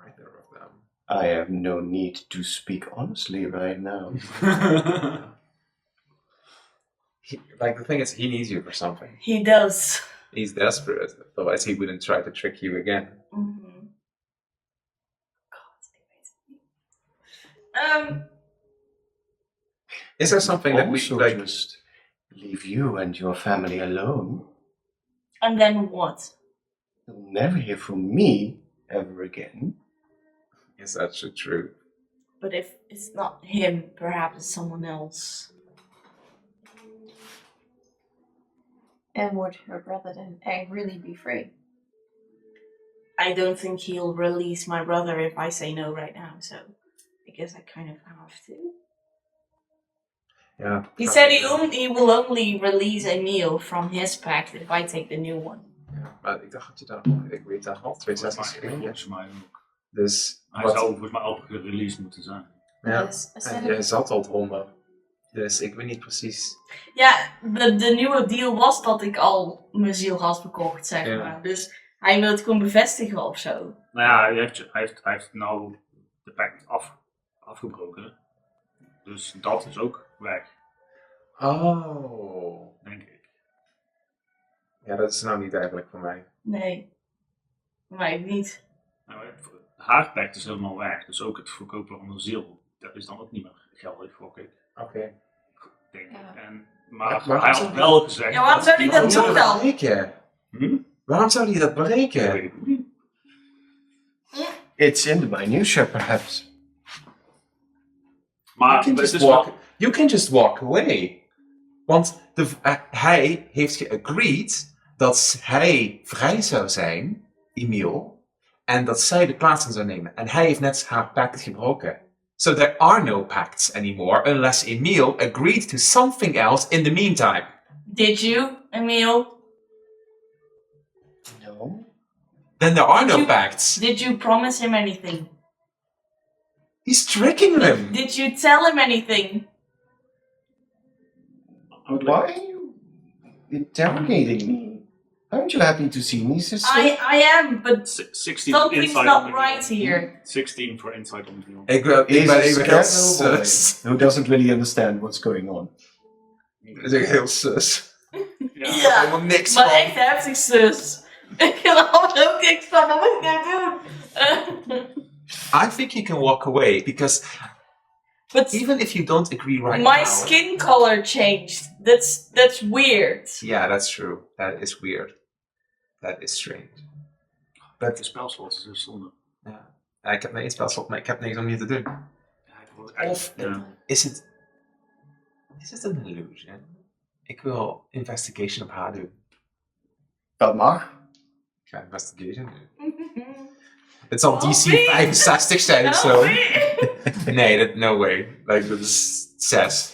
Either of them. I have no need to speak honestly right now. The thing is, he needs you for something. He does. He's desperate, otherwise he wouldn't try to trick you again. Mm-hmm. God, Is there something that we Also like? just leave you and your family alone. And then what? You'll never hear from me ever again. Is that so true? But if it's not him, perhaps it's someone else. And would her brother then really be free? I don't think he'll release my brother if I say no right now, so I guess I kind of have to. Ja. He said he will only release Emil from his pact if I take the new one. Ja, maar ik dacht dat je daar, ik weet daar al 2 sessies geleden. Volgens mij ook. Dus Hij wat- zou volgens mij al gereleased moeten zijn. ja, Yes, en je zat al eronder. Dus ik weet niet precies. Ja, de nieuwe deal was dat ik al mijn ziel had verkocht, zeg Ja. maar. Dus hij wil het gewoon bevestigen of zo. Nou ja, hij heeft nou de pact afgebroken. Dus dat is ook weg, Oh. denk ik. Ja, dat is nou niet duidelijk voor mij. Nee. Voor mij niet. Nou, haar pact is helemaal weg. Dus ook het verkopen van een ziel. Dat is dan ook niet meer geldig, gok ik. Oké. Denk Ja. ik. Ja, Maar maar hij wat had zou- wel gezegd... Ja, waarom zou hij dat doen dan? Berekenen? Hm? Waarom zou hij dat Dat berekenen? weet ik ook niet. It's in the minutia, perhaps. Maar het is wel... You can just walk away. Want hij heeft geagreed dat hij vrij zou zijn, Emil, en dat zij de plaats in zou nemen. En hij heeft net haar pact gebroken. So there are no pacts anymore unless Emil agreed to something else in the meantime. Did you, Emil? No. Then there are Did no you- pacts. Did you promise him anything? He's tricking them. Did you tell him anything? Why are you interrogating me? Aren't you happy to see me, sister? I am, but 16 something's inside not on right here. 16 voor inside on the Ik ben He's a even heel scared little boy sus. who doesn't really understand what's going on. Ik ben heel sus. Ja. Ja, Helemaal niks maar van. echt heftig, zus. Ik geloof er ook niks van, wat moet ik nou doen? I think you can walk away because But even if you don't agree right my now. skin color changed. That's weird. Yeah, that's true. That is weird. That is strange. De spelslot is dus zonde. Ja. Ja, ik heb maar één spelslot, maar ik heb niks om hier te doen. Ja, ik word eigenlijk- Of ja. is het een illusion? Ik wil investigation op haar doen. Dat mag. Ik ga investigation doen. Het zal DC Oh, 65 zijn of zo. Oh, Nee, no way. Like, dat is 6.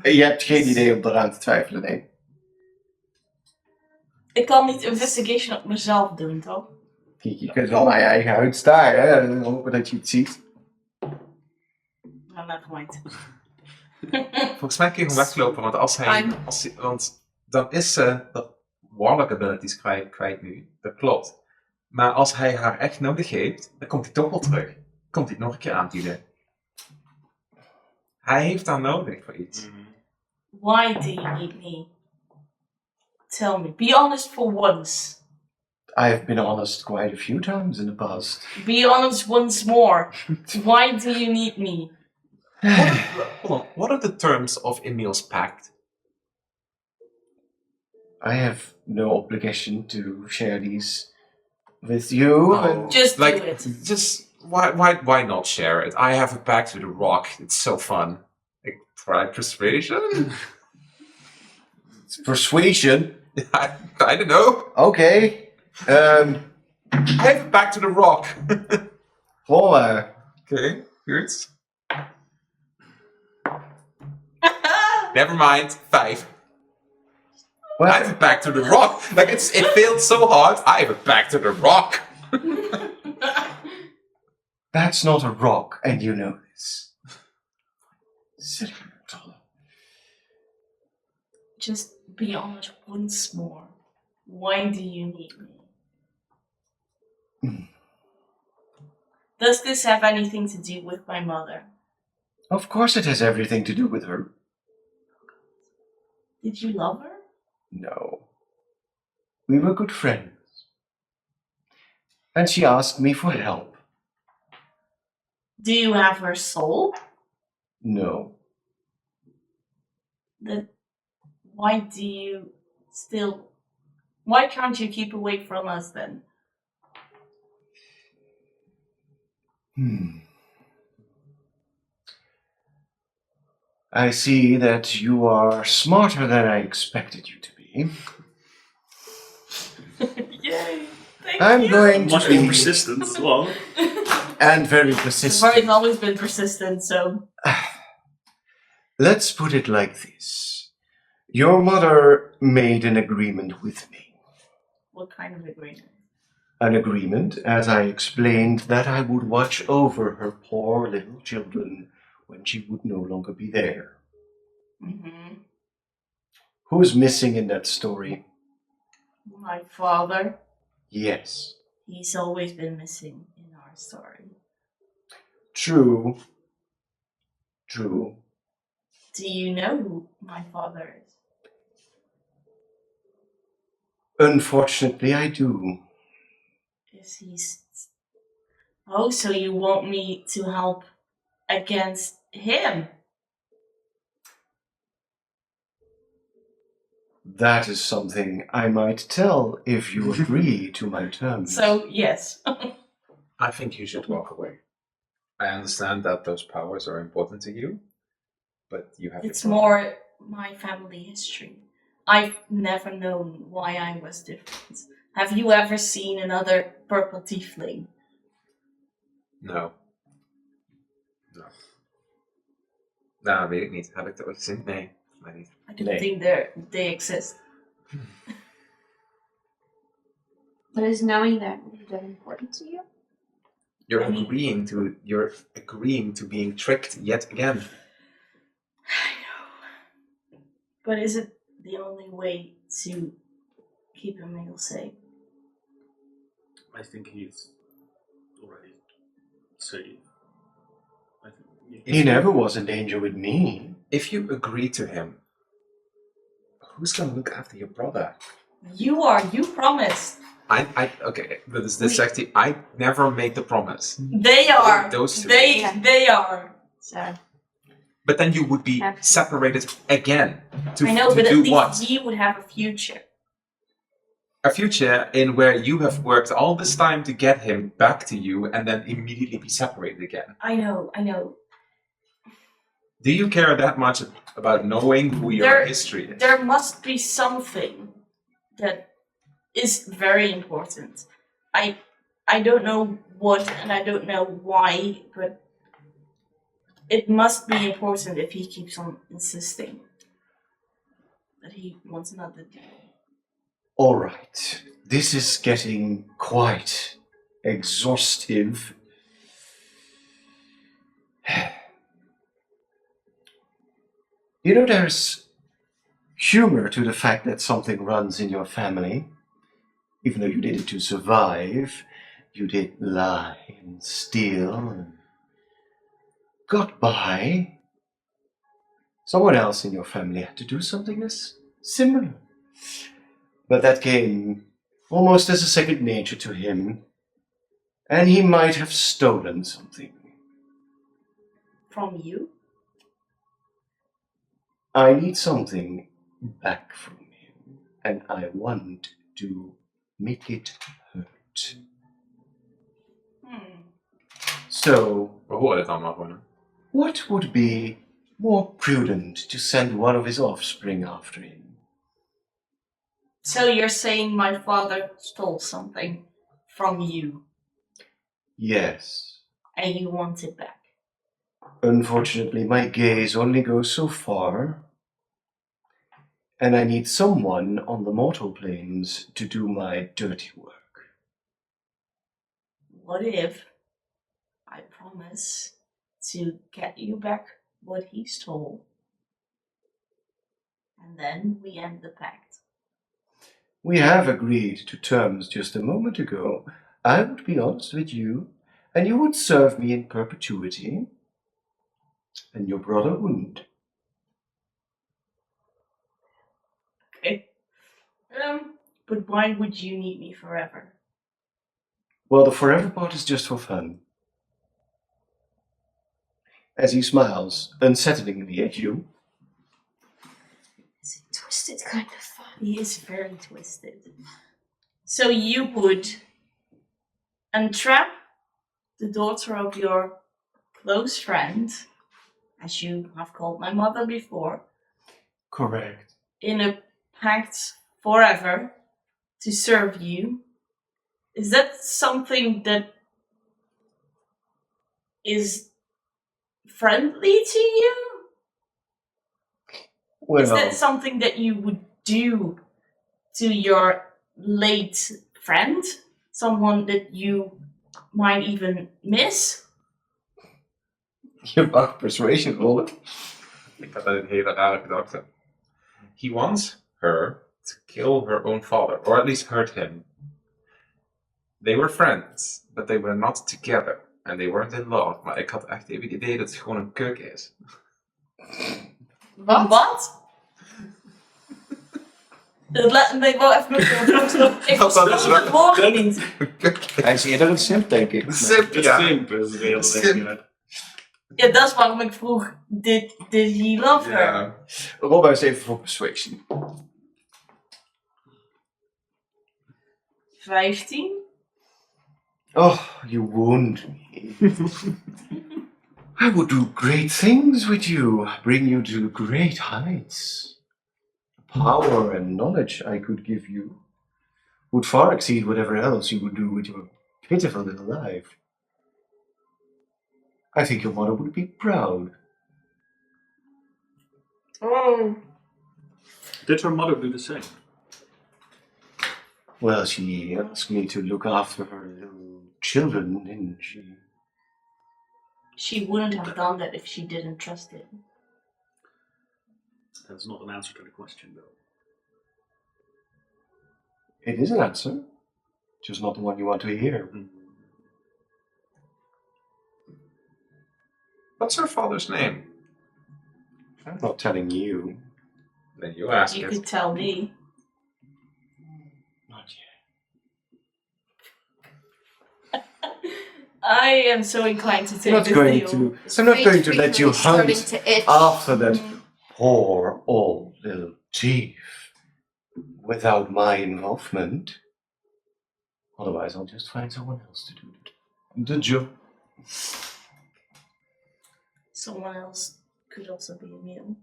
Je hebt geen idee om eraan te twijfelen, nee. Ik kan niet investigation op mezelf doen, toch? Je kunt wel naar je eigen huid staren hè, en hopen dat je het ziet. Nou, never mind. Volgens mij kun je gewoon weglopen, want want dan is ze de warlock abilities kwijt nu. Dat klopt. Maar als hij haar echt nodig heeft, dan komt hij toch wel terug. Komt hij het nog een keer aanbieden. Hij heeft haar nodig voor iets. Mhm. Why do you need me? Tell me. Be honest for once. I have been honest quite a few times in the past. Be honest once more. Why do you need me? Hold on, what are the terms of Emil's pact? I have no obligation to share these with you. and- Just do Like, it. just why not share it? I have a pact with a rock. It's so fun. Like, try persuasion? It's persuasion. I don't know. Okay. I have a pact with a rock. Voilà. Okay, good. Never mind. 5. I have a pact with the rock. Like it failed so hard. I have a pact with the rock. That's not a rock, and you know this. Silly dollar. Just be honest once more. Why do you need me? Does this have anything to do with my mother? Of course it has everything to do with her. Did you love her? No. We were good friends. And she asked me for help. Do you have her soul? No. Then why do you still... Why can't you keep away from us then? I see that you are smarter than I expected you to be. Yay! Thank I'm you! going to Must be be persistent as well. and very Safari's persistent. always been persistent, so... Let's put it like this. Your mother made an agreement with me. What kind of agreement? An agreement, as I explained, that I would watch over her poor little children when she would no longer be there. Mm-hmm. Who's missing in that story? My father. Yes. He's always been missing in our story. True. True. Do you know who my father is? Unfortunately, I do. Is he... Oh, so you want me to help against him? That is something I might tell if you agree to my terms. So, yes. I think you should walk away. I understand that those powers are important to you, but you have. It's your problem. more my family history. I've never known why I was different. Have you ever seen another purple tiefling? No. Nou, weet ik niet. Heb ik dat ooit gezien? Nee, volgens mij niet. I don't Nee. think they exist. But is knowing that important to you? You're I mean- agreeing to being tricked yet again. I know. But is it the only way to keep Emil safe? I think he's already safe. I think He never was in danger with me. If you agree to him, who's gonna look after your brother? You promised. Okay, but this actually, I never made the promise. They are. Those two. They are. So But then you would be Absolutely. separated again. To, I know, to but do at least what? he would have a future. A future in where you have worked all this time to get him back to you and then immediately be separated again. I know. Do you care that much about knowing who your history is? There must be something that is very important. I don't know what and I don't know why, but it must be important if he keeps on insisting that he wants another deal. All right. This is getting quite exhaustive. You know, there's humor to the fact that something runs in your family. Even though you did it to survive, you did lie and steal and got by. Someone else in your family had to do something similar. But that came almost as a second nature to him, and he might have stolen something. From you? I need something back from him, and I want to make it hurt. So, We horen het allemaal gewoon. what would be more prudent to send one of his offspring after him? So you're saying my father stole something from you Yes. and you want it back? Unfortunately, my gaze only goes so far, and I need someone on the mortal planes to do my dirty work. What if I promise to get you back what he stole, and then we end the pact? We have agreed to terms just a moment ago. I would be honest with you, and you would serve me in perpetuity, and your brother wouldn't. Okay. But why would you need me forever? Well, the forever part is just for fun. as he smiles unsettlingly at you. It's a twisted kind of fun. He is very twisted. So you would entrap the daughter of your close friend, as you have called my mother before, Correct. in a pact forever to serve you. Is that something that is friendly to you? Well, Is that something that you would do to your late friend? Someone that you might even miss? je mag persuasion rollen. Ik had een hele rare gedachte. He wants her to kill her own father, or at least hurt him. They were friends, but they were not together. And they weren't in love. Maar ik had echt even het idee dat het gewoon een kuk is. Wat? Dat laat me wel even ik verstond het woord niet. Hij is eerder een simp, denk ik. Simp, Het ja. simp is de hele Simp. ding. Ja, dat is waarom ik vroeg, did he love her? Ja. Rol maar eens even voor persuasion. 15? Oh, you wound me. I would do great things with you, bring you to great heights. The power and knowledge I could give you would far exceed whatever else you would do with your pitiful little life. I think your mother would be proud. Oh. Did her mother do the same? Well, she asked me to look after her little children, didn't she? She wouldn't have done that if she didn't trust him. That's not an answer to the question, though. It is an answer, just not the one you want to hear. What's her father's name? I'm not telling you. Then you ask You it. could tell me. Not yet. I am so inclined to I'm take not this going deal. to. I'm not going to let you Starting hunt to itch. after that poor old little chief without my involvement. Otherwise, I'll just find someone else to do the job. Someone else could also be Emil.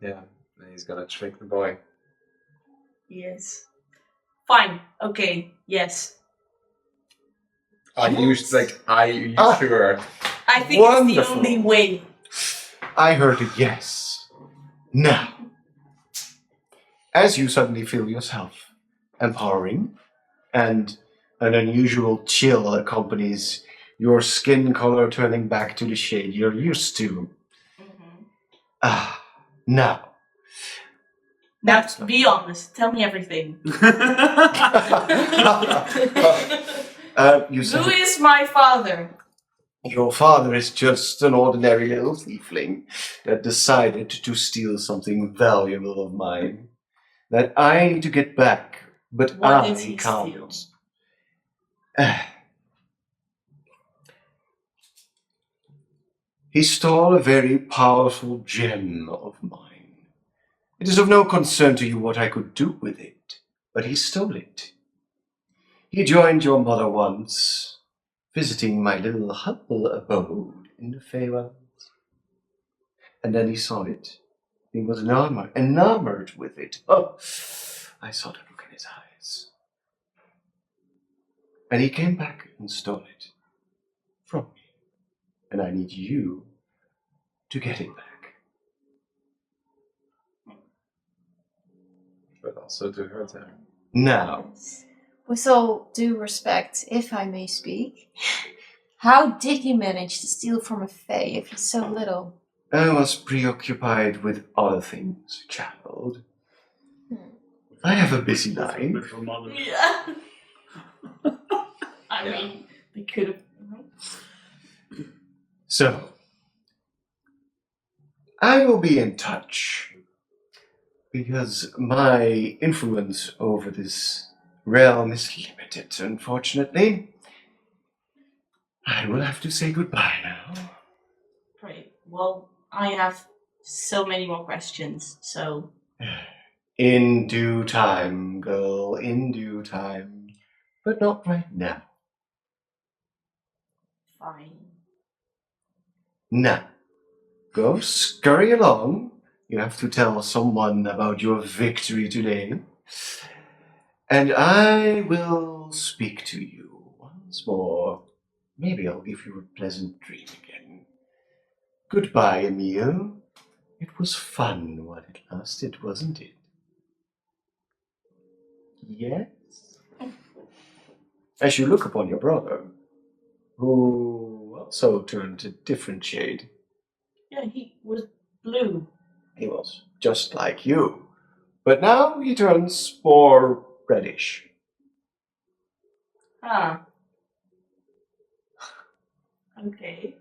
Yeah, and he's gonna trick the boy. Yes. Fine. Okay. Yes. Are you Ah. sure? I think it's the Wonderful. only way. I heard a yes. Now, as you suddenly feel yourself empowering, and an unusual chill accompanies your skin color turning back to the shade you're used to. Ah, now. Now, be honest. Tell me everything. You Who said is my father? your father is just an ordinary little thiefling that decided to steal something valuable of mine that I need to get back, but What I did he can't. steal? He stole a very powerful gem of mine. It is of no concern to you what I could do with it, but he stole it. He joined your mother once, visiting my little humble abode in the Feywild. And then he saw it. He was enamored with it. Oh, I saw the look in his eyes. And he came back and stole it from me. And I need you to get it back. But also to hurt her. Now, With all due respect, if I may speak, how did he manage to steal from a Fae if he's so little? I was preoccupied with other things, child. I have a busy With life. her mother. Yeah. I mean, they could have. So, I will be in touch because my influence over this realm is limited, unfortunately. I will have to say goodbye now. Great. Well, I have so many more questions, so... In due time, girl, in due time. But not right now. Fine. Now, go scurry along. You have to tell someone about your victory today. And I will speak to you once more. Maybe I'll give you a pleasant dream again. Goodbye, Emile. It was fun while it lasted, wasn't it? Yes? As you look upon your brother, who also turned a different shade. Yeah, he was blue. He was just like you. But now he turns more reddish. Ah. Okay.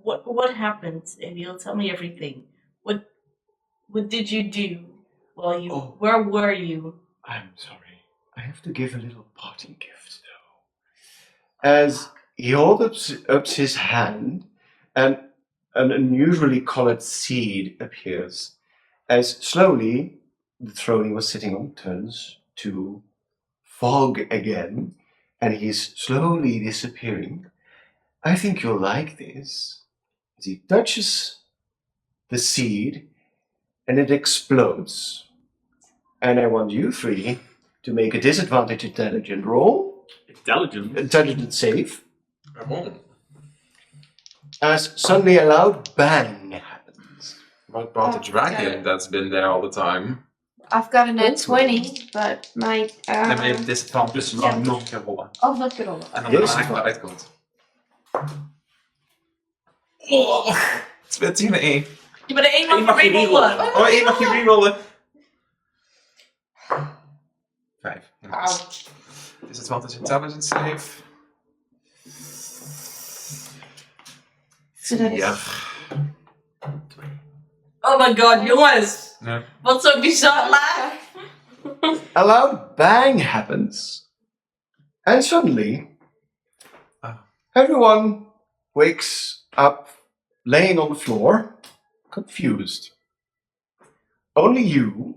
What happened, Emil? Tell me everything. What did you do while you... Oh. Where were you? I'm sorry. I have to give a little parting gift, though. As he holds up his hand, and an unusually colored seed appears. As slowly the throne he was sitting on turns to fog again, and he's slowly disappearing. I think you'll like this. As he touches the seed, and it explodes. And I want you three to make a disadvantage intelligent roll. Intelligent save. I'm on. As suddenly a loud bang happens. What about the dragon that's been there all the time? I've got a net 20, but my... En maar je hebt disadvantage, dus Ja. nog een keer rollen. Oh, nog een rollen. En dan Yes. de waar uitkomt. Oh, 20 en 1. Je bent er één Eén mag je rerollen. rerollen. Oh, 1 mag je rerollen. 5. Disadvantage intelligence save. So dat is... Ja. Oh my god, jongens. Ja. Wat zo bizar laag. A loud bang happens. And suddenly, everyone wakes up laying on the floor, confused. Only you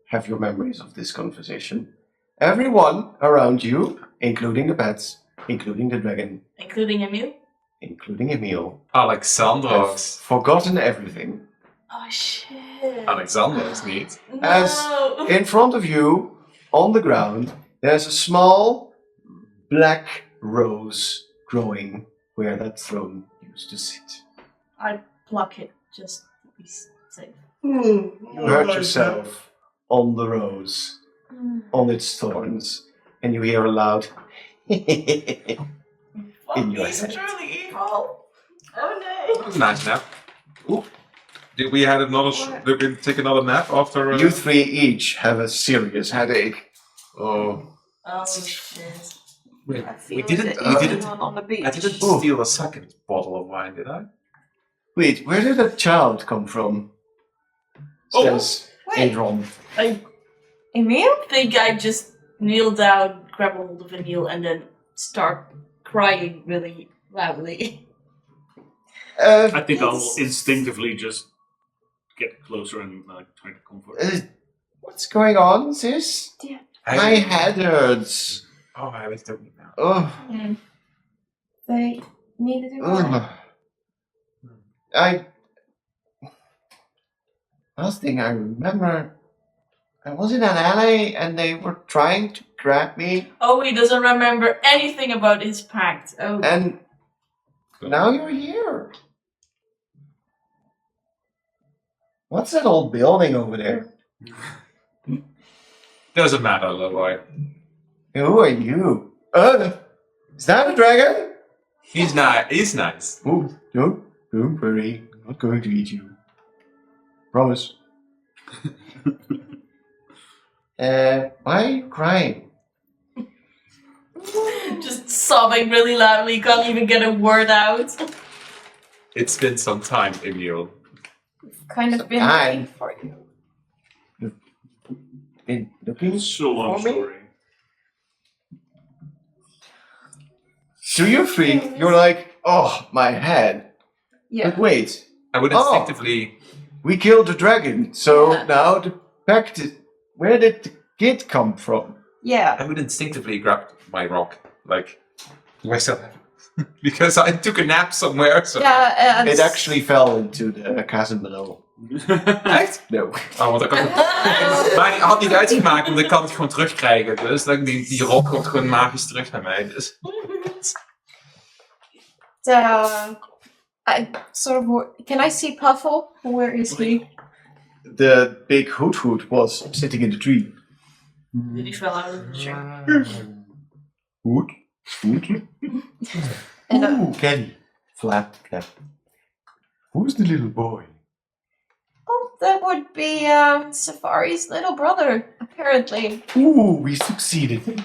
have your memories of this conversation. Everyone around you, including the pets, including the dragon, Including Emil? including Emil, have Alexandros. forgotten everything. Oh shit. Alexandros niet. As No. in front of you, on the ground, there's a small black rose growing where that throne used to sit. I pluck it just to be safe. You hurt yourself on the rose, on its thorns, and you hear a loud in your He's head. truly evil. Oh no. Nice nap. Ooh. Did we have another? Did we take another nap after? You three each have a serious headache. Oh. Oh shit. Wait, I feel we didn't. it You didn't. on the beach. I didn't Oh. steal a second bottle of wine, did I? Wait, where did that child come from? Says Wait. Adron. I Emil? think I just kneel down, grab a hold of Emil, and then start crying really loudly. I think I'll instinctively just get closer and try to comfort. What's going on, sis? My head hurts. Oh, hij weet het ook niet meer. Oh, They needed to go. ugh. Last thing I remember, I was in an alley and they were trying to grab me, Oh, he doesn't remember anything about his pact. Oh, and now you're here. What's that old building over there? Doesn't matter, little boy. Who are you? Is that a dragon? He's not. He's nice. Oh, don't worry. I'm not going to eat you. Promise. Why are you crying? just sobbing really loudly, can't even get a word out. It's been some time, Emil. Kind of been Hi. waiting for you. Been looking So long for me? story. To you three, you're like, oh, my head. Yeah. But wait, I would Oh. instinctively. we killed the dragon, so Yeah. now the pact is... Where did the kid come from? Yeah. I would instinctively grab my rock. Like, do I still have it? Because I took a nap somewhere. So. Yeah, and It actually fell into the chasm below. Echt? No. Oh, want ik ook. Maar die had niet uitgemaakt, want ik kan het gewoon terugkrijgen. Dus die rock komt gewoon magisch terug naar mij. Dus. I sort of. Can I see Puffle? Where is he? The big hoot was sitting in the tree. He fell out of the tree. Hoot? Hoot? And Ooh, Kenny. Flap, flap. Who's the little boy? oh, that would be Safari's little brother, apparently. Ooh, we succeeded.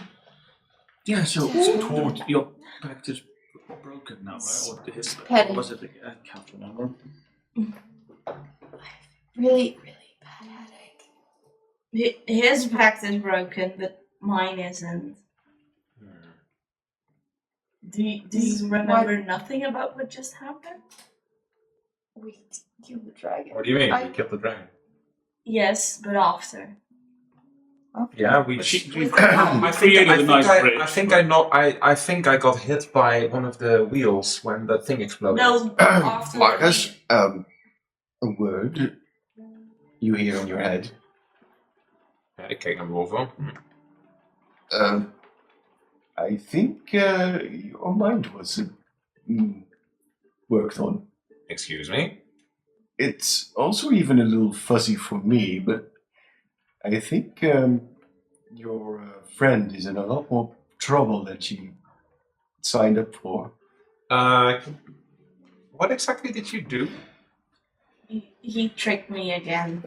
Yeah, so Toad, your pact is broken now, right? Or his, Petty. was it? I can't remember. Really, really bad headache. His pact is broken, but mine isn't. Do you remember nothing about what just happened? We killed the dragon. What do you mean? I- We killed the dragon. Yes, but after. Yeah, we. But she I created a nice bridge. I think I know. I think I got hit by one of the wheels when the thing exploded. No, after Marcus, a word you hear in your head. Ja, ik kijk naar boven. I think your mind was worked on. Excuse me. It's also even a little fuzzy for me, but I think your friend is in a lot more trouble than she signed up for. What exactly did you do? he tricked me again.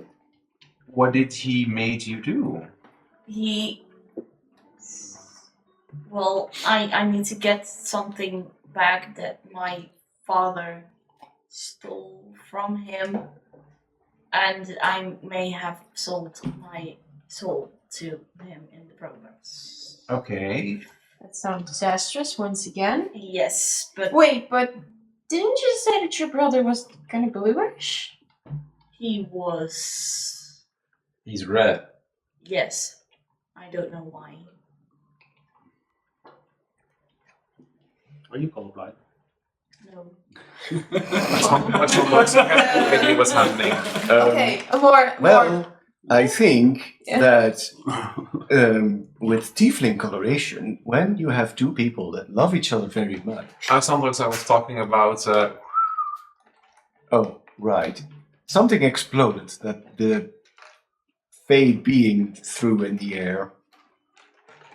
What did he made you do? Well, I need to get something back that my father stole from him, and I may have sold my soul to him in the progress. Okay. That sounds disastrous once again. Yes, but Wait, but didn't you say that your brother was kind of bluish? he was. He's red. Yes, I don't know why. Are you colorblind? No. What's idea what's happening? Okay, a more. Well, I think Yeah. that with tiefling coloration, when you have two people that love each other very much. Sometimes I was talking about. Oh, right. Something exploded that the Fey being threw in the air.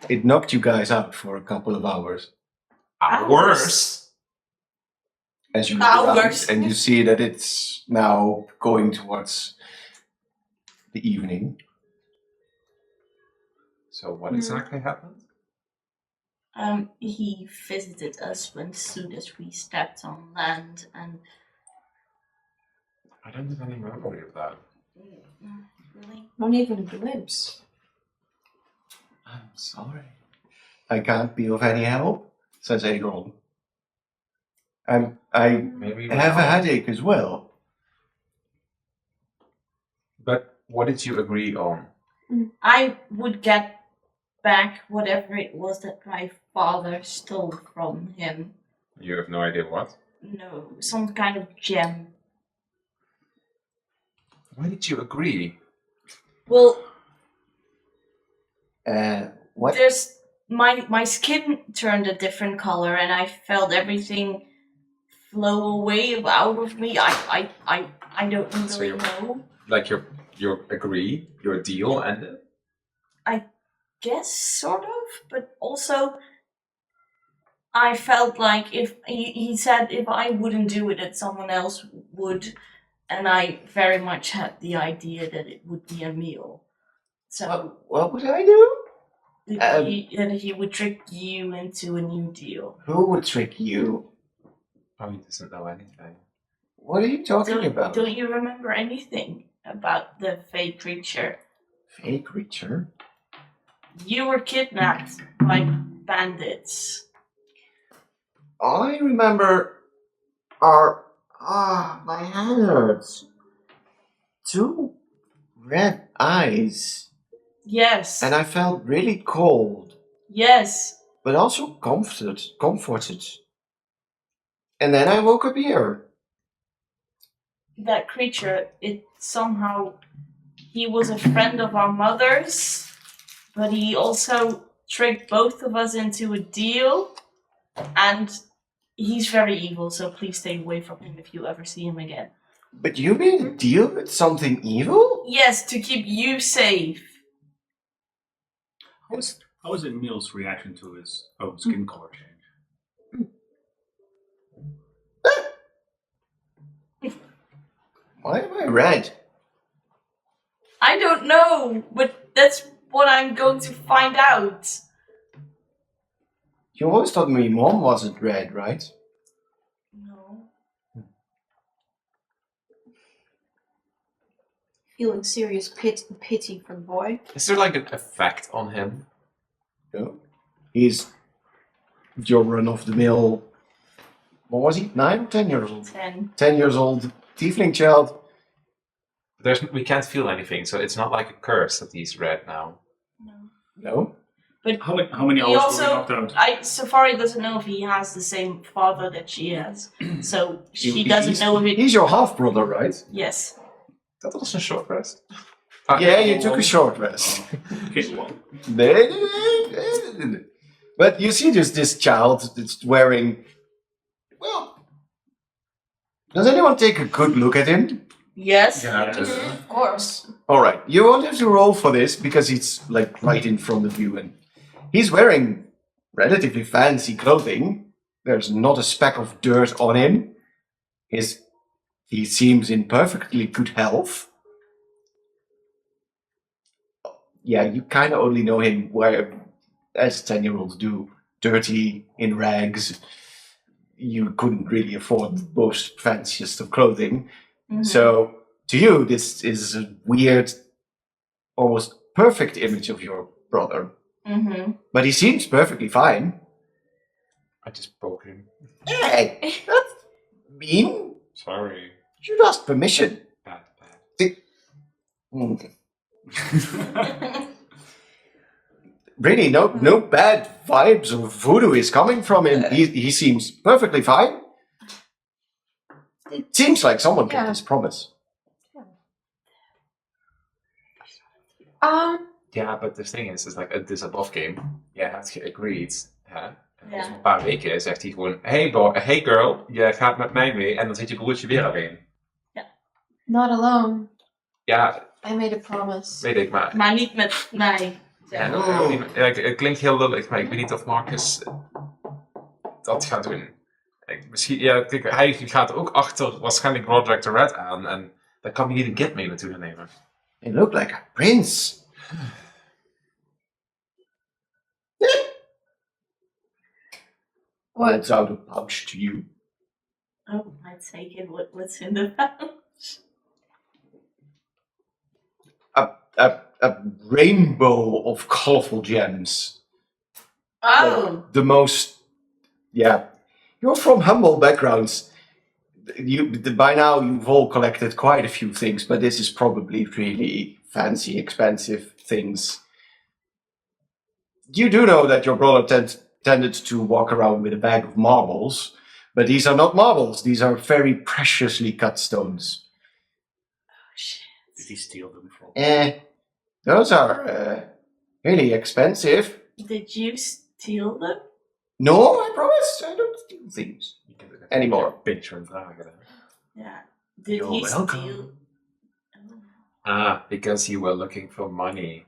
It knocked you guys out for a couple of hours. Hours. As you look Hours. around, and you see that it's now going towards the evening. So what exactly happened? He visited us when soon as we stepped on land, and I don't have any memory of that. really, Not even a glimpse. I'm sorry. I can't be of any help, says Aegon. I Maybe. have a headache as well. But what did you agree on? I would get back whatever it was that my father stole from him. You have no idea what. No, some kind of gem. Why did you agree? Well, What? there's my skin turned a different color, and I felt everything flow away out of me. I don't So really you're- know. Like your agree, your deal ended. Guess sort of, but also I felt like if he said if I wouldn't do it, that someone else would, and I very much had the idea that it would be a meal. So What would I do? that he would trick you into a new deal. Who would trick you? Oh, he doesn't know anything. What are you talking about? Don't you remember anything about the fake creature? Fey creature? You were kidnapped by bandits. I remember our Ah, my hand hurts. 2 red eyes. Yes. And I felt really cold, Yes. but also comforted. And then I woke up here. That creature, it somehow, he was a friend of our mother's, but he also tricked both of us into a deal, and he's very evil, so please stay away from him if you ever see him again. But you made a deal with something evil? Yes, to keep you safe. How was Emil's reaction to his own skin color change? Why am I red? I don't know, but that's what I'm going to find out. You always told me Mom wasn't red, right? No. Feeling serious pity for the boy. Is there like an effect on him? No. He's your run-of-the-mill... What was he? 9 or 10 years old? 10. 10 years old tiefling child. We can't feel anything, so it's not like a curse that he's red now. No. No? But How many he hours were we also, knocked out? Safari doesn't know if he has the same father that she has. So she doesn't He's- know if it. He's your half-brother, right? Yes. That was a short rest. Yeah, you took a short rest. Okay, well, But you see this child that's wearing... Well... Does anyone take a good look at him? Yes. yeah, Of course. Alright, you won't have to roll for this because it's like right in front of you and he's wearing relatively fancy clothing. There's not a speck of dirt on him. He seems in perfectly good health. Yeah, you kind of only know him as 10-year-olds do, dirty, in rags. You couldn't really afford the most fanciest of clothing. Mhm. So, to you, this is a weird, almost perfect image of your brother. Mm-hmm. But he seems perfectly fine. I just broke him. Hey, that's mean. Sorry. You should ask permission. Bad. Hmm. Really, no bad vibes or voodoo is coming from him. He seems perfectly fine. It seems like someone kept his promise. Ja, but the thing is like het is above game. Jij hebt geagreed. Hè? En Ja. over een paar weken zegt hij gewoon: hey girl, je gaat met mij mee. En dan zit je broertje weer alleen. Not alone. Ja, I made a promise. weet ik, maar. Maar niet met mij. Ja, ook niet, het klinkt heel lullig, maar ik weet niet of Marcus dat gaat doen. Misschien, ja, kijk, hij gaat ook achter waarschijnlijk Roderick the Red aan. En dan kan hij niet een Git mee naartoe nemen. You look like a prince. What? It's out of pouch to you. Oh, I take it. What's in the pouch? A rainbow of colorful gems. Oh. The most, yeah. You're from humble backgrounds. By now you've all collected quite a few things, but this is probably really fancy, expensive things. You do know that your brother tended to walk around with a bag of marbles, but these are not marbles. These are very preciously cut stones. Oh shit. did he steal them from? Those are really expensive. Did you steal them? No, I promise. I don't steal things. Je kunt het Anymore. een beetje en vragen. Hè? Yeah. Did You're he welcome. steal? Because you were looking for money.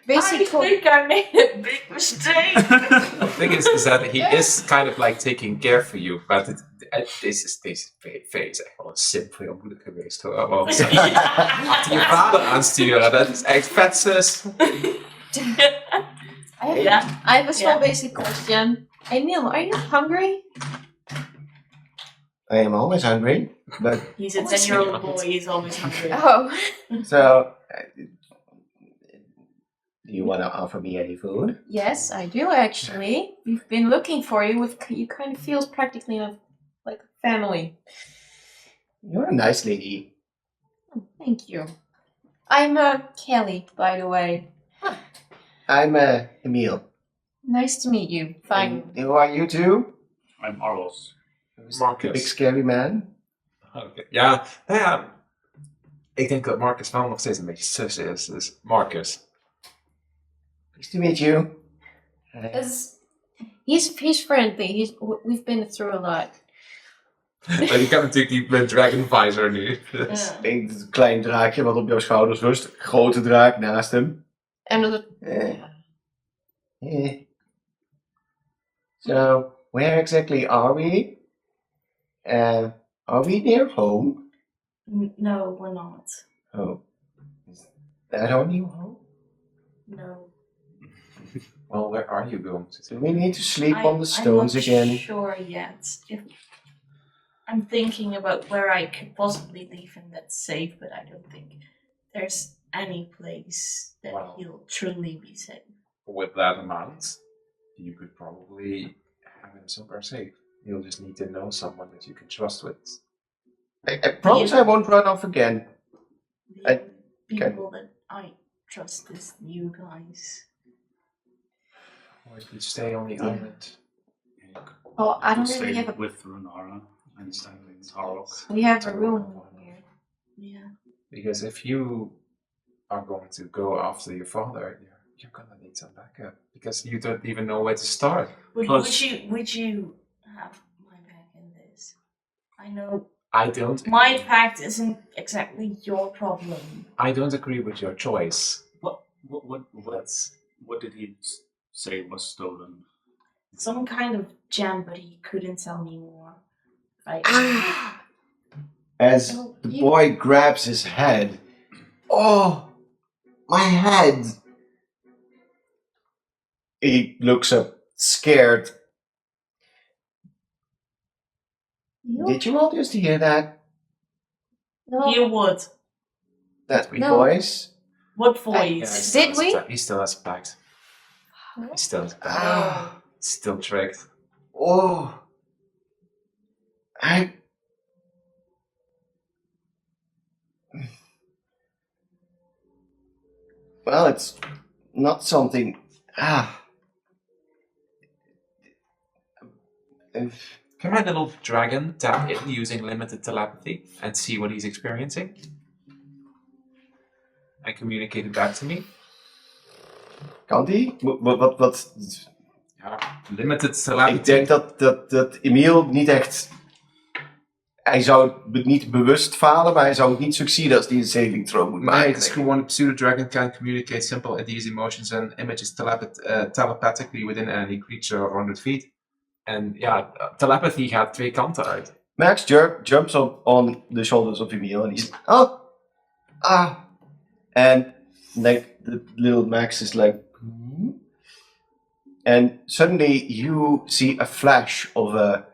Basically, I think I made a big mistake. The thing is that he is kind of like taking care for you, but deze phase echt wel een simp voor jou moeilijk geweest hoor. Want achter je vader aansturen, dat is echt vet zus. I have a small basic question. Hey Neil, are you hungry? I am always hungry, but He's a 10-year-old boy. He's always hungry. Oh. so Do you want to offer me any food? Yes, I do actually. We've been looking for you. You kind of feels practically like family. You're a nice lady. Oh, thank you. I'm Kelly, by the way. I'm Emil. Nice to meet you. Fine. And who are you two? I'm Arlos. Who's Marcus. the big scary man? Oké. Ja, nou ja. Ik denk dat Marcus wel nog steeds een beetje sus is. Dus Marcus. Nice to meet you. He's friendly. We've been through a lot. Maar je kan natuurlijk niet met Dragon Visor nu. Dus. Ja. Denk het klein draakje wat op jouw schouders rust. Grote draak naast hem. En So, where exactly are we? Are we near home? No, we're not. Oh. Is that our new home? No. Well, where are you going to? Do we need to sleep on the I'm stones not again? sure yet. I'm thinking about where I could possibly leave him that's safe, but I don't think there's any place that Wow. he'll truly be safe. With that amount, you could probably have him somewhere safe. You'll just need to know someone that you can trust with. I promise I won't run off again. The people that I trust is you guys. Or you could stay on the island. oh, I don't Stay really have a. with Runara and stay with Harlock. We have a room here. Yeah. Because if you are going to go after your father, you're gonna need some backup. Because you don't even know where to start. Would you have my back in this? I know I don't. my pact isn't exactly your problem. I don't agree with your choice. What did he say was stolen? Some kind of gem, but he couldn't tell me more. Right? As Oh, the you- boy grabs his head. Oh, my head! He looks up, scared. Did you all just hear that? No. You would. That No. voice? What Yeah, voice? Did we? He still has a pact. He still has a pact. Ah, Still tricked. oh. I. Well, it's not something. If- Can my little dragon tap in using limited telepathy and see what he's experiencing? And communicate it back to me? Kan die? Wat? Ja, limited telepathy. Ik denk dat Emiel niet echt. Hij zou het niet bewust falen, maar hij zou het niet succeeden als hij een saving throw moet Maar maken. het is gewoon, pseudo dragon can communicate simple and easy emotions and images telepathically within any creature of 100 feet. En ja, telepathy gaat twee kanten uit. Max jumps on the shoulders of Emil and he's and like the little Max is like, and suddenly you see a flash of a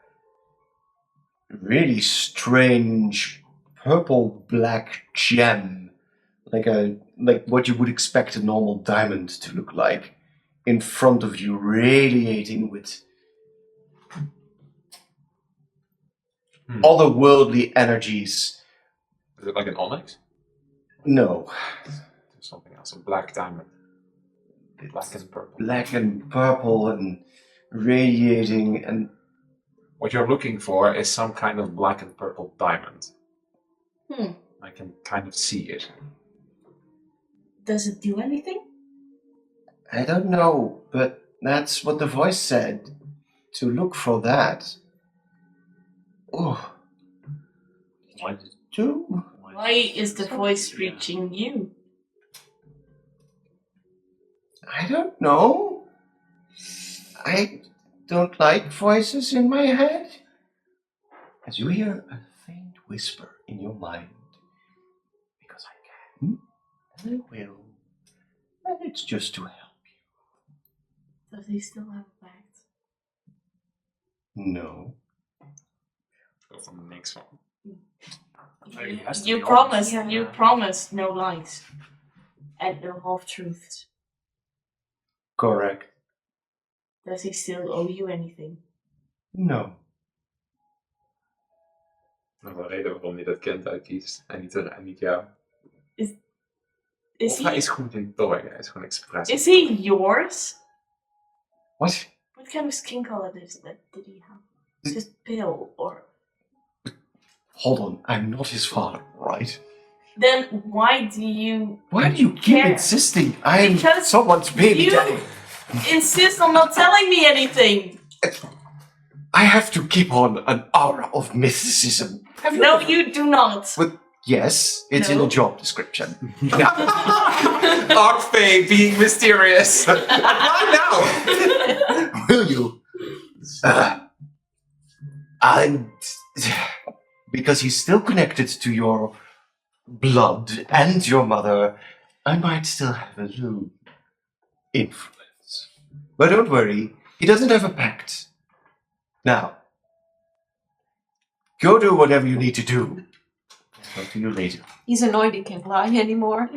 really strange purple black gem, like what you would expect a normal diamond to look like, in front of you, radiating with otherworldly energies. Is it like an onyx? No. Something else, a black diamond. Black and purple. Black and purple and radiating, and What you're looking for is some kind of black and purple diamond. I can kind of see it. Does it do anything? I don't know, but that's what the voice said, to look for that. Oh, Why did do? Why is the voice reaching you? I don't know. I don't like voices in my head. As you hear a faint whisper in your mind, because I can, and I will, and it's just to help you. Does he still have a pact? No. Go from the next one. He has to You be promised. honest. You promised no lies and no half truths. Correct. Does he still owe you anything? No. Nou, de reden waarom hij dat kind uitkiest en niet jou. Is Of hij he, is gewoon geen toy, hij is gewoon expres. is he yours? What? What kind of skin color did he have? Just pale or... Hold on, I'm not his father, right? Then why do you Why do you keep care? insisting I'm Because someone's baby you- daddy? insist on not telling me anything? I have to keep on an aura of mysticism. Have you No, you do not. Yes, it's in No. the job description. Arcfey being mysterious. Why now? Will you? And because he's still connected to your blood and your mother, I might still have a little influence. But don't worry, he doesn't have a pact. Now, go do whatever you need to do. Talk to you later. He's annoyed he can't lie anymore.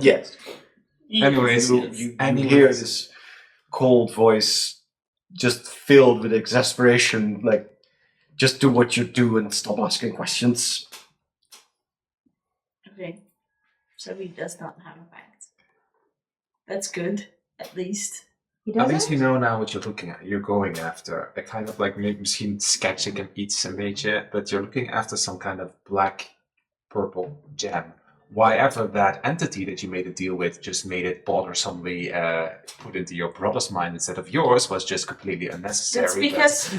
Yes. Anyways, You hear this cold voice just filled with exasperation, like, just do what you do and stop asking questions. Okay. So he does not have a pact. That's good, at least. He At doesn't? least you know now what you're looking at. You're going after a kind of like misschien sketch ik hem iets een beetje, but you're looking after some kind of black purple gem. Whatever that entity that you made a deal with just made it bothersomely put into your brother's mind instead of yours was just completely unnecessary. That's because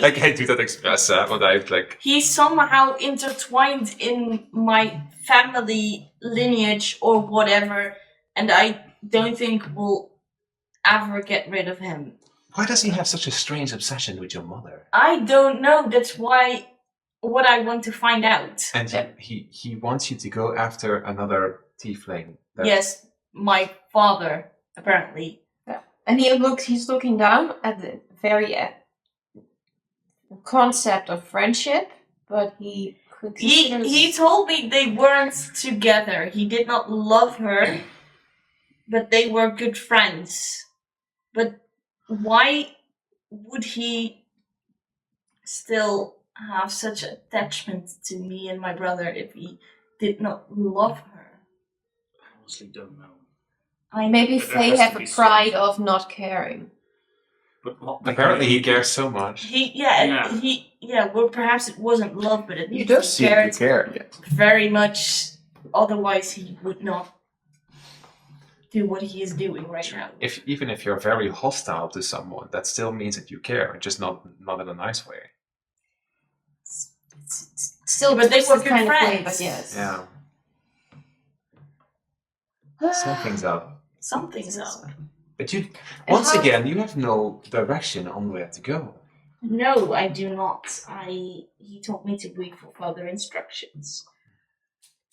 but- I can't do that express, want I like he's somehow intertwined in my family lineage or whatever, and I don't think we'll ever get rid of him. why does he have such a strange obsession with your mother? I don't know. That's why what I want to find out. And he wants you to go after another tiefling. Yes, my father apparently. And he's looking down at the very concept of friendship, but he considers... He told me they weren't together. He did not love her, but they were good friends. But why would he still have such attachment to me and my brother if he did not love her? I honestly don't know. Maybe There they has to have be a pride some- of not caring. But Apparently he cares so much. Well, perhaps it wasn't love, but at He least does he seem to cared care, yes. very much. Otherwise, he would not do what he is doing right now. Even if you're very hostile to someone, that still means that you care, just not in a nice way. It's still But they twisted were good kind of way, friends. but yes. Yeah. Something's up. Something's up. But you, And once how- again, you have no direction on where to go. No, I do not. He told me to wait for further instructions.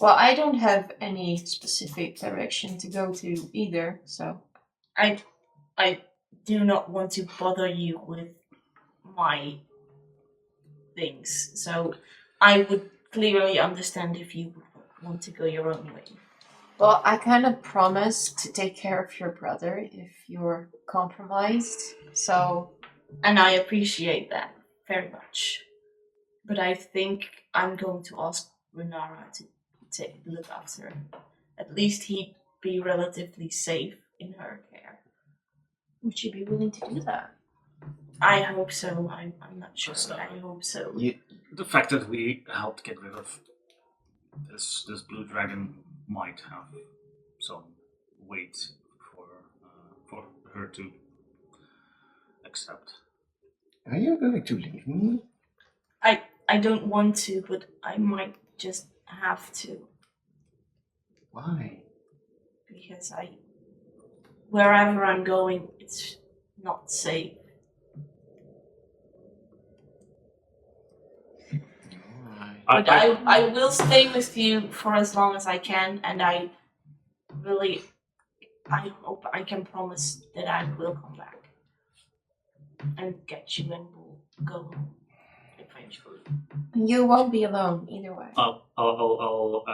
Well, I don't have any specific direction to go to either, so... I do not want to bother you with my things. So I would clearly understand if you want to go your own way. Well, I kind of promised to take care of your brother if you're compromised, so... And I appreciate that very much. But I think I'm going to ask Renara to look after him. At least he'd be relatively safe in her care. Would you be willing to do that? I hope so. I'm not sure, but I hope so. The fact that we helped get rid of this blue dragon might have some weight for her to accept. Are you going to leave me? I don't want to, but I might just have to. Why? Because wherever I'm going, it's not safe. But I will stay with you for as long as I can, and I hope I can promise that I will come back and get you, and we'll go home eventually. You won't be alone, either way. I'll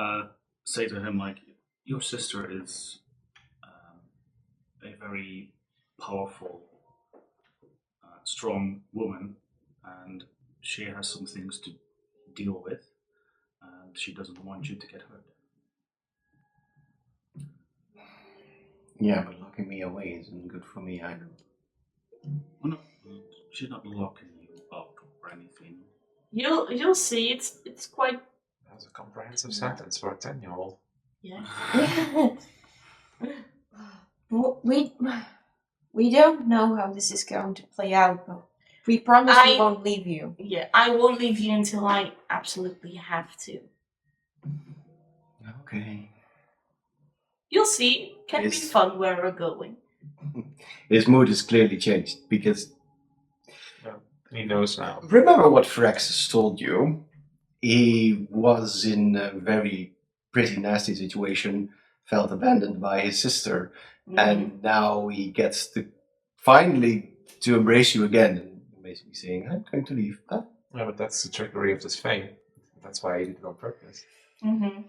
say to him, like, your sister is very powerful, strong woman, and she has some things to deal with, and she doesn't want you to get hurt. Yeah, but locking me away isn't good for me either. Oh, no, she's not locking you up or anything. You'll see. It's quite. That's a comprehensive sentence for a 10-year-old. Yeah. Well, we don't know how this is going to play out, but we promise we won't leave you. Yeah, I won't leave you until I absolutely have to. Okay. You'll see. Can be Yes. fun where we're going. His mood has clearly changed because He knows now. remember what Phyrexis told you? He was in a very pretty nasty situation, felt abandoned by his sister, and now he gets to finally to embrace you again and basically saying, I'm going to leave. Huh? Yeah, but that's the trickery of this fame. That's why he did it on purpose. Mm-hmm.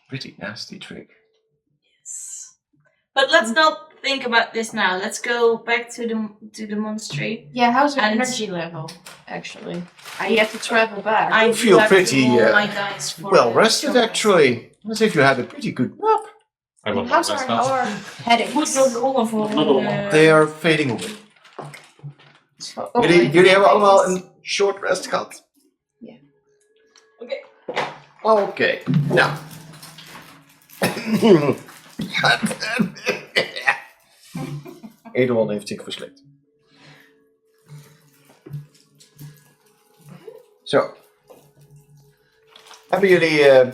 Pretty nasty trick. Yes. But let's not think about this now. Let's go back to the monastery. Yeah, how's your And- energy level, actually? You have to travel back. I You feel have to pretty, roll my dice for Well a rested, short rest. actually. As if you had a pretty good nap. I will How's not our headaches? Moet nog rollen voor Not a lot. They are fading away. Jullie hebben allemaal een short rest gehad? Ja. Oké. Oké, nou. Edelman heeft zich verslikt. Zo. Hebben jullie...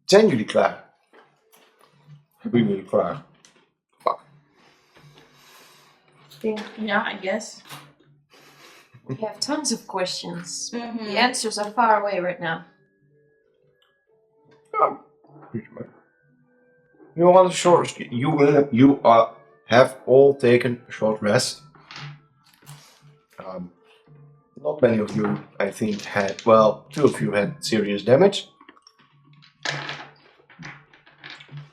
Zijn jullie klaar? Hebben jullie klaar? Fuck. Yeah, I guess. We have tons of questions. Mhm. The answers are far away right now. You want a short? You have all taken a short rest. Not many of you, I think, had. Well, 2 of you had serious damage.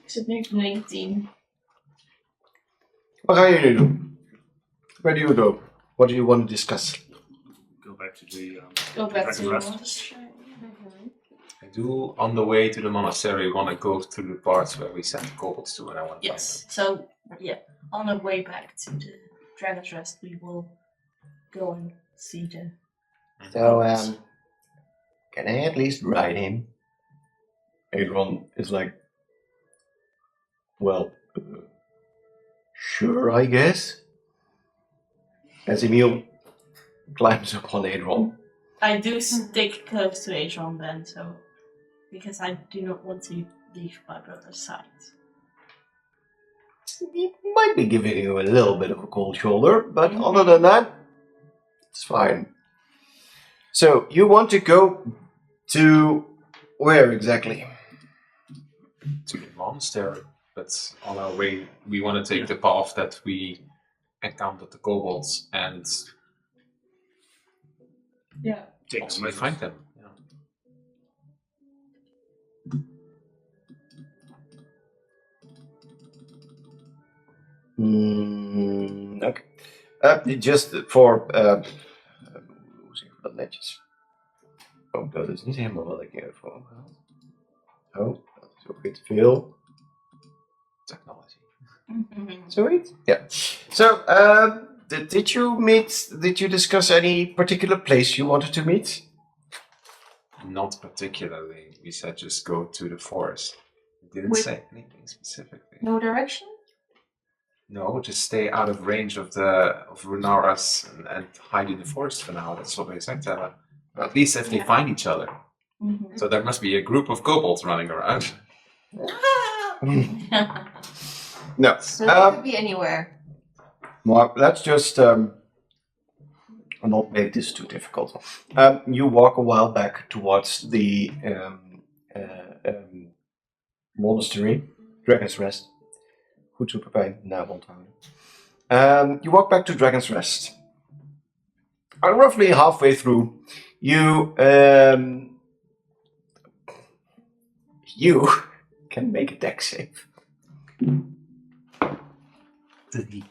Ik zit nu op 19. Wat gaan jullie doen? Where do you go? What do you want to discuss? Go back to the Go back to the rest. monastery. I do, on the way to the monastery, want to go to the parts where we sent the kobolds to, and I want to Yes. So yeah, on our way back to the Dragon's Rest, we will go and see the. So, can I at least ride him? Adron is like, well, sure, I guess. As Emil climbs upon Adron. I do stick close to Adron then, so because I do not want to leave my brother's side. He might be giving you a little bit of a cold shoulder, but other than that, it's fine. So, you want to go to where exactly? to the monastery. But on our way, we want to take the path that we encountered the kobolds and Yeah. Take possibly find them. Yeah. Okay. Just voor... hoe zeg ik dat netjes? Oh, dat is niet helemaal wat ik hiervoor had. Oh, dat is ook weer te veel. Technology. Zoiets? Yeah. So, did you discuss any particular place you wanted to meet? Not particularly. We said just go to the forest. We didn't With- say anything specifically. No direction? No, just stay out of range of Runaras and hide in the forest for now. That's what we said. At least if they find each other. So there must be a group of kobolds running around. No. So it could be anywhere. Mark, let's just not make this too difficult. You walk a while back towards the monastery, Dragon's Rest. Goed zo bij naam onthouden. You walk back to Dragon's Rest. And roughly halfway through, you can make a dex save. It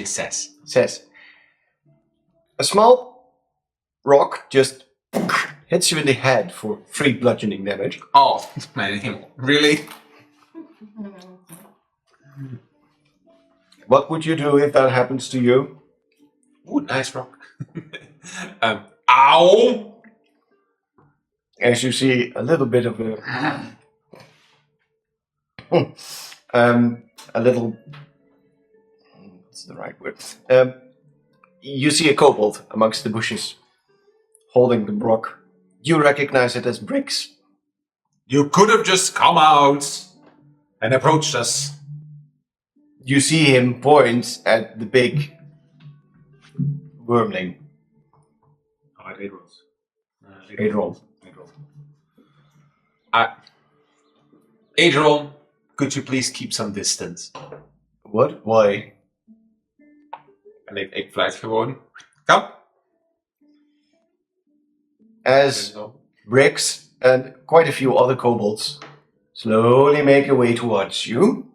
says. Says, a small rock just hits you in the head for 3 bludgeoning damage. Oh, man, really? What would you do if that happens to you? Ooh, nice rock. Ow! As you see a little bit of a little, what's the right word? You see a kobold amongst the bushes, holding the rock. You recognize it as Bricks. You could have just come out and approached us. You see him point at the big wormling. Alright, 8 rolls. 8 rolls. 8 rolls. Adrian, could you please keep some distance? What? Why? En ik fluit gewoon. Kom. As Bricks and quite a few other kobolds slowly make their way towards you.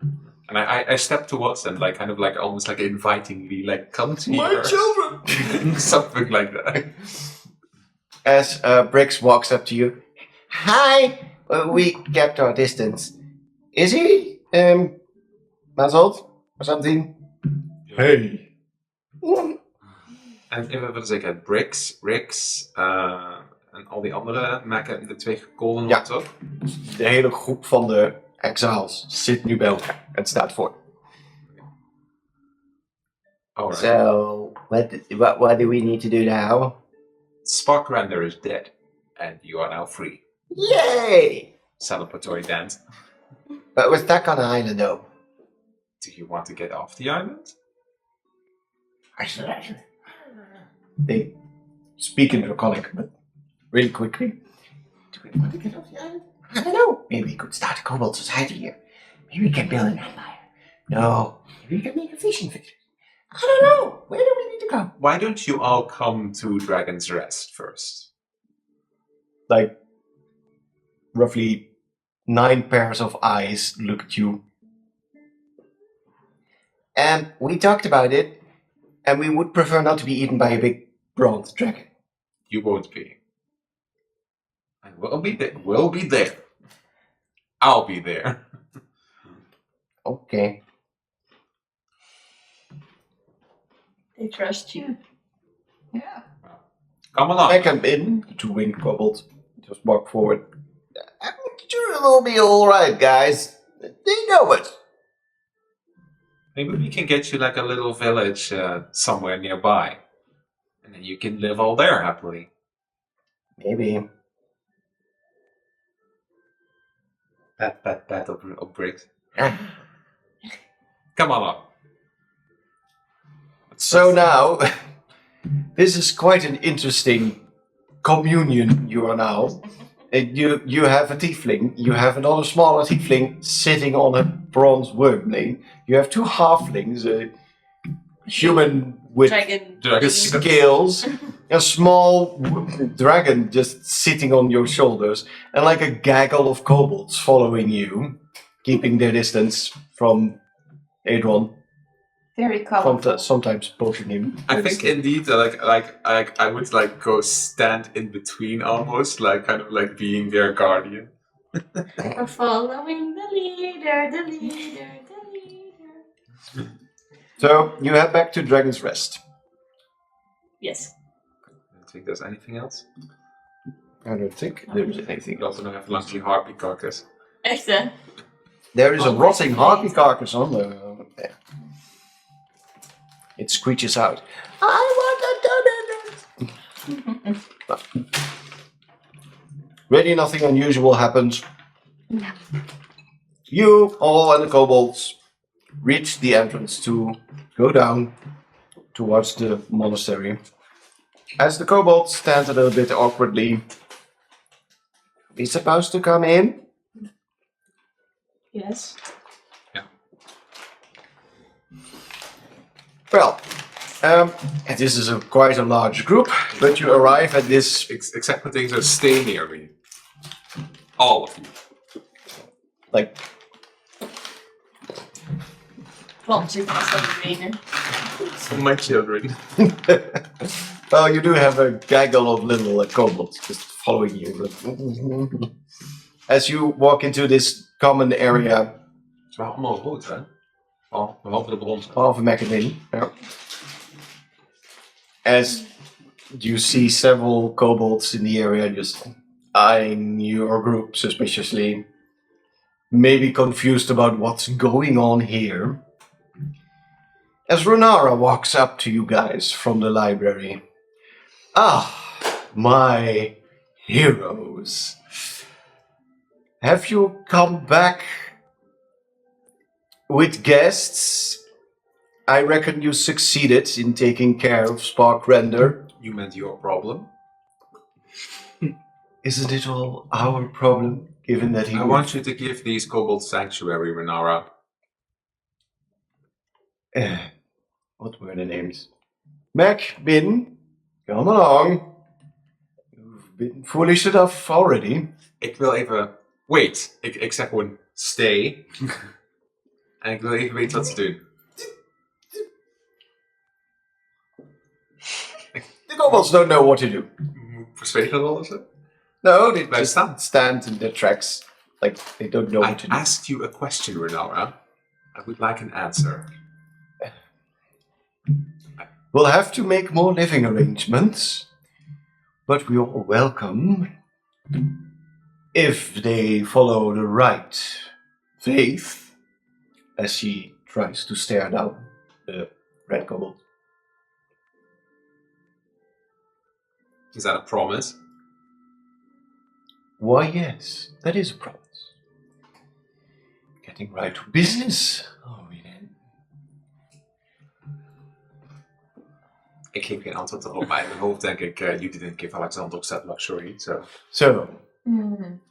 And I step towards them, like kind of like almost like invitingly, like come to My here. children! Something like that. As Bricks walks up to you. Hi! We kept our distance. Is he, muzzled or something? Hey! En even wat zeggen, Bricks, Rix en al die andere maken de 2 golden Ja. ones op. De hele groep van de exiles zit nu bij elkaar. Het staat voor. Alright. So, what do we need to do now? Sparkrender is dead. And you are now free. Yay! Celebratory dance. But we're stuck on an island though. Do you want to get off the island? They speak in Draconic, but really quickly. Do we want to get off the island? I don't know. Maybe we could start a kobold society here. Maybe we can build an empire. No. Maybe we can make a fishing village. I don't know. Where do we need to go? Why don't you all come to Dragon's Rest first? Like, roughly 9 pairs of eyes look at you. And we talked about it, and we would prefer not to be eaten by a big bronze dragon. You won't be. I will be there. We'll be there. I'll be there. Okay. They trust you. Yeah. Come along. I come in, the 2 winged kobolds just walk forward. I'm sure it'll be alright, guys. They know it. Maybe we can get you like a little village somewhere nearby. And then you can live all there happily. Maybe. Pat of Bricks. Come along. So now, this is quite an interesting communion you are now. You have a tiefling, you have another smaller tiefling sitting on a bronze wormling. You have 2 halflings, a human with Dragon. scales, a small dragon just sitting on your shoulders, and like a gaggle of kobolds following you, keeping their distance from Adron. Very colorful. Sometimes poking him. I think indeed, like I would like go stand in between almost, like kind of like being their guardian. We're following the leader, the leader, the leader. So you head back to Dragon's Rest. Yes. I don't think there's anything else. I don't think there's anything We else. also don't have Lucky Harpy Carcass. Echt hè? There is a Oh, rotting it's harpy great. carcass on there. It screeches out. I want a donut! Really nothing unusual happens. You, all and the kobolds, reach the entrance to go down towards the monastery. As the kobold stands a little bit awkwardly, we supposed to come in? Yes. Well, this is quite a large group, but you arrive at this. Except for things that stay near me. All of you. like Plantje vast aan de benen. My children. well, you do have a gaggle of little kobolds just following you. As you walk into this common area, Het waren allemaal rood, hè? Oh, behalve de bronzen. behalve Macadam, as you see several kobolds in the area just eyeing your group suspiciously, maybe confused about what's going on here. As Renara walks up to you guys from the library. Ah, my heroes. Have you come back with guests? I reckon you succeeded in taking care of Spark Render. You meant your problem? Isn't it all our problem, given that he... I want you to give these kobolds sanctuary, Renara. What were the names? Mac, Bin, come along. You've been foolish enough already. Ik wil even... Wait. Ik zeg gewoon stay. En ik wil even weten wat ze doen. The kobolds don't know what to do. Verzwegen rollen ze? No, they Blijf just staan. stand in their tracks. Like, they don't know I what to do. asked you a question, Renara. I would like an answer. We'll have to make more living arrangements, but we are welcome if they follow the right faith, as she tries to stare down the red kobold. Is that a promise? Why, yes, that is a promise. Getting right to business, are we then? Ik geef geen antwoord erop, maar in mijn hoofd denk ik, you didn't give Alexander that luxury, so... So,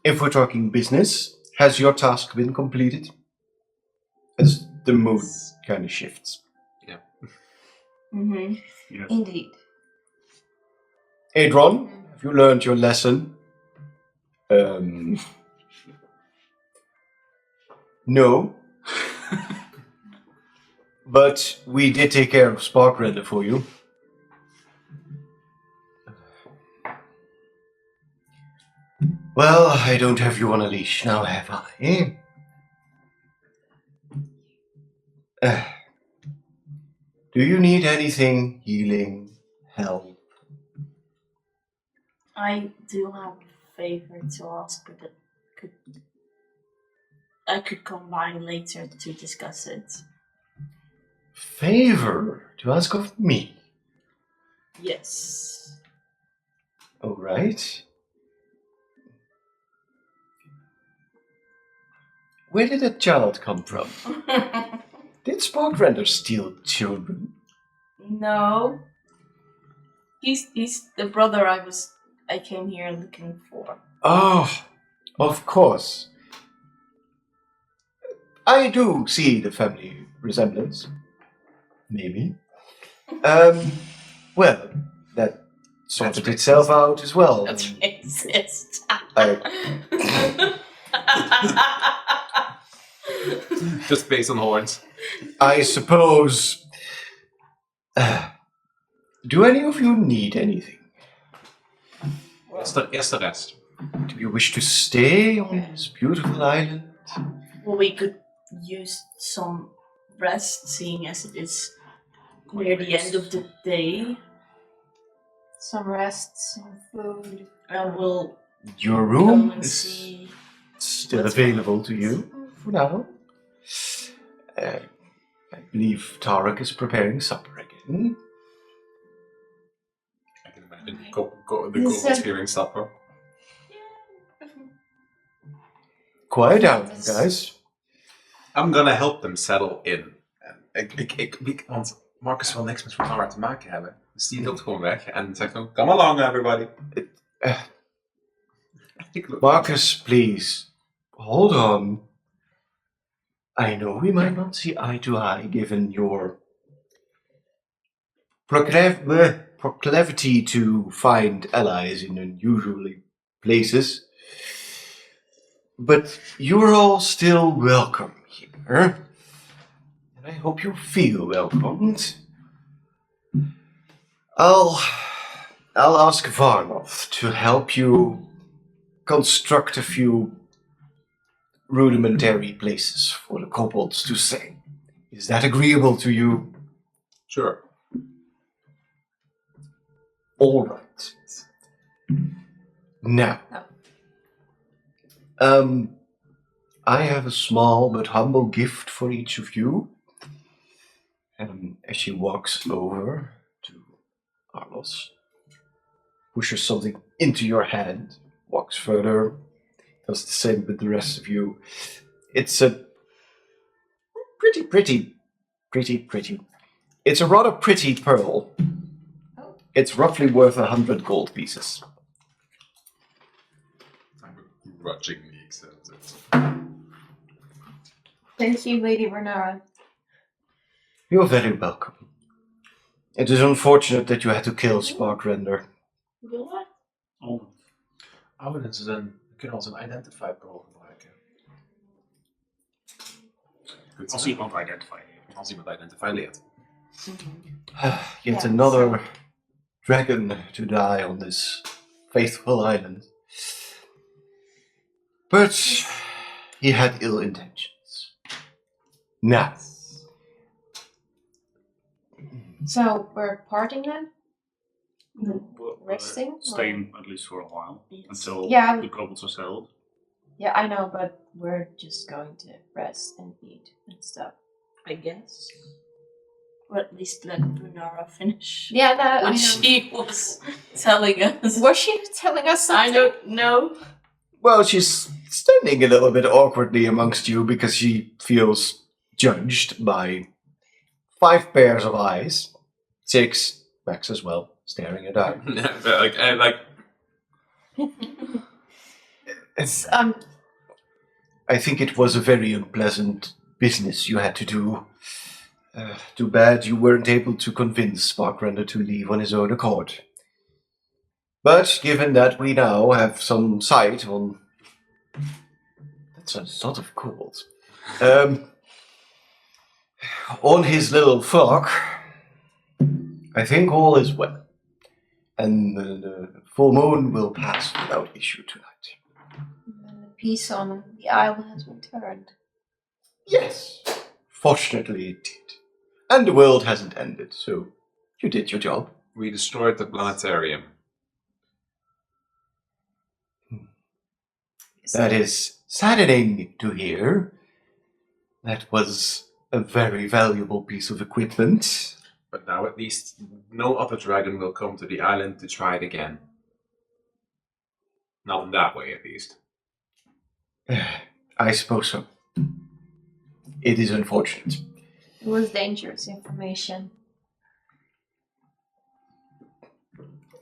if we're talking business, has your task been completed? As the mood kind of shifts. Mm-hmm. Yes. Indeed. Adron, have you learned your lesson? No. But we did take care of Spark Render for you. Well, I don't have you on a leash now, have I? Do you need anything? Healing? Help? I do have a favor to ask, but I could come by later to discuss it. Favor to ask of me? Yes. All right. Where did that child come from? Did Spark Render steal children? No. He's the brother I came here looking for. Oh, of course. I do see the family resemblance. Maybe. Well, that sorted itself out as well. That's racist. Just based on horns. I suppose. Do any of you need anything? Eerst de rest. Do you wish to stay on this beautiful island? Well, we could use some rest, seeing as it is near the end of the day. Some rest, some food. And we'll Your go room and is see. still available to you for now. I believe Tarek is preparing supper again. I can imagine the Yes, kobolds sir. hearing supper. Quiet down, guys. I'm gonna help them settle in. Want Marcus wil niks met Renara te maken hebben. Dus die loopt gewoon weg en zegt dan, come along everybody. Marcus, please, hold on. I know we might not see eye to eye given your proclivity to find allies in unusual places. But you're all still welcome here. And I hope you feel welcomed. I'll ask Varnov to help you construct a few rudimentary places for the kobolds to stay. Is that agreeable to you? Sure. All right. Now, I have a small but humble gift for each of you. As she walks over to Arlos, pushes something into your hand, walks further, does the same with the rest of you. It's a pretty. It's a rather pretty pearl. It's roughly worth 100 gold pieces. I would grudgingly accept it. Thank you, Lady Renara. You're very welcome. It is unfortunate that you had to kill Sparkrender. Oh, Oh, dat is we kunnen als een identify pearl gebruiken. Good als to know. iemand identify. Als iemand identify leert. Yet Yeah, another dragon to die on this faithful island. But he had ill intentions. Now, So we're parting then? We're Resting? Staying at least for a while. Until Yeah. the kobolds are settled. Yeah, I know, but we're just going to rest and eat and stuff. I guess. Or at least let Brunara finish. Yeah, no, I What know. she was telling us. Was she telling us something? I don't know. well, she's standing a little bit awkwardly amongst you because she feels judged by 5 pairs of eyes, 6, Max as well, staring at her. It's, I think it was a very unpleasant business you had to do. Too bad you weren't able to convince Sparkrender to leave on his own accord. But given that we now have some sight on... That's a lot of kobolds. On his little flock, I think all is well. And the full moon will pass without issue tonight. and the peace on the isle has returned. Yes, fortunately it did. And the world hasn't ended, so you did your job. We destroyed the planetarium. That is saddening to hear. That was a very valuable piece of equipment. But now at least no other dragon will come to the island to try it again. Not in that way, at least. I suppose so. It is unfortunate. It was dangerous information.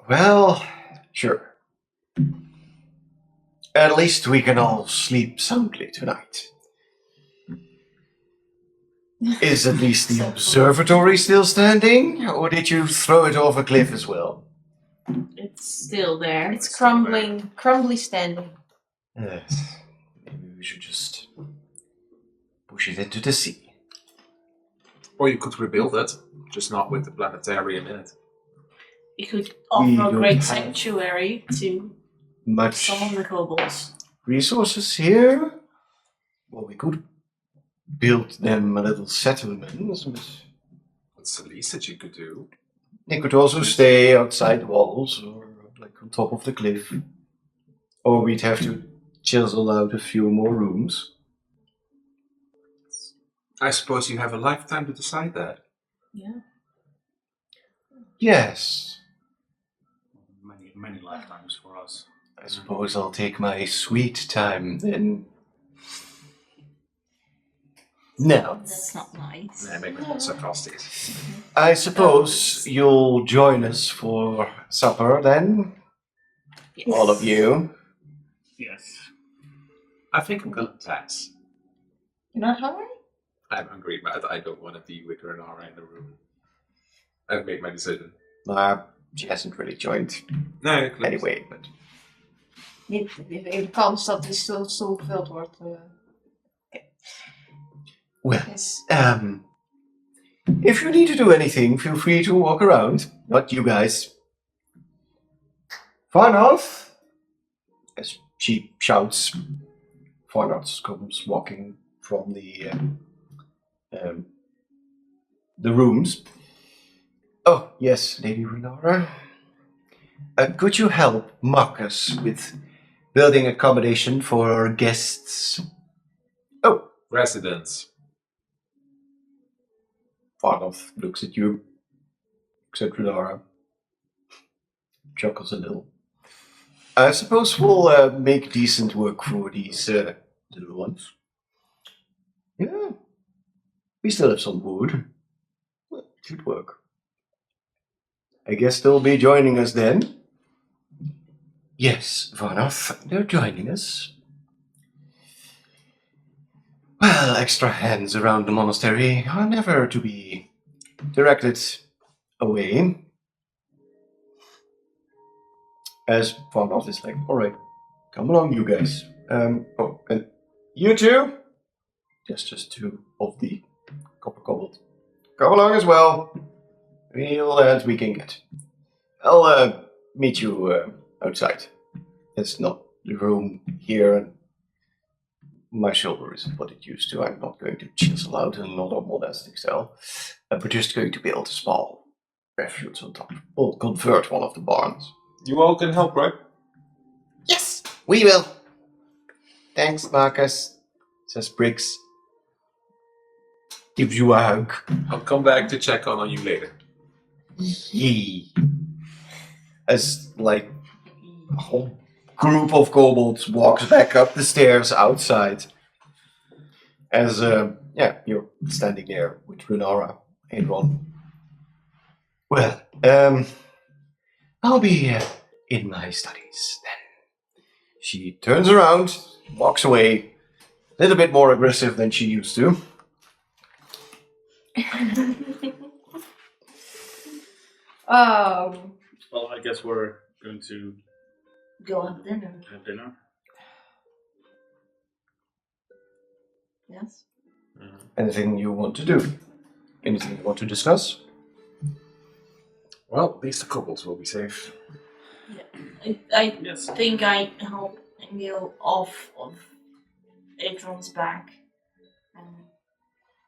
Well, sure. At least we can all sleep soundly tonight. Is at least the observatory still standing? Or did you throw it off a cliff as well? It's still there. It's crumbling, crumbly standing. Yes. Maybe we should just push it into the sea. Or you could rebuild it, just not with the planetarium in it. You could We offer a don't great have sanctuary to Much some of the kobolds. resources here? Well, we could build them a little settlement, but That's the least that you could do. they could also stay outside the walls or like on top of the cliff. Or we'd have to chisel out a few more rooms. I suppose you have a lifetime to decide that. Yeah. Yes, Many lifetimes for us. I suppose I'll take my sweet time then. Now, That's not nice. I make me more sarcastic. I suppose you'll join us for supper then? Yes. All of you. Yes. I think I'm gonna pass. You're not hungry? I'm hungry, but I don't want to be with Renara in the room. I've made my decision. She hasn't really joined No, close. anyway, but De kans dat die stoel gevuld wordt. Well, Is... if you need to do anything, feel free to walk around. Not you guys. Farnoth, as she shouts, Farnoth comes walking from the rooms. Oh, yes, Lady Renara. Could you help Marcus with building accommodation for our guests? Oh, Residents. Farnoth looks at you, looks at Renara, chuckles a little. I suppose we'll make decent work for these little ones. Yeah, we still have some wood. Well, it should work. I guess they'll be joining us then. Yes, Varnoth, they're joining us. Well, extra hands around the monastery are never to be directed away. As Varnoth is like, alright, come along, you guys. Oh, and you two? Just two of the copper kobold. Come along as well. Real hands we can get. I'll meet you outside. It's not the room here, and my shoulder isn't what it used to. I'm not going to chisel out another monastic cell. We're just going to build a small refuge on top. We'll convert one of the barns. You all can help, right? Yes, we will. Thanks, Marcus, says Briggs. Gives you a hug. I'll come back to check on you later. Yee. As, like, a whole group of kobolds walks back up the stairs outside. As, you're standing there with Renara and Ron. Well, I'll be in my studies then. She turns around, walks away, a little bit more aggressive than she used to. Well, I guess we're going to Go have dinner. have dinner. Yes. Anything you want to do? Anything you want to discuss? Well, at least the kobolds will be safe. Yeah. I Yes. think I help Emil off of Adron's back and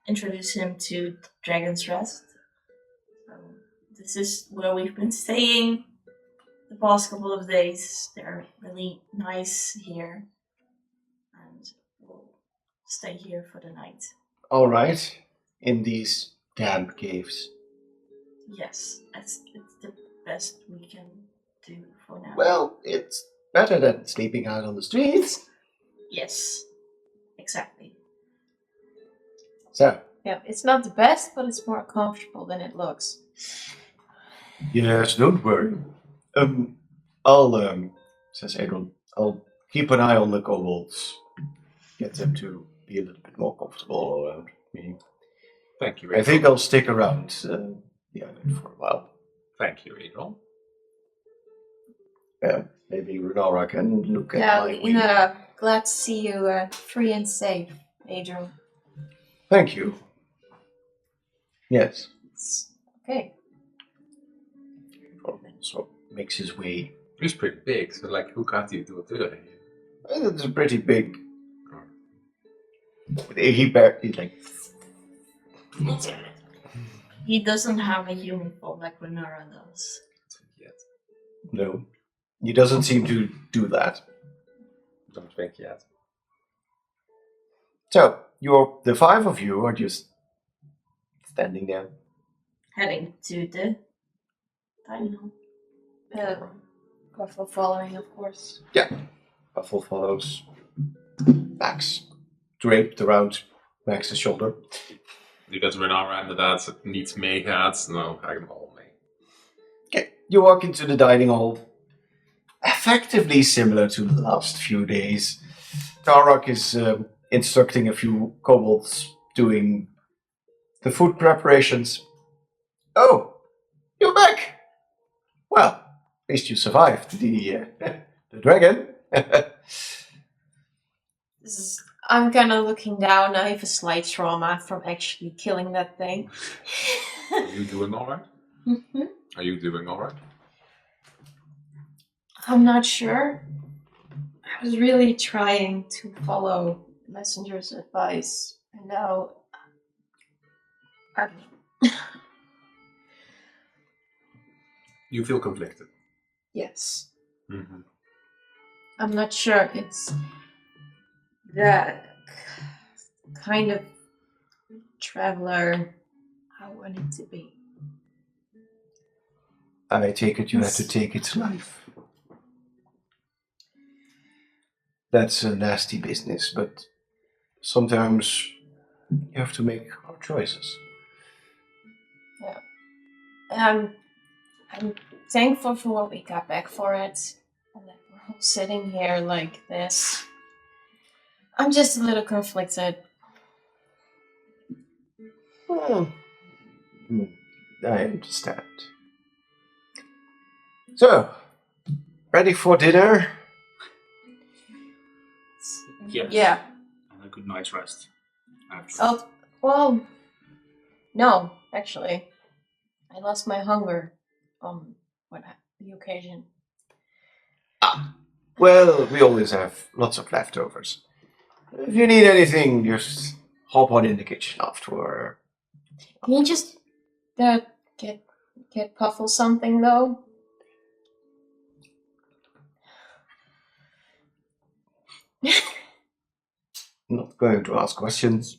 introduce him to Dragon's Rest. So this is where we've been staying the past couple of days. They're really nice here, and we'll stay here for the night. All right, in these damp caves. Yes, it's the best we can do for now. Well, it's better than sleeping out on the streets. Yes, exactly. So, Yeah, it's not the best, but it's more comfortable than it looks. yes, don't worry. I'll says Adron, I'll keep an eye on the kobolds. Get them to be a little bit more comfortable around me. Thank you, I think I'll stick around the island for a while. Thank you, Adriel. Maybe Renara can look at my wing. Glad to see you free and safe, Adrian. Thank you. Yes. Okay. So makes his way. He's pretty big, so like, hoe gaat hij door de deur? It's a pretty big. He like. He doesn't have a human form like Renara does. Yet. No, he doesn't seem to do that. Don't think yet. So the five of you are just standing there. Heading to the dining hall. Careful following, of course. Buffalo follows. Max draped around Max's shoulder. Nu dat Renara inderdaad niet meegaat, nou ga ik hem al mee. Okay, you walk into the dining hall. Effectively similar to the last few days. Tarok is instructing a few kobolds doing the food preparations. Oh, you're back! Well, at least you survived the dragon. I'm kind of looking down. I have a slight trauma from actually killing that thing. Are you doing alright? Mhm. Are you doing alright? I'm not sure. I was really trying to follow Messenger's advice, and now I'm You feel conflicted. yes. Mm-hmm. I'm not sure it's the kind of traveler I want it to be. I take it you had to take its life. That's a nasty business, but sometimes you have to make hard choices. I'm thankful for what we got back for it, and that we're all sitting here like this. I'm just a little conflicted. Hmm, I understand. So, ready for dinner? Yes. Yeah. And a good night's rest. After. Oh, well, no, actually. I lost my hunger on the occasion. Well, we always have lots of leftovers. If you need anything, just hop on in the kitchen after. Can you just get Puffle something though? Not going to ask questions.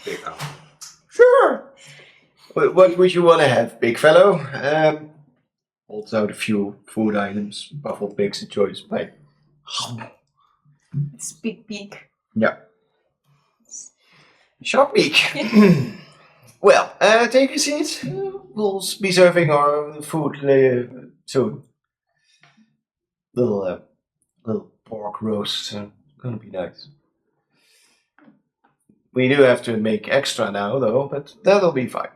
Big up. Sure. What would you want to have, big fellow? Holds out a few food items. Buffalo makes a choice by. It's big beak. Yeah. Sharp beak. Well, take a seat. We'll be serving our food soon. Little pork roast. Gonna be nice. We do have to make extra now, though, but that'll be fine.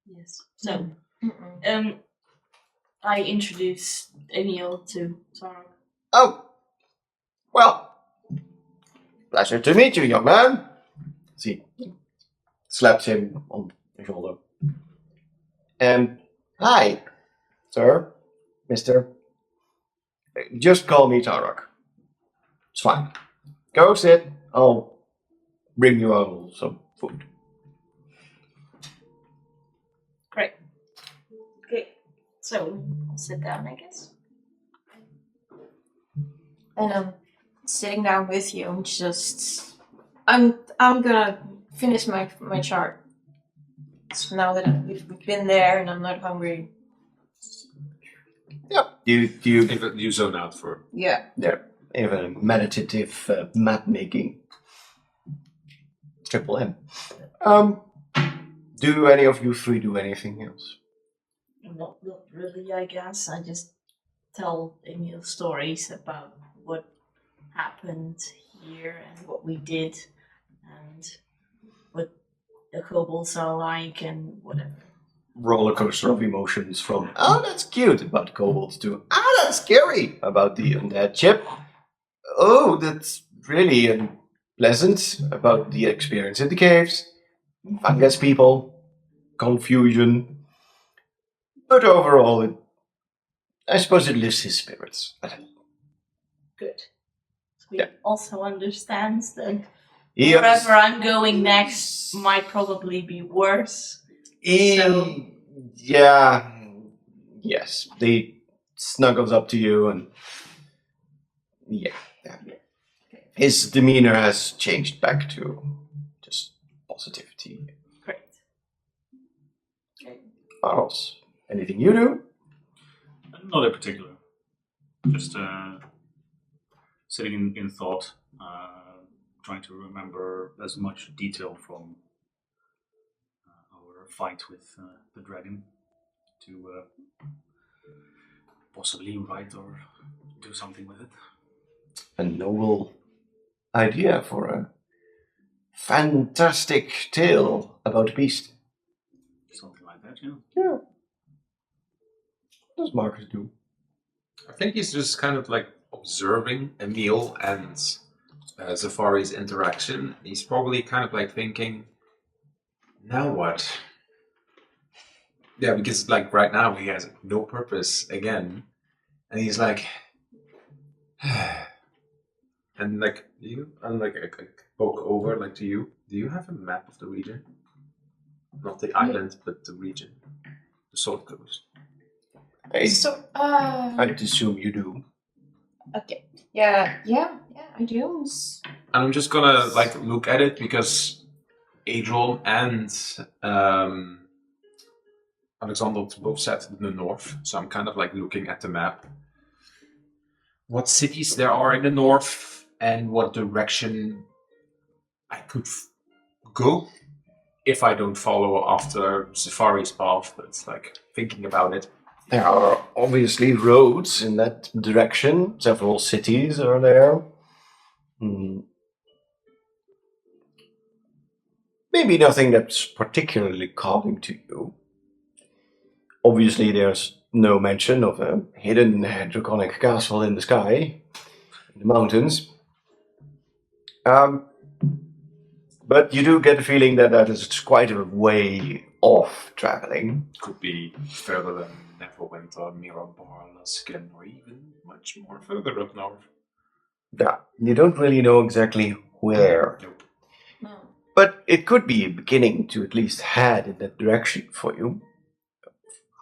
Yes. So, I introduce Emil to Tarek. Oh, well, pleasure to meet you, young man. He slaps him on the shoulder. Hi, sir, mister. Just call me Tarek. It's fine. Go sit. I'll bring you all some food. Great. Okay. So, I'll sit down, I guess. And I'm sitting down with you. I'm gonna finish my chart. So now that we've been there and I'm not hungry. Yeah. You You zone out for. Yeah. even a meditative map making. Triple M. Do any of you three do anything else? Not really, I guess. I just tell Emil stories about what happened here and what we did and what the kobolds are like and whatever. Roller coaster of emotions from "oh, that's cute" about kobolds to "ah, that's scary" about the undead chip. Oh, that's really unpleasant about the experience in the caves, fungus people, confusion. But overall, I suppose it lifts his spirits. Good. He Yeah. also understands that He wherever I'm going next might probably be worse. So- Yeah. Yes. He snuggles up to you and. Yeah. His demeanor has changed back to just positivity. Great. Charles, anything you do? Not in particular. Just sitting in thought, trying to remember as much detail from our fight with the dragon to possibly write or do something with it. A noble idea for a fantastic tale about a beast. Something like that, yeah. Yeah. What does Marcus do? I think he's just kind of like observing Emil and Zafari's interaction. He's probably kind of like thinking, now what? Yeah, because like right now he has no purpose again, and he's like, and like you, and like I poke over like to you. Do you have a map of the region? Not the island, but the region, the Salt Coast. So, I'd assume you do. okay. Yeah, I do. And I'm just gonna like look at it because Adriel and Alexander both said the north, so I'm kind of like looking at the map. What cities there are in the north and what direction I could go if I don't follow after Safari's path. But it's like thinking about it. There are obviously roads in that direction. Several cities are there. Maybe nothing that's particularly calling to you. Obviously, there's no mention of a hidden draconic castle in the sky, in the mountains. But you do get the feeling that that is quite a way off traveling. Could be further than Neverwinter, Mirabar, Luskin, or even much more further up north. Yeah, you don't really know exactly where. Nope. No. But it could be beginning to at least head in that direction for you.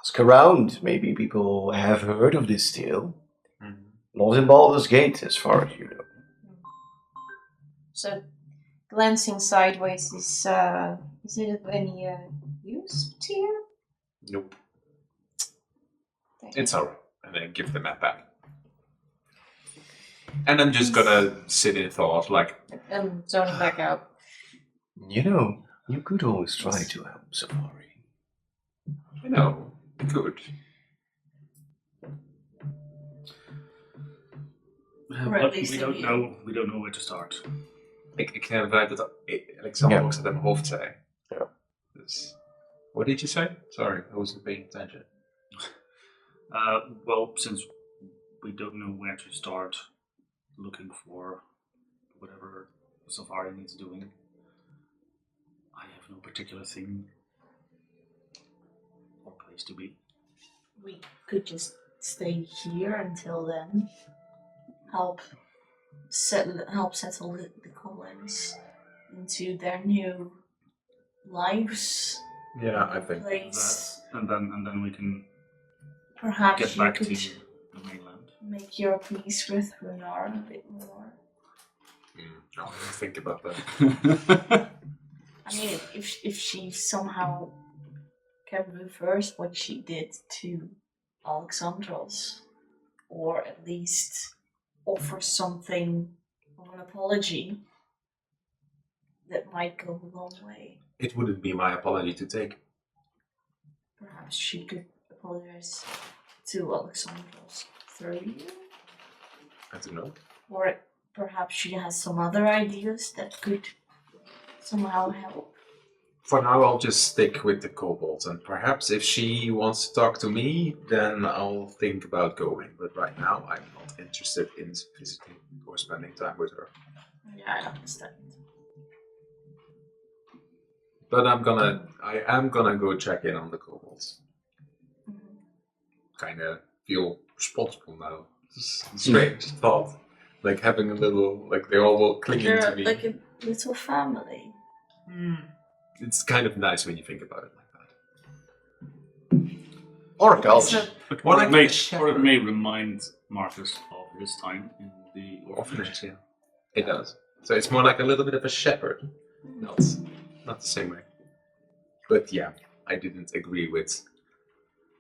Ask around, maybe people have heard of this tale. Not in Baldur's Gate, as far as you know. So, glancing sideways is it of any use to you? Nope. Thank It's you. alright. And then give the map back. And I'm just gonna sit in thought, like, Zoning back out. You know, you could always try to help Safari. you know, good. Or at But least we a don't view. know. We don't know where to start. Ik kan eruit dat Alexander Ja. ook uit mijn hoofd zei. Ja. Dus, what did you say? Sorry, I wasn't paying attention. Well, since we don't know where to start looking for whatever Safari needs doing, I have no particular thing or place to be. We could just stay here until then. Help settle the Collins into their new lives. Yeah, I think Place. And then we can Perhaps get you back could to the mainland. make your peace with Runar a bit more. I'll think about that. I mean, if she somehow can reverse what she did to Alexandros, or at least offer something of an apology, that might go a long way. It wouldn't be my apology to take. Perhaps she could apologize to Alexandros through you, I don't know. or perhaps she has some other ideas that could somehow help. For now, I'll just stick with the kobolds, and perhaps if she wants to talk to me, then I'll think about going. But right now, I'm not interested in visiting or spending time with her. Yeah, I understand. But I am gonna go check in on the kobolds. Kind of feel responsible now. It's a strange thought, like having a little, like they all will clinging to They're me. like a little family. It's kind of nice when you think about it like that. Oracles. But More or like it may, a shepherd. or it may remind Marcus of his time in the orphanage. Yeah, it does. So it's more like a little bit of a shepherd, not the same way. But yeah, I didn't agree with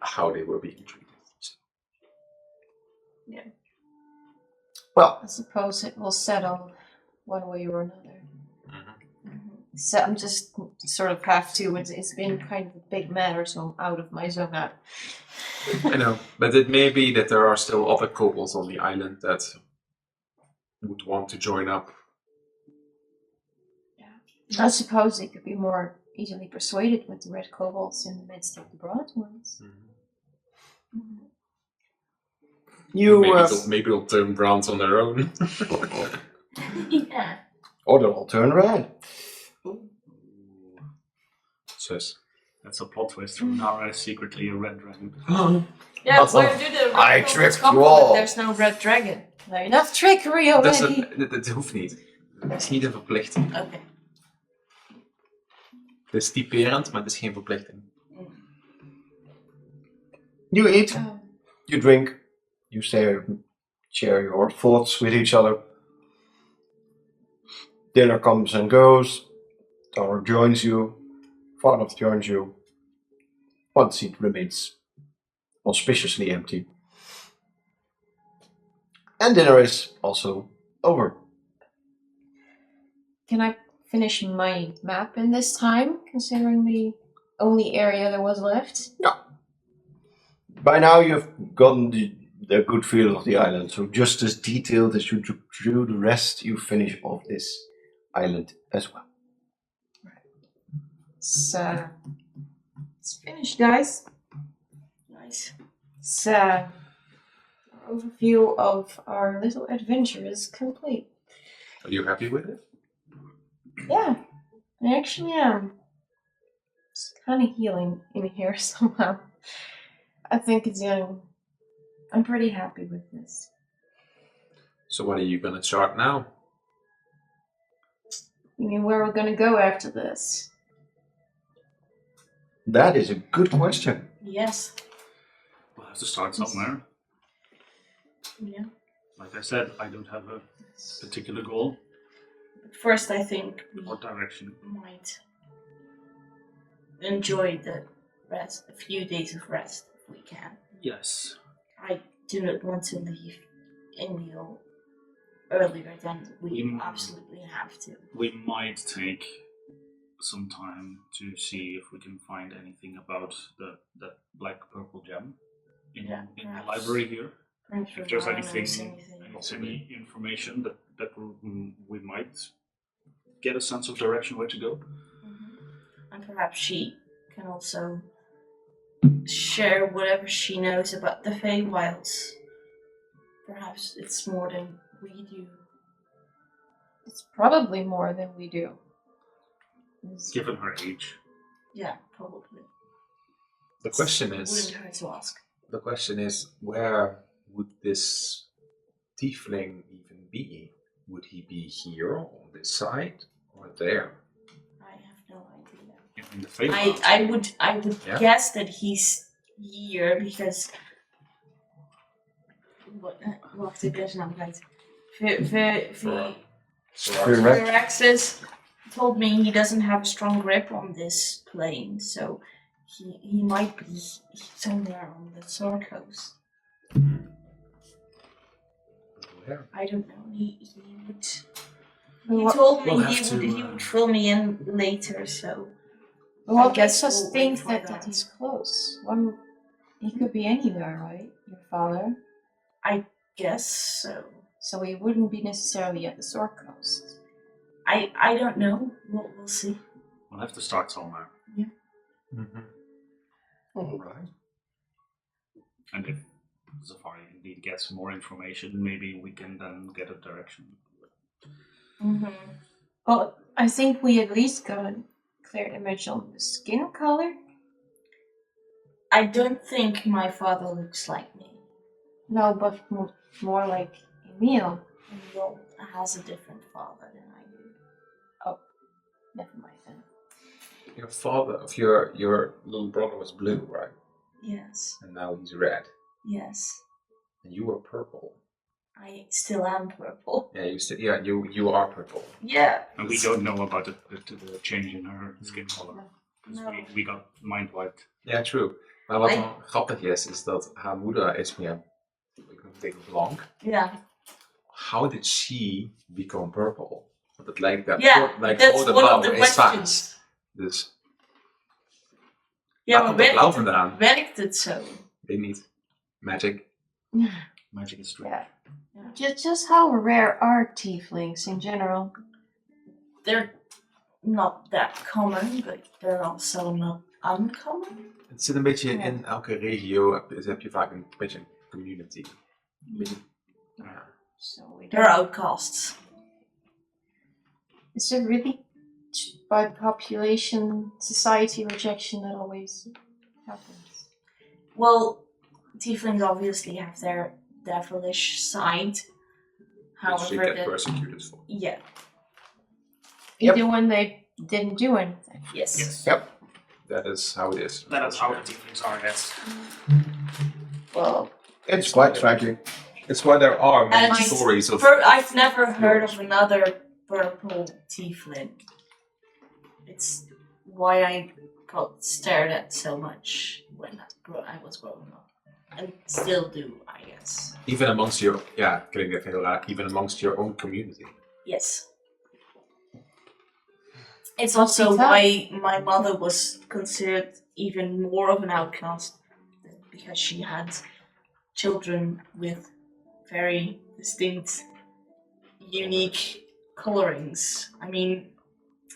how they were being treated. So. Well, I suppose it will settle one way or another. Mm-hmm. So I'm just sort of have to. It's been kind of a big matter, so I'm out of my zone out. I know, but it may be that there are still other kobolds on the island that would want to join up. I suppose they could be more easily persuaded with the red kobolds in the midst of the broad ones. You Maybe they'll turn bronze on their own. Yeah. or they'll all turn red. Sus. That's a plot twist. From now on, secretly a red dragon. Yeah, Also, where do the I red tricked come you from if all. there's no red dragon? Nou, enough trickery already. Dat hoeft niet. Het is niet een verplichting. Okay. Het is typerend, maar het is geen verplichting. You eat, Oh. you drink, you share your thoughts with each other. Dinner comes and goes. Tower joins you. Father joins you. One seat remains auspiciously empty. And dinner is also over. Can I finish my map in this time, considering the only area that was left? By now you've gotten the good feel of the island, so just as detailed as you drew the rest, you finish off this island as well. So, it's finished, guys. Nice. So, our overview of our little adventure is complete. Are you happy with it? Yeah, I actually am. It's kind of healing in here somehow. I think it's I'm pretty happy with this. So what are you gonna start now? You mean where we're gonna go after this? That is a good question. Yes. We'll have to start somewhere. Yeah. Like I said, I don't have a particular goal But first, I think we or direction. might enjoy the rest, a few days of rest if we can. Yes. I do not want to leave Emil earlier than we absolutely have to. We might take some time to see if we can find anything about that black purple gem in the perhaps. library here. Perhaps If there's Ravana knows anything, any information that we might get a sense of direction where to go. And perhaps she can also share whatever she knows about the Feywilds. Perhaps it's more than we do. It's probably more than we do. Given her age. Yeah, probably. The question is, Wouldn't hurt to ask. the question is, where would this tiefling even be? Would he be here on this side or there? I have no idea. In the Feywild. I would Yeah. guess that he's here because wacht, ik ben zijn naam kwijt. Viraxis told me he doesn't have a strong grip on this plane, so he might be somewhere on the Sword Coast. Where? I don't know. He would. Well, He told me we'll he have would. to, He would fill me in later. So What I guess makes us we'll think wait for that that. he's close? One, he could be anywhere, right? Your father. guess so. So he wouldn't be necessarily at the Sword Coast. I don't know. We'll see. We'll have to start somewhere. All right. And if Zafari indeed gets more information, maybe we can then get a direction. Well, I think we at least got a clear image on the skin color. I don't think my father looks like me. No, but more like Emil. Emil has a different father than I do. Never mind then. Your father, of your little brother was blue, right? Yes. And now he's red. Yes. And you were purple. I still am purple. Yeah, you are purple. Yeah. And we don't know about the change in her skin color. 'Cause No. we got mind wiped. Ja, true. Maar wat dan grappig is dat haar moeder is meer, ik denk blank. Yeah. How did she become purple? Want het lijkt dat Yeah. like That's all the one of blauw the is questions. Spaans. Dus Ja, waar maar komt dat blauw vandaan? werkt het zo? Weet niet. Magic. Magic is strange. Yeah. Just how rare are tieflings in general? They're not that common, but they're also not uncommon. Het zit een beetje in elke regio, heb je vaak een beetje een community. So we They're don't. outcasts. Is it really by population, society rejection that always happens? Well, tieflings obviously have their devilish side. Which they However, get persecuted for. yeah, Yep. Even when they didn't do anything. yes. Yep. That is how it is. That is how the tieflings are, yes. Well, It's quite tragic. It's why there are many And stories of. I've never heard of another purple tiefling. It's why I got stared at so much when I was growing up. And still do, I guess. Even amongst your. Ja, klinkt echt heel raar. Even amongst your own community. Yes. It's Must be also tough. why my mother was considered even more of an outcast, because she had children with very distinct, unique colorings. I mean,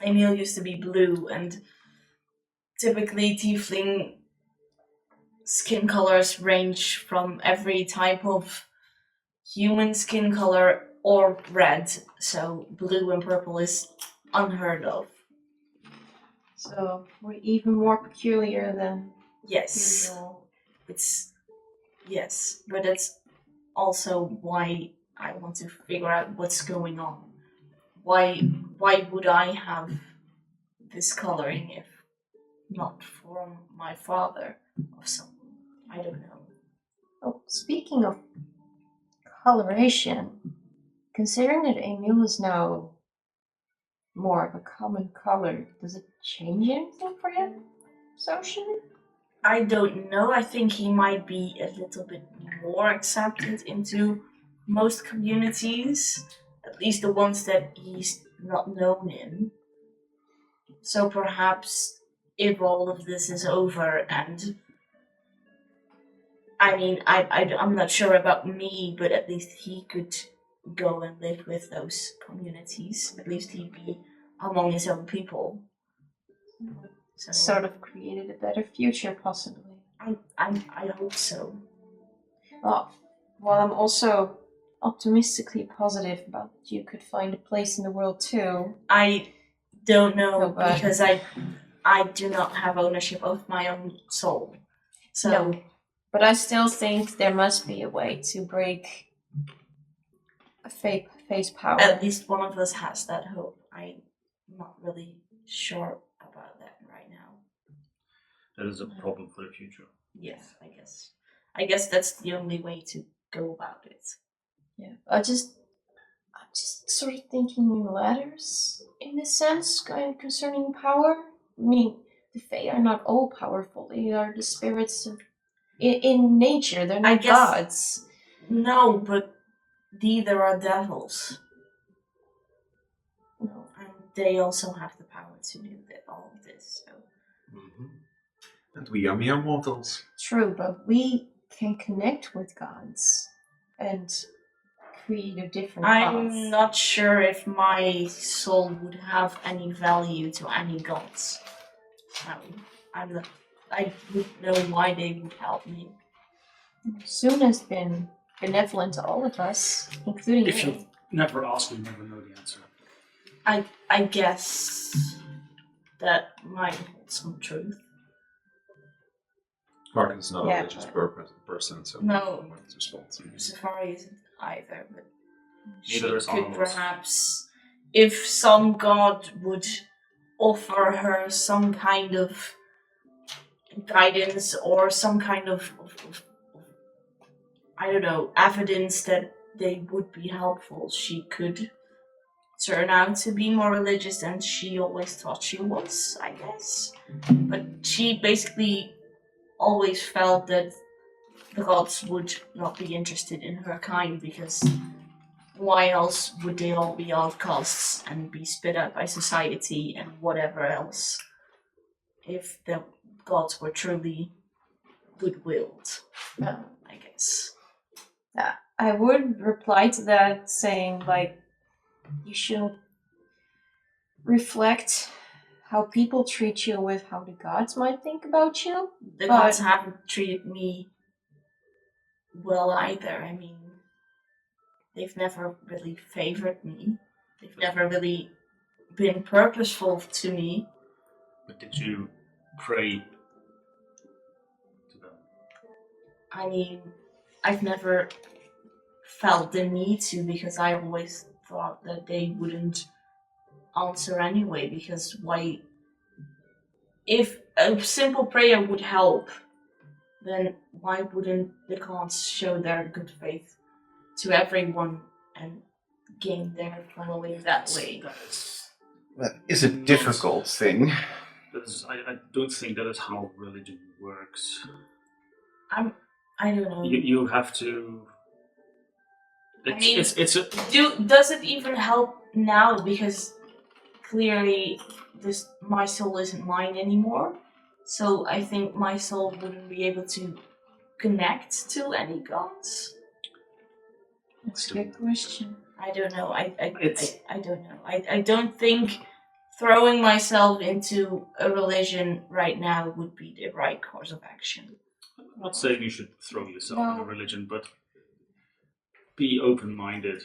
Emil used to be blue, and typically tiefling skin colors range from every type of human skin color or red, so blue and purple is unheard of. so we're even more peculiar than Yes, usual. it's yes, but it's also why I want to figure out what's going on. Why would I have this coloring if not from my father or someone? I don't know. Oh, speaking of coloration, considering that Emil is now more of a common color, does it change anything for him socially? I don't know. I think he might be a little bit more accepted into most communities, at least the ones that he's not known in. So perhaps if all of this is over, and I mean, I'm not sure about me, but at least he could go and live with those communities. At least he'd be among his own people. So Sort of created a better future, possibly. I hope so. Well, I'm also optimistically positive about that you could find a place in the world too. I don't know No, but- because I do not have ownership of my own soul. So No. But I still think there must be a way to break a face power. at least one of us has that hope. I'm not really sure about that right now. That is a problem for the future. Yes, I guess that's the only way to go about it. Yeah, I'm just sort of thinking in ladders in a sense, concerning power. I mean, the Fae are not all powerful; they are the spirits of in nature. They're I not guess- gods. No, but neither are devils, No. and they also have the power to do all of this. So And we are mere mortals. True, but we can connect with gods and create a different path. I'm not sure if my soul would have any value to any gods. I'm not. I would know why they would help me. Soon has been benevolent to all of us, including If you. you never ask, you never know the answer. I guess that might hold some truth. Martin is not Yeah, a religious person, so No. I want to respond. Safari isn't either, but she Neither is could Arnold. perhaps, if some god would offer her some kind of guidance or some kind of I don't know, evidence that they would be helpful, she could turn out to be more religious than she always thought she was, I guess. But she basically always felt that the gods would not be interested in her kind because why else would they all be outcasts and be spit out by society and whatever else if the gods were truly good-willed, No. I guess. I would reply to that saying, like, you should reflect how people treat you with how the gods might think about you. The But- gods haven't treated me well either. I mean, they've never really favored me. They've never really been purposeful to me. But did you pray to them? I mean, I've never felt the need to, because I always thought that they wouldn't answer anyway, because why? If a simple prayer would help, then why wouldn't the gods show their good faith to everyone and gain their following that way? That is a difficult thing. I don't think that is how religion works. I don't know. You have to. It's a. Does it even help now? Because clearly, my soul isn't mine anymore. So I think my soul wouldn't be able to connect to any gods. That's a good question. I don't know. I don't know. I don't think throwing myself into a religion right now would be the right course of action. I'm not saying you should throw yourself in a religion, but be open-minded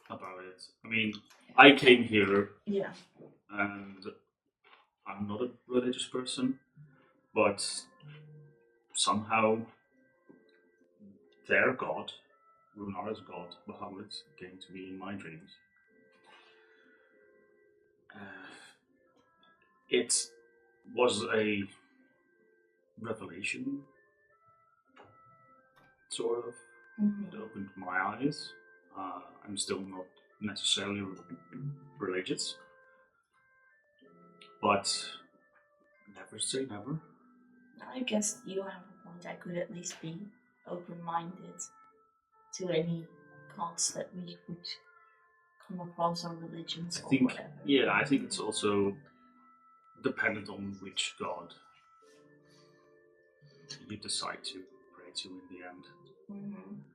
about it. I mean, I came here, and I'm not a religious person, but somehow their god, Runara's god, Bahamut, came to me in my dreams. It was a revelation, sort of. It opened my eyes. I'm still not necessarily religious, but never say never. I guess you have a point. I could at least be open-minded to any gods that we would come across, or religions, or whatever. Yeah, I think it's also dependent on which god you decide to pray to in the end.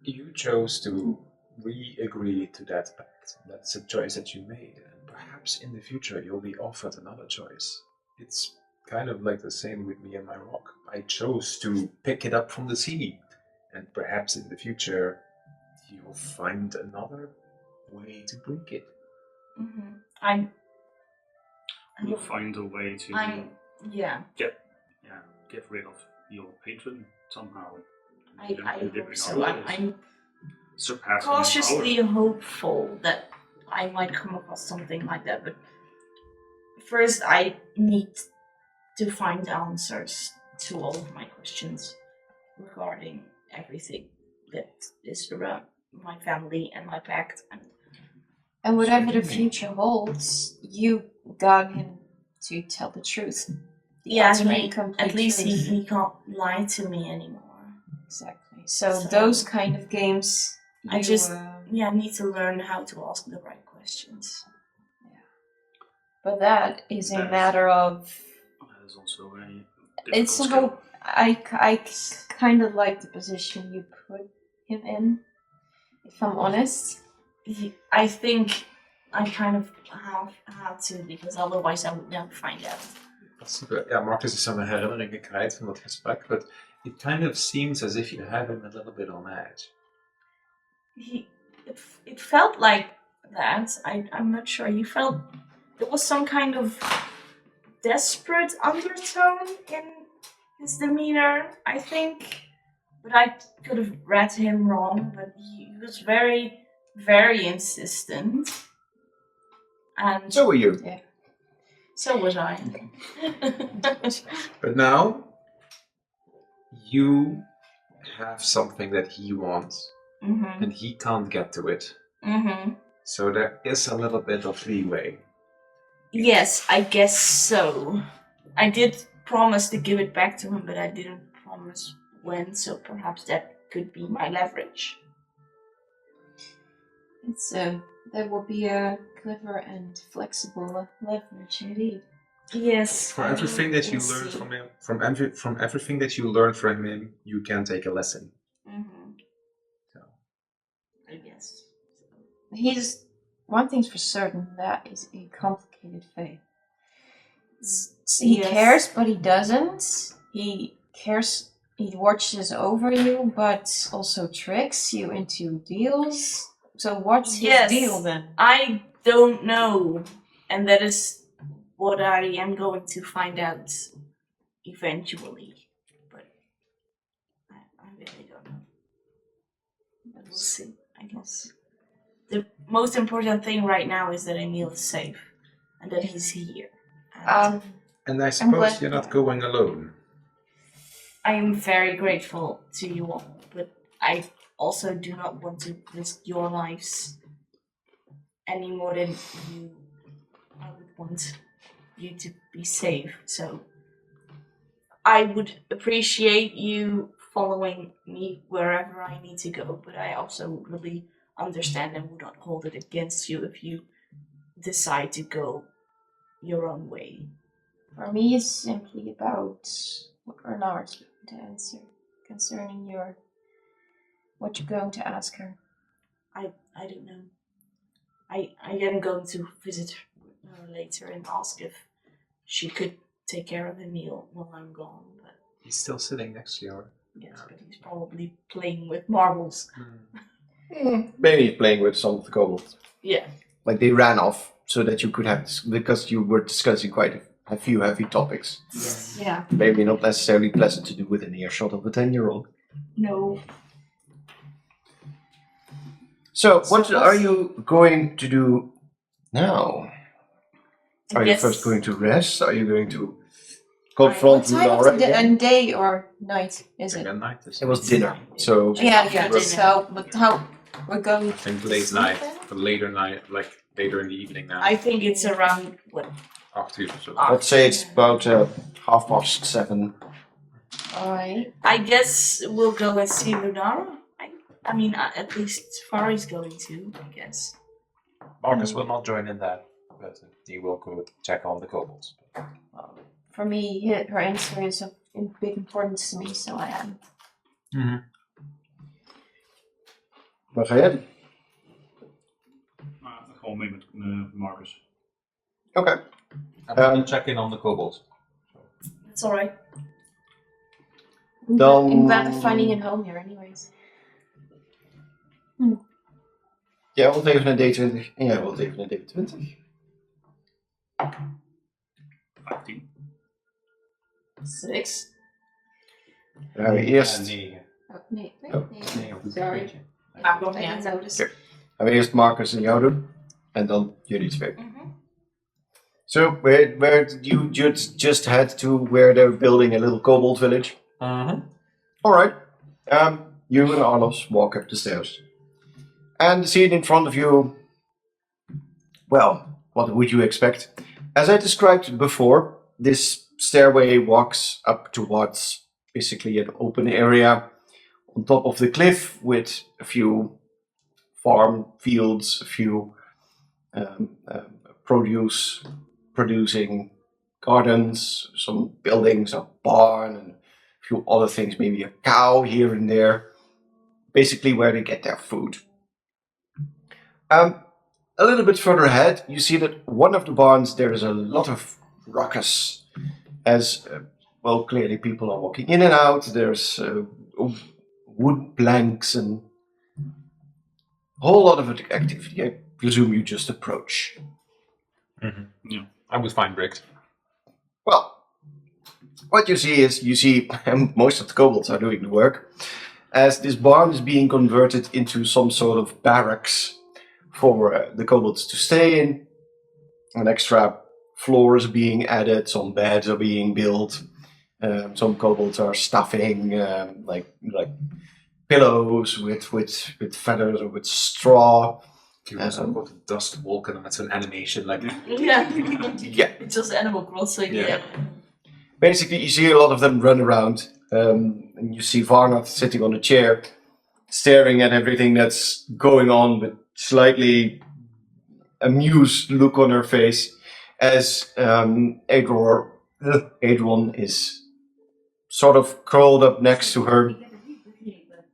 You chose to re-agree to that pact. That's a choice that you made, and perhaps in the future you'll be offered another choice. It's kind of like the same with me and my rock. I chose to pick it up from the sea, and perhaps in the future you'll find another way to bring it. You'll find a way to get rid of your patron somehow. I hope so. I'm surpassing cautiously hopeful that I might come across something like that, but first I need to find answers to all of my questions regarding everything that is around my family and my pact. And whatever the future holds, you got him to tell the truth. At least he can't lie to me anymore. Exactly. So those kind of games, I just need to learn how to ask the right questions. Yeah. But that is a matter of. That is also a. It's a hope. I kind of like the position you put him in. If I'm honest, I think I kind of have had to, because otherwise I would never find out. Ja, Marcus is some herinneringen kwijt van dat gesprek, but it kind of seems as if you have him a little bit on edge. It felt like that. I'm not sure. You felt there was some kind of desperate undertone in his demeanor, I think. But I could have read him wrong, but he was very, very insistent. And so were you. Yeah. So was I. But now, you have something that he wants, and he can't get to it. So there is a little bit of leeway. Yes, I guess so. I did promise to give it back to him, but I didn't promise when, so perhaps that could be my leverage. That will be a clever and flexible leverage indeed. Yes. For everything that you learn from him, from everything that you learn from him, you can take a lesson. So, I guess. One thing's for certain, that is a complicated faith. He cares, but he doesn't. He cares. He watches over you, but also tricks you into deals. So what's his Yes. deal then? I don't know, and that is what I am going to find out eventually. But I really don't know. But we'll see, I guess. The most important thing right now is that Emil is safe and that he's here. And And I glad- suppose you're not going alone. I am very grateful to you all, but I also do not want to risk your lives any more than I would want you to be safe. So I would appreciate you following me wherever I need to go, but I also really understand and would not hold it against you if you decide to go your own way. For me, it's simply about what Renard to answer concerning what you're going to ask her. I don't know. I am going to visit her later and ask if she could take care of Emil while I'm gone. But He's still sitting next to you. yes, but he's probably playing with marbles. Maybe playing with some of the kobolds. Yeah. Like they ran off so that you could have, because you were discussing quite a few heavy topics. Yes. Yeah. Maybe not necessarily pleasant to do with an earshot of a 10-year-old. No. So, what are you going to do now? I Are you guess first going to rest? Are you going to confront What time of Laura the again? day or night is it? At night is It was dinner, so Yeah, Dinner. so, but how we're going I think late night, or later night, like later in the evening now. I think it's around what? 8 uur of zo. let's say it's about 7:30. Alright. I guess we'll go and see Lunara. I mean, at least Fari's going to, I guess. Marcus will not join in that, but he will go check on the kobolds. Well, for me, her answer is of big importance to me, so I am. Waar ga jij doen? Gewoon mee met Marcus. Oké. I'm gonna check in on the kobolds. That's alright. I'm glad of finding him home here, anyways. Jij wilt even een D20 en jij wilt even een D20. 15. 6. Dan gaan we eerst, 9. Oh, nee. Oh, Nee, op het Sorry. beetje. Maakt nog I niet didn't uit. notice. gaan we eerst Marcus en jou doen. En dan jullie twee. So, where did you just head to where they're building a little kobold village? Alright. You and Arlos walk up the stairs. And the scene in front of you, well, what would you expect? As I described before, this stairway walks up towards basically an open area on top of the cliff with a few farm fields, a few producing gardens, some buildings, a barn, and a few other things, maybe a cow here and there. Basically where they get their food. A little bit further ahead, you see that one of the barns, there is a lot of ruckus. As, well, clearly people are walking in and out. There's wood planks and a whole lot of activity. I presume you just approach. I would find bricks. Well, what you see, and most of the kobolds are doing the work, as this barn is being converted into some sort of barracks for the kobolds to stay in. An extra floor is being added, some beds are being built, some kobolds are stuffing like pillows with feathers or with straw. Toen ook wat dust wolken met zo'n animation, like Yeah. Yeah. It's just Animal Crossing. Yeah. Basically, you see a lot of them run around, and you see Varnath sitting on a chair, staring at everything that's going on with slightly amused look on her face, as Adron is sort of curled up next to her,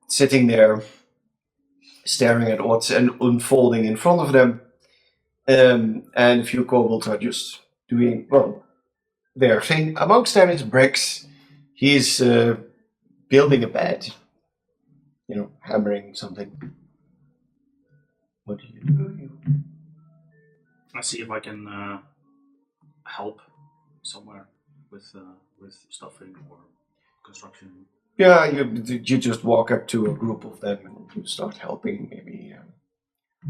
sitting there, staring at what's unfolding in front of them, and a few kobolds are just doing, well, their thing. Amongst them is Brix. He's building a bed, hammering something. What do you do? I see if I can help somewhere with stuffing or construction. Yeah, you just walk up to a group of them and you start helping, maybe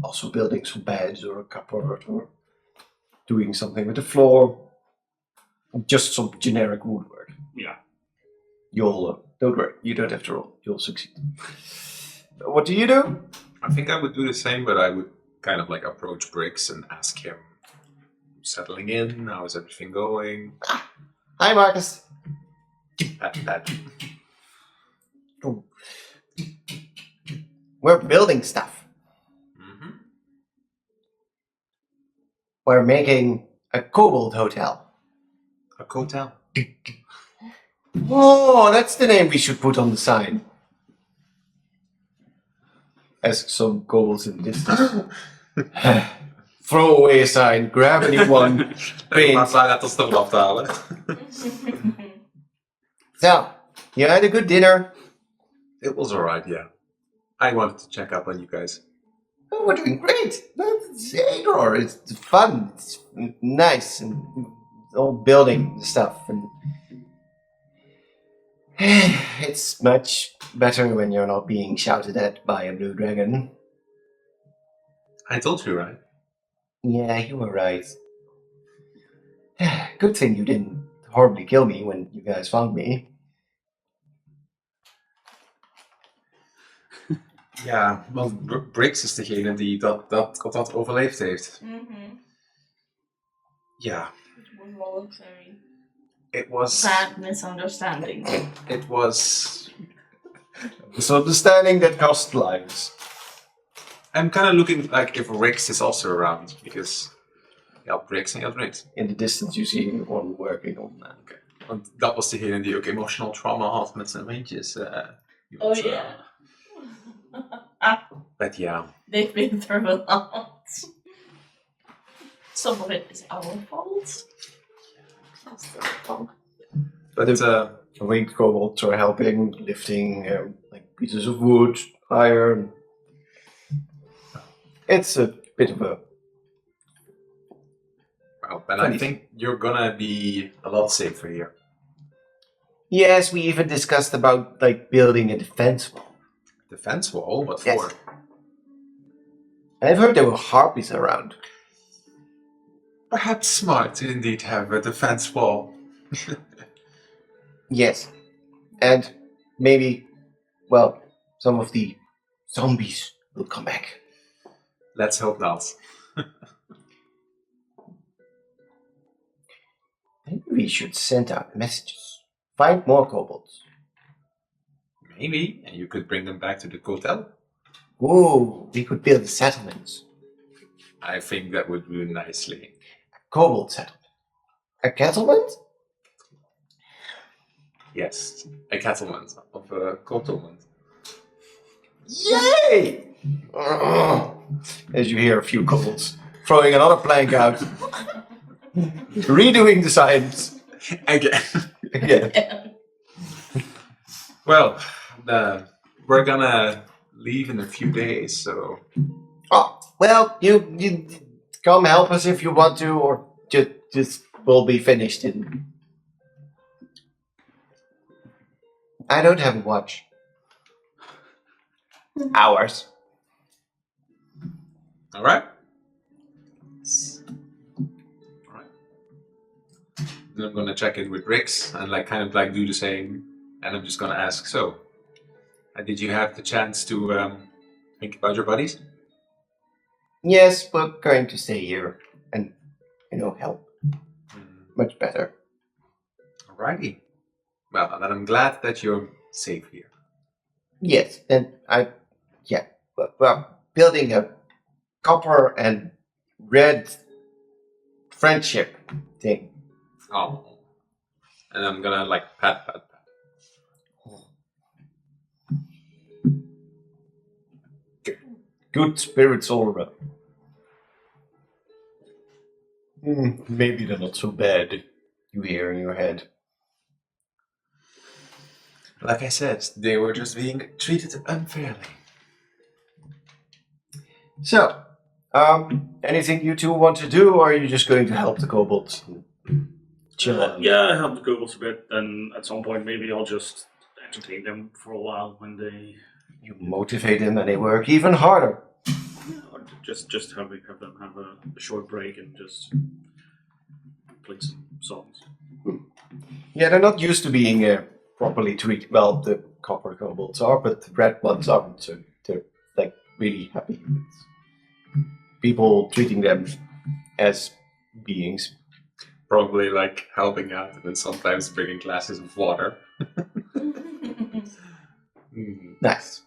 also building some beds or a cupboard or doing something with the floor. Just some generic woodwork. Yeah. You'll, don't worry, you don't have to roll, you'll succeed. What do you do? I think I would do the same, but I would kind of like approach Briggs and ask him, settling in, how is everything going? Hi, Marcus. Pat, pat. We're building stuff. Mm-hmm. We're making a kobold hotel. A hotel. Oh, that's the name we should put on the sign. Ask some kobolds in the distance. Throw away a sign, grab a new one, paint. Letters eraf te halen. So, you had a good dinner. It was alright, yeah. I wanted to check up on you guys. Oh, we're doing great. It's Ador. It's fun. It's nice and all building stuff. And it's much better when you're not being shouted at by a blue dragon. I told you, right? Yeah, you were right. Good thing you didn't horribly kill me when you guys found me. Ja, want Briggs is degene die dat overleefd heeft. Ja, It was voluntary. it was... Bad misunderstanding. It was... Misunderstanding that cost lives. I'm kind of looking like if Briggs is also around, because... Je had Briggs en je had Briggs. In the distance you see one working on that. Okay. Want dat was degene die ook emotional trauma had met zijn windjes. Oh yeah. But yeah. They've been through a lot. Some of it is our fault. But Winged kobolds are helping, lifting like pieces of wood, iron. It's a bit of a... well, but I think you're gonna be a lot safer here. Yes, we even discussed about like building a defense wall. Defense wall? What Yes. for? I've heard there were harpies around. Perhaps smart to indeed have a defense wall. Yes. And maybe, well, some of the zombies will come back. Let's hope not. Maybe we should send out messages. Find more kobolds. Maybe, and you could bring them back to the hotel. Ooh, we could build settlements. I think that would do nicely. Kobold settlement. A settlement? Yes, a cattlement of a cottlement. Yay! As you hear a few kobolds throwing another plank out, redoing the signs Again. again. Well, we're gonna leave in a few days, so Oh, well, you come help us if you want to, or just we'll be finished in... I don't have a watch. Hours. all right. Then I'm gonna check in with Rix and like kind of like do the same, and I'm just gonna ask. So, did you have the chance to think about your buddies? Yes, we're going to stay here and, help. Much better. Alrighty. Well, then I'm glad that you're safe here. Yes, and we're building a copper and red friendship thing. Oh. And I'm gonna like pat. Good spirits all around. Maybe they're not so bad, you hear in your head. Like I said, they were just being treated unfairly. So, Anything you two want to do, or are you just going to help the kobolds? Chill out. Yeah, I help the kobolds a bit, and at some point maybe I'll just entertain them for a while when they. You motivate them, and they work even harder. Or just have them have a short break and just play some songs. Yeah, they're not used to being properly treated. Well, the copper kobolds are, but the red ones aren't. So they're like really happy with people treating them as beings. Probably like helping out and then sometimes bringing glasses of water. Nice.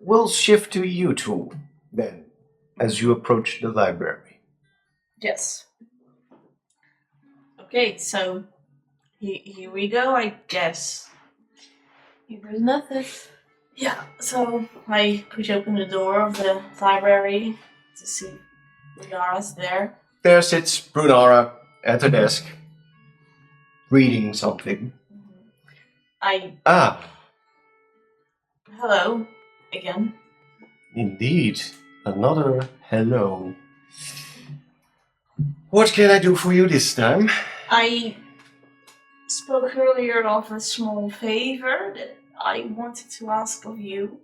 We'll shift to you two then, as you approach the library. Yes. Okay, so here we go, I guess. There's nothing. Yeah, so I push open the door of the library to see Lunara's there. There sits Brunara at her desk, reading something. Hello, again. Indeed. Another hello. What can I do for you this time? I spoke earlier of a small favor that I wanted to ask of you.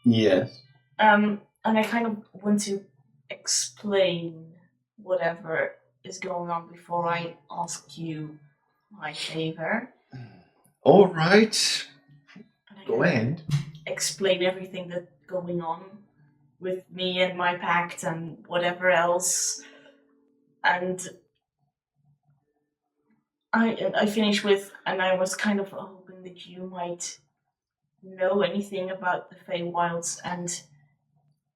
Yes. And I kind of want to explain whatever is going on before I ask you my favor. All right. And I Go kind of ahead. explain everything that's going on with me and my pact and whatever else. And I finish with, and I was kind of hoping that you might know anything about the Feywilds, and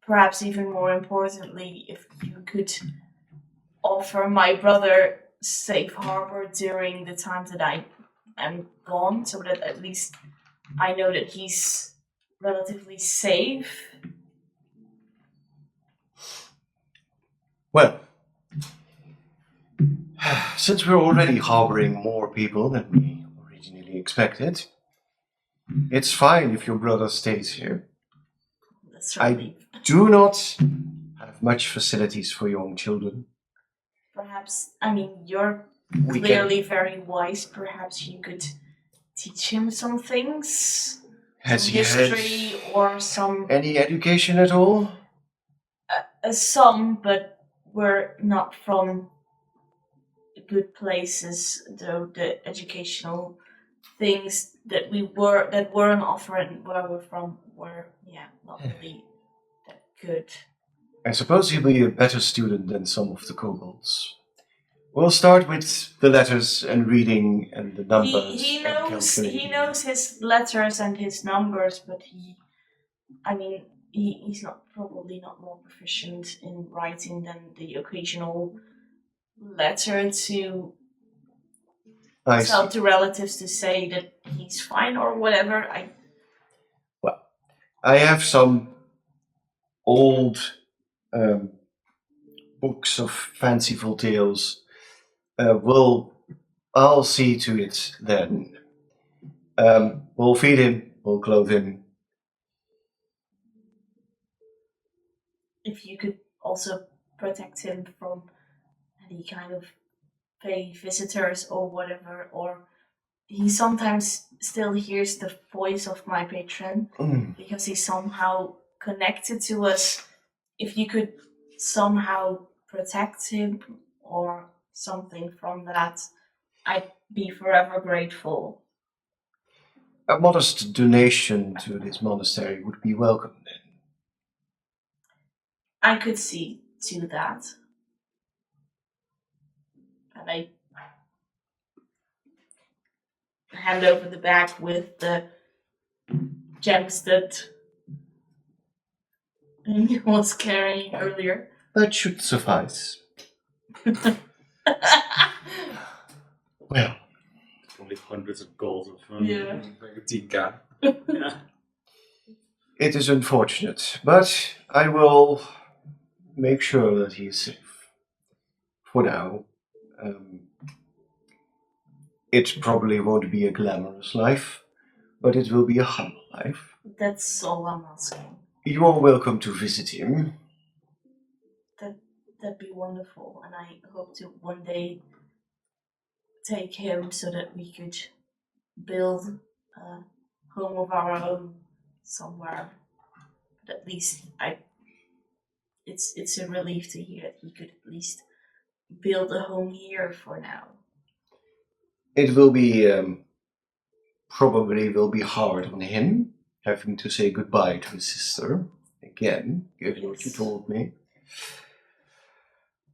perhaps even more importantly, if you could offer my brother safe harbor during the time that I am gone, so that at least I know that he's relatively safe. Well, since we're already harboring more people than we originally expected, it's fine if your brother stays here. That's I right. do not have much facilities for young children. Perhaps, I mean, you're We clearly very wise. Perhaps you could teach him some things, Has some he history, had or some any education at all? some, but we're not from good places. Though the educational things that weren't offering where we're from were not really that good. I suppose he'll be a better student than some of the kobolds. We'll start with the letters and reading and the numbers. He and knows calculating. his letters and his numbers, but he's probably not more proficient in writing than the occasional letter to I tell see. to relatives to say that he's fine or whatever. I have some old books of fanciful tales. I'll see to it then. We'll feed him. We'll clothe him. If you could also protect him from any kind of fey visitors or whatever, or he sometimes still hears the voice of my patron because he's somehow connected to us. If you could somehow protect him or something from that, I'd be forever grateful. A modest donation to this monastery would be welcome then. I could see to that. And I hand over the bag with the gems that he was carrying earlier. That should suffice. Well, Only hundreds of goals of Yeah. Like 10k. yeah. it is unfortunate, but I will make sure that he is safe. For now. It probably won't be a glamorous life, but it will be a humble life. That's all I'm asking. You are welcome to visit him. That'd be wonderful, and I hope to one day take him so that we could build a home of our own somewhere. But at least it's a relief to hear that he could at least build a home here for now. It will be probably will be hard on him having to say goodbye to his sister again, given what you Yes. told me.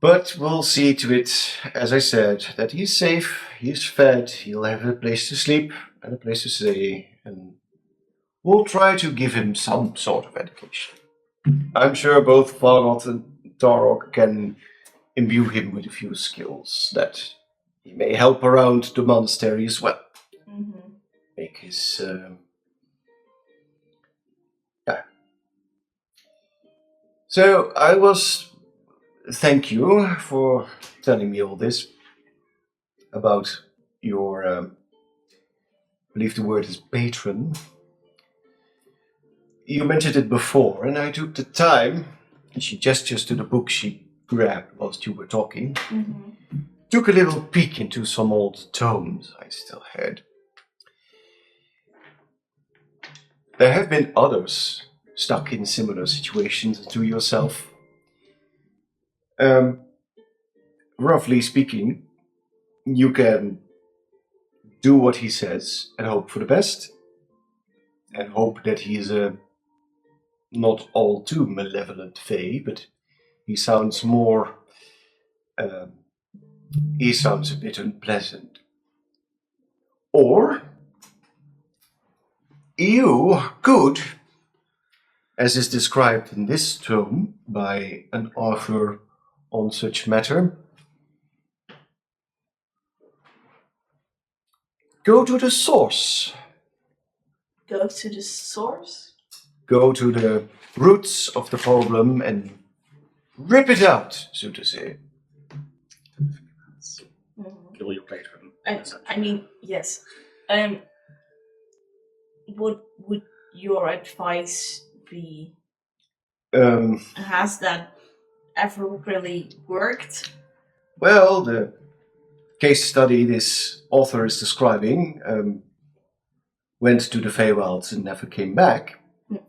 But we'll see to it, as I said, that he's safe, he's fed, he'll have a place to sleep and a place to stay, and we'll try to give him some sort of education. I'm sure both Vargot and Tarok can imbue him with a few skills that he may help around the monastery as well. Mm-hmm. Make his So I was. Thank you for telling me all this about your. I believe the word is patron. You mentioned it before, and I took the time. And she gestures to the book she grabbed whilst you were talking. Mm-hmm. Took a little peek into some old tomes I still had. There have been others stuck in similar situations to yourself. Roughly speaking, you can do what he says and hope for the best, and hope that he is a not all too malevolent fae, but he sounds more. He sounds a bit unpleasant. Or you could, as is described in this tome by an author on such matter, go to the source. Go to the source? Go to the roots of the problem and rip it out, so to say. Mm-hmm. Kill your patron. I mean, yes. Would your advice be? Has that ever really worked? Well, the case study this author is describing went to the Feywilds and never came back. Mm.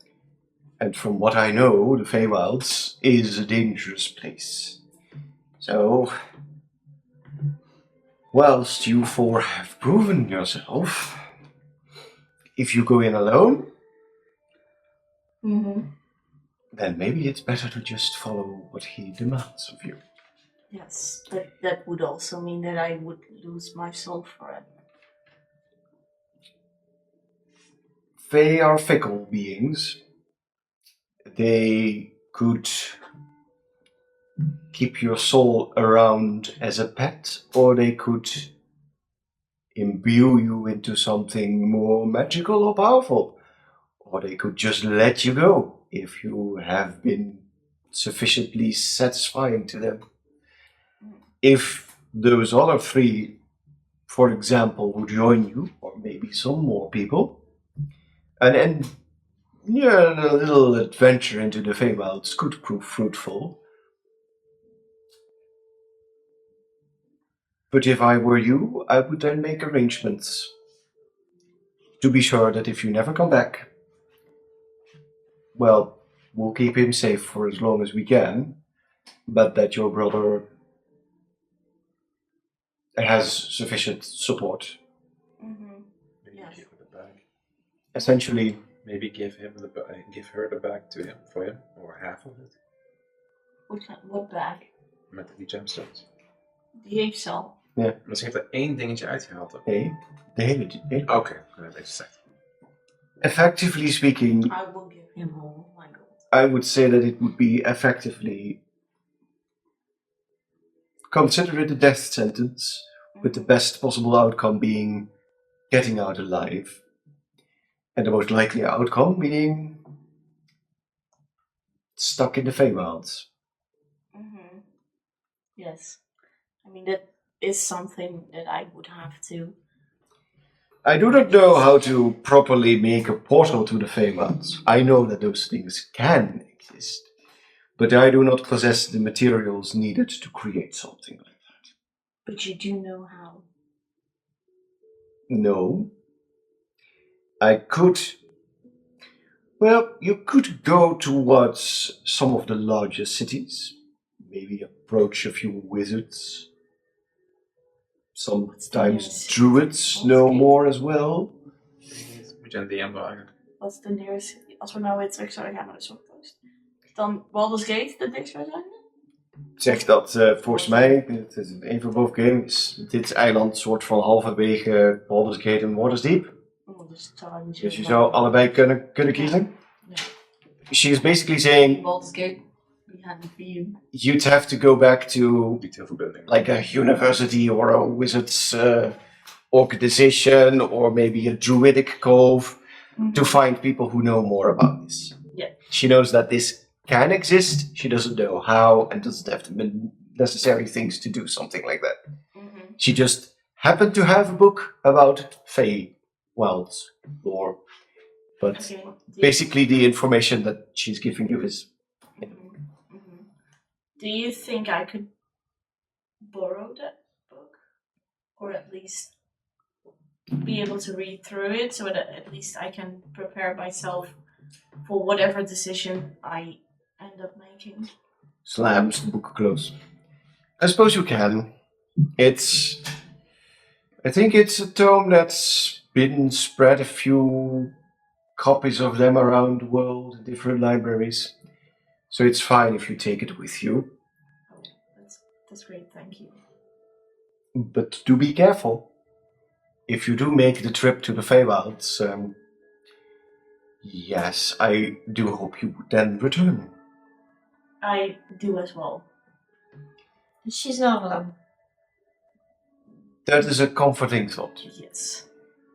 And from what I know, the Feywilds is a dangerous place. So, whilst you four have proven yourself, if you go in alone, Mm-hmm. then maybe it's better to just follow what he demands of you. Yes, but that would also mean that I would lose my soul forever. They are fickle beings. They could keep your soul around as a pet, or they could imbue you into something more magical or powerful. Or they could just let you go if you have been sufficiently satisfying to them. If those other three, for example, would join you, or maybe some more people, and yeah, a little adventure into the Feywilds could prove fruitful. But if I were you, I would then make arrangements to be sure that if you never come back, well, we'll keep him safe for as long as we can, but that your brother has sufficient support. Mm-hmm. Maybe Yes. give her the bag. Essentially, Maybe give her the bag to him for him, or half of it. What bag? Met die gemstones. Die heeft ze al. Maar ze heeft er één dingetje uitgehaald. Toch? nee, de hele. Nee. Oké, ik heb even gezegd. Effectively speaking, I will give him all. Oh my god. I would say that it would be effectively consider it a death sentence, with the best possible outcome being getting out alive. And the most likely outcome being stuck in the Feywilds. Mm-hmm. Yes. I mean, that is something that I would have to I do not know how to properly make a portal to the Feywild. I know that those things can exist, but I do not possess the materials needed to create something like that. But you do know how. No. I could. Well, you could go towards some of the larger cities, maybe approach a few wizards. Sometimes nearest druids city? know more as well. Begin the Empire. Wat is de nearest? Als we nou weer terug zouden gaan naar de Swordcoast. Dan Baldur's Gate, de dichtstbijzijnde? Zeg dat volgens mij, het is even boven game, is dit eiland soort van halverwege Baldur's Gate en Waterdeep. Oh, dus het zou niet zo Dus je lang- zou allebei kunnen kiezen. Ja. She is basically saying Baldur's Gate, behind the view. you'd have to go back to Detail verbeelding. like a university or a wizard's organization or maybe a druidic cove to find people who know more about this. Yeah. She knows that this can exist, she doesn't know how and doesn't have the necessary things to do something like that. Mhm. She just happened to have a book about Feywild's lore. But Okay. basically the information that she's giving you is Do you think I could borrow that book? Or at least be able to read through it so that at least I can prepare myself for whatever decision I end up making? slams the book close. I suppose you can. I think it's a tome that's been spread a few copies of them around the world in different libraries. So it's fine if you take it with you. Oh, that's great, thank you. But do be careful. If you do make the trip to the Feywilds, yes, I do hope you would then return. I do as well. She's not alone. That is a comforting thought. Yes.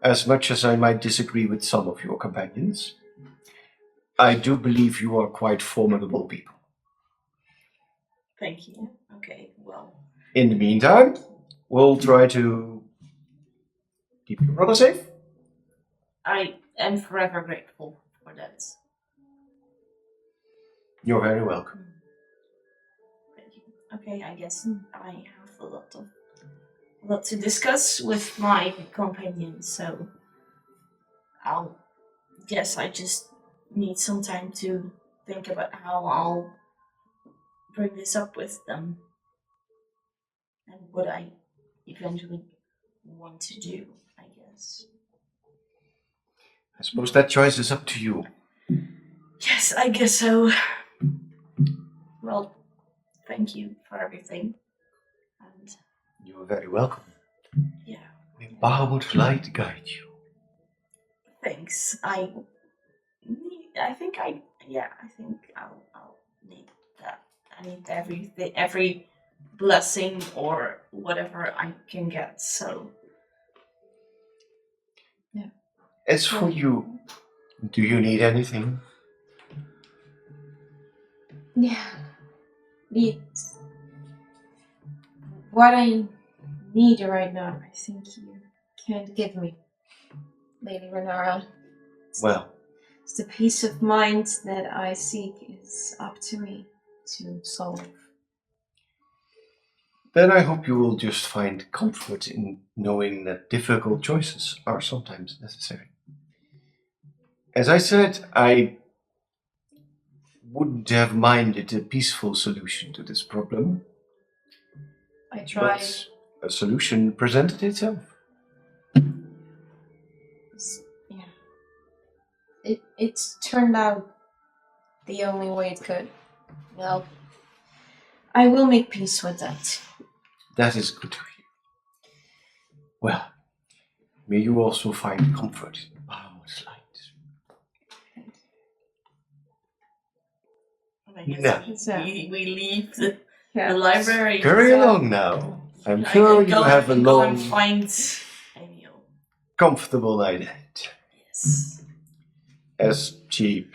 As much as I might disagree with some of your companions, I do believe you are quite formidable people. Thank you. Okay, well. In the meantime, we'll try to keep your brother safe. I am forever grateful for that. You're very welcome. Thank you. Okay, I guess I have a lot to discuss with my companion, so I just need some time to think about how I'll bring this up with them and what I eventually want to do, I guess. I suppose that choice is up to you. Yes, I guess so. Well, thank you for everything. And You are very welcome. yeah, May Bahamut's light guide you. thanks. I think I'll need that. I need every blessing or whatever I can get. So As for you, do you need anything? Yeah. What I need right now, I think you can't give me, Lady Renara. Well, It's the peace of mind that I seek is up to me to solve. then I hope you will just find comfort in knowing that difficult choices are sometimes necessary. As I said, I wouldn't have minded a peaceful solution to this problem, I tried. but a solution presented itself. Yeah. It's turned out the only way it could. Well, I will make peace with that. That is good to hear. Well, may you also find comfort in Bahamut's light. I guess No. we leave the Yeah. library. Scurry So along now. I'm I sure can you go- have a go and long, find Emil. comfortable night ahead. Yes. As she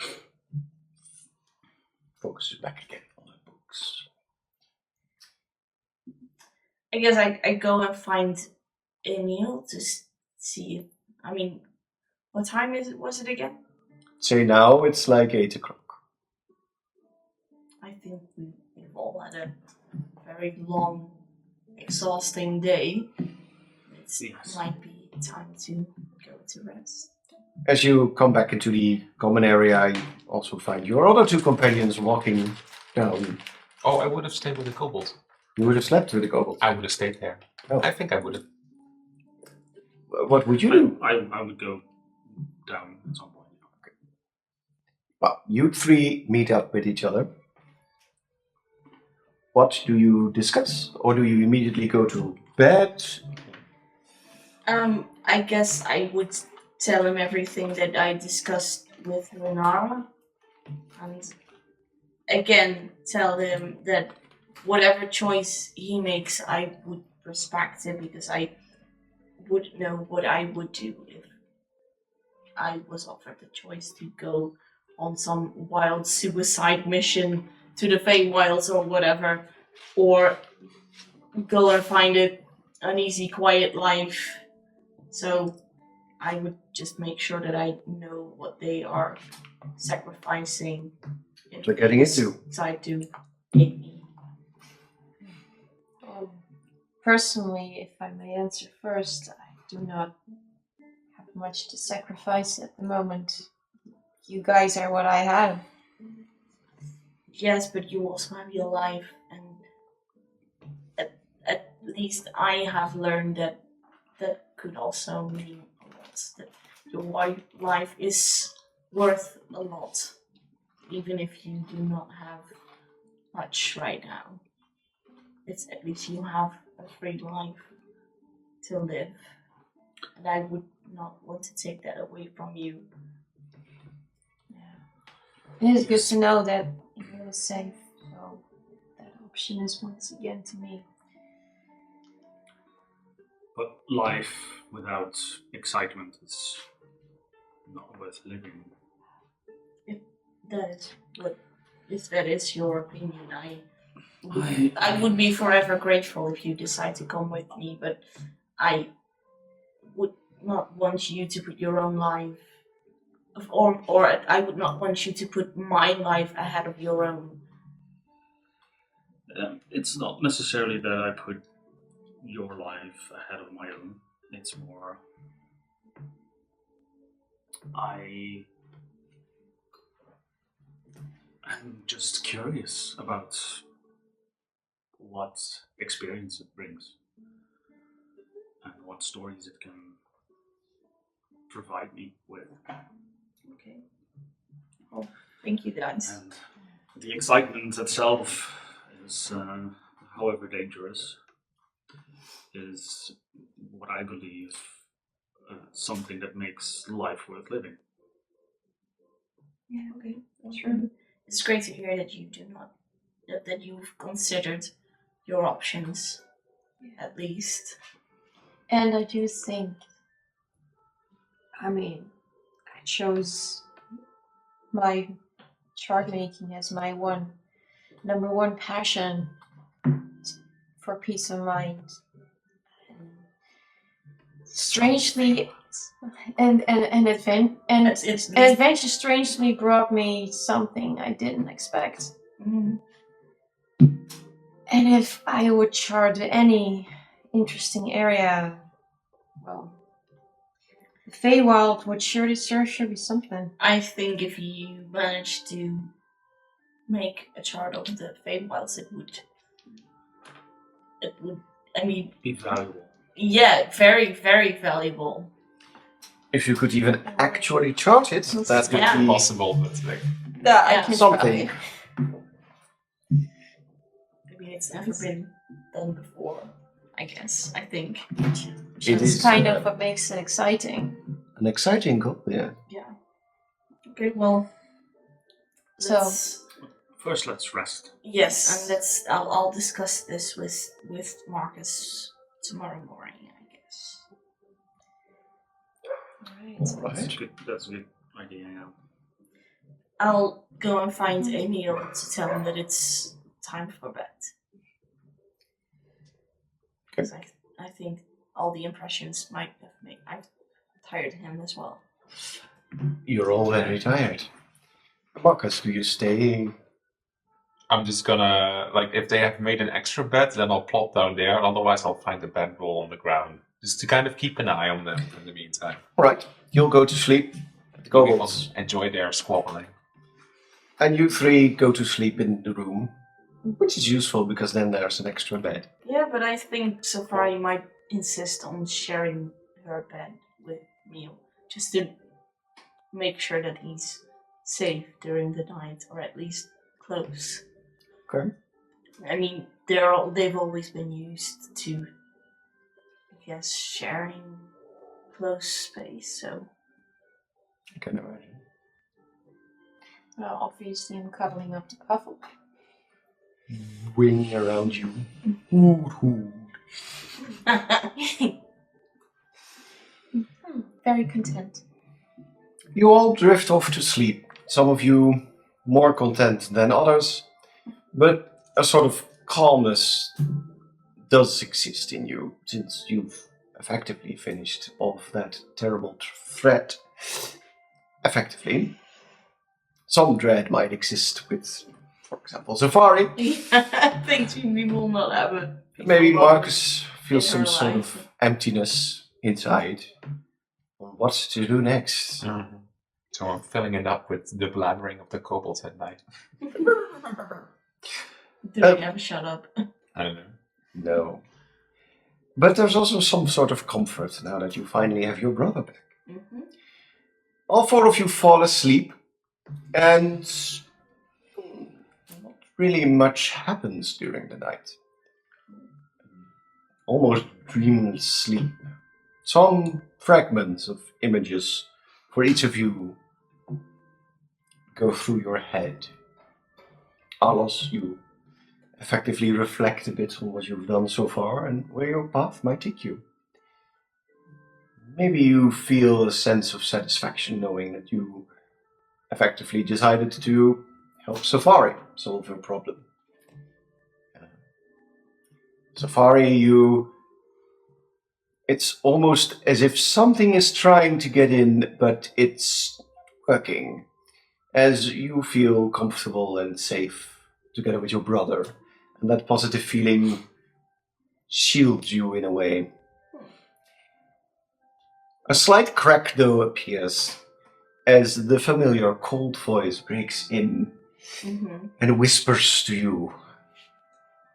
focuses back again on her books. I guess I go and find Emil to see if I mean, what time was it again? Say now it's like 8 o'clock. I think we've all had a very long, exhausting day. It might be time to go to rest. As you come back into the common area, you also find your other two companions walking down. Oh, I would have stayed with the kobold. You would have slept with the kobold. I would have stayed there. Oh. I think I would have. What would you do? I would go down at some point. Well, you three meet up with each other. What do you discuss? Or do you immediately go to bed? I guess I would tell him everything that I discussed with Renara. And again, tell him that whatever choice he makes, I would respect it because I would know what I would do if I was offered the choice to go on some wild suicide mission to the Feywilds or whatever, or go and find an easy, quiet life. So I would just make sure that I know what they are sacrificing. If They're getting they into. decide to take me. Personally, if I may answer first, I do not have much to sacrifice at the moment. You guys are what I have. Yes, but you also have your life, and at least I have learned that could also mean a lot. That your life is worth a lot, even if you do not have much right now. It's at least you have a free life to live, and I would not want to take that away from you. It is good to know that you're safe, so that option is once again to me. But life without excitement is not worth living. If that is your opinion, I would be forever grateful if you decide to come with me, but I would not want you to put your own life, or I would not want you to put my life ahead of your own. It's not necessarily that I put your life ahead of my own. It's more I'm just curious about what experience it brings and what stories it can provide me with. Okay. Well, thank you, guys. And the excitement itself is, however dangerous, is what I believe something that makes life worth living. Yeah. Okay. Sure. It's great to hear that you do not that you've considered your options, at least. And I do think, I chose my chart making as my number one passion for peace of mind. Strangely, and adventure strangely brought me something I didn't expect. Mm. And if I would chart any interesting area, well, the Feywild would surely be something. I think if you manage to make a chart of the Feywilds, it would. I mean, Be valuable. yeah, very, very valuable. If you could even actually chart it, that would Yeah. be Possible, but like, I Yeah. can something. I mean, it's never been done before, I guess. I think. Which It is is, kind of what makes it exciting. an exciting goal, yeah. Yeah. Okay, well. So- First, let's rest. Yes, and I'll discuss this with Marcus tomorrow morning, I guess. Alright. That's a good idea, yeah. I'll go and find Emil to tell him that it's time for bed. Because I think all the impressions might have made. tired him as well. You're all very tired. Marcus, do you stay? I'm just gonna, like, if they have made an extra bed, then I'll plop down there. Otherwise, I'll find a bedroll on the ground. Just to kind of keep an eye on them in the meantime. Alright, you'll go to sleep. The kobolds. Enjoy their squabbling. And you three go to sleep in the room, which is useful because then there's an extra bed. Yeah, but I think Safari might insist on sharing her bed with Meal, just to make sure that he's safe during the night, or at least close. Okay. I mean, they've always been used to, I guess, sharing close space, so... I can imagine. Well, obviously I'm cuddling up to Puffle. Wing around you. Hoot, hoot. Very content. You all drift off to sleep. Some of you more content than others, but a sort of calmness does exist in you since you've effectively finished off that terrible threat. Effectively. Some dread might exist with, for example, Safari. I think we will not have it. Maybe Marcus feels in her some sort life. of emptiness inside. What to do next? Mm-hmm. So I'm filling it up with the blabbering of the kobolds at night. Do we have a shut up? I don't know. No. But there's also some sort of comfort now that you finally have your brother back. Mm-hmm. All four of you fall asleep, and not really much happens during the night. Almost dreamless sleep. Some fragments of images for each of you go through your head. Alos, you effectively reflect a bit on what you've done so far and where your path might take you. Maybe you feel a sense of satisfaction knowing that you effectively decided to help Safari solve her problem. Safari, it's almost as if something is trying to get in, but it's working. As you feel comfortable and safe together with your brother, and that positive feeling shields you in a way. A slight crack, though, appears as the familiar cold voice breaks in and whispers to you,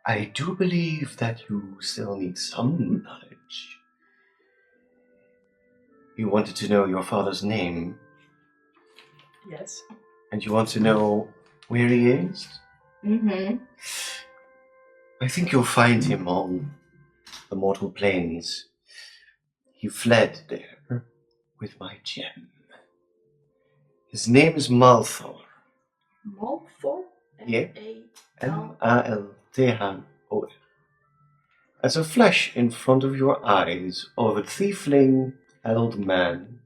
I do believe that you still need some knowledge. You wanted to know your father's name, Yes. and you want to know where he is? Mm-hmm. I think you'll find him on the mortal planes. He fled there with my gem. His name is Malthor. Malthor? Yeah. M-A-L. Malthor. As a flash in front of your eyes of a tiefling old man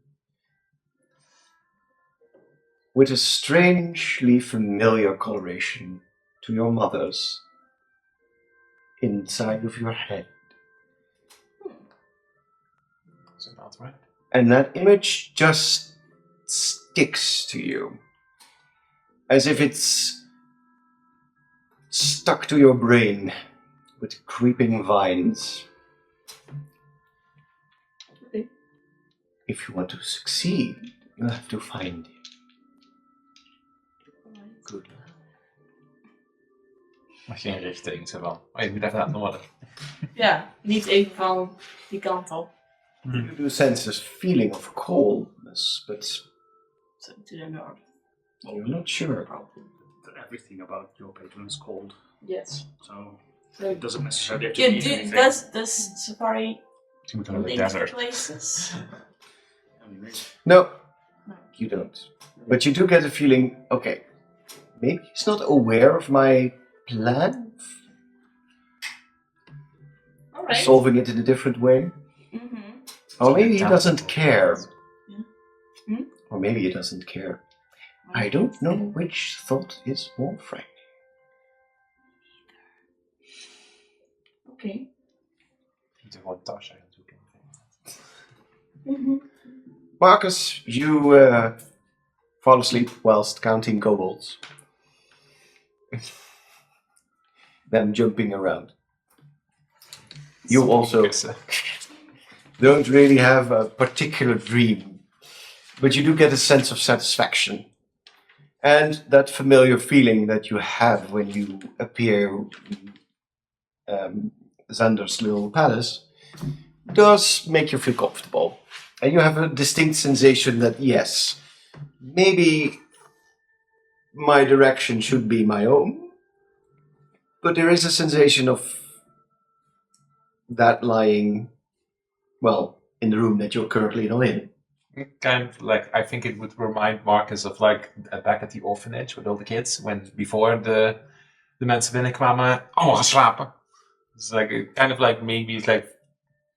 with a strangely familiar coloration to your mother's inside of your head. Is that not right? And that image just sticks to you. As if it's stuck to your brain with creeping vines. Okay. If you want to succeed, you have to find him. Good. Maar geen richting, zo van. Oh, je moet even laten worden. Ja, niet even van die kant op. You do sense this feeling of coldness, but So to the north. you're not sure. Everything about your patron is cold, Yes. so So it doesn't necessarily have to yeah, be anything. does Safari Je moet naar de link desert. places? No, No. you don't. But you do get a feeling, okay, maybe he's not aware of my plan? Alright. Solving it in a different way? Mm-hmm. Or maybe he doesn't care. Yeah. Hmm? Or maybe he doesn't care. I don't know which thought is more frightening. Okay. Je moet gewoon Tasha gaan zoeken. Mm-hmm. Marcus, you fall asleep whilst counting kobolds. Them jumping around. You also don't really have a particular dream, but you do get a sense of satisfaction. And that familiar feeling that you have when you appear in Xander's little palace does make you feel comfortable. And you have a distinct sensation that, yes, maybe my direction should be my own, but there is a sensation of that lying, well, in the room that you're currently not in. Kind of like, I think it would remind Marcus of like back at the orphanage with all the kids, when before the mensen binnenkwamen, allemaal gaan slapen. It's like, it kind of like, maybe it like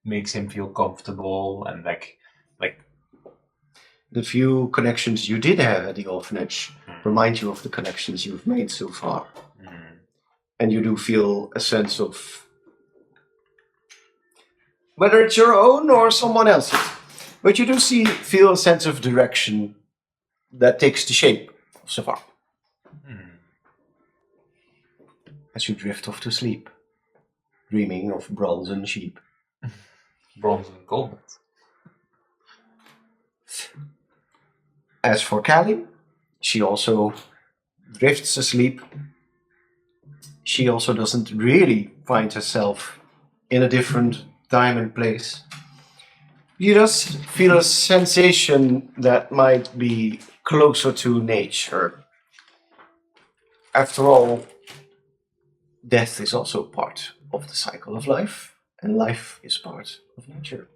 makes him feel comfortable and like The few connections you did have at the orphanage remind you of the connections you've made so far. And you do feel a sense of, whether it's your own or someone else's, but you do feel a sense of direction that takes the shape of Savar. As you drift off to sleep, dreaming of bronze sheep. bronze and gold. As for Callie, she also drifts asleep. She also doesn't really find herself in a different time and place. You just feel a sensation that might be closer to nature. After all, death is also part of the cycle of life, and life is part of nature.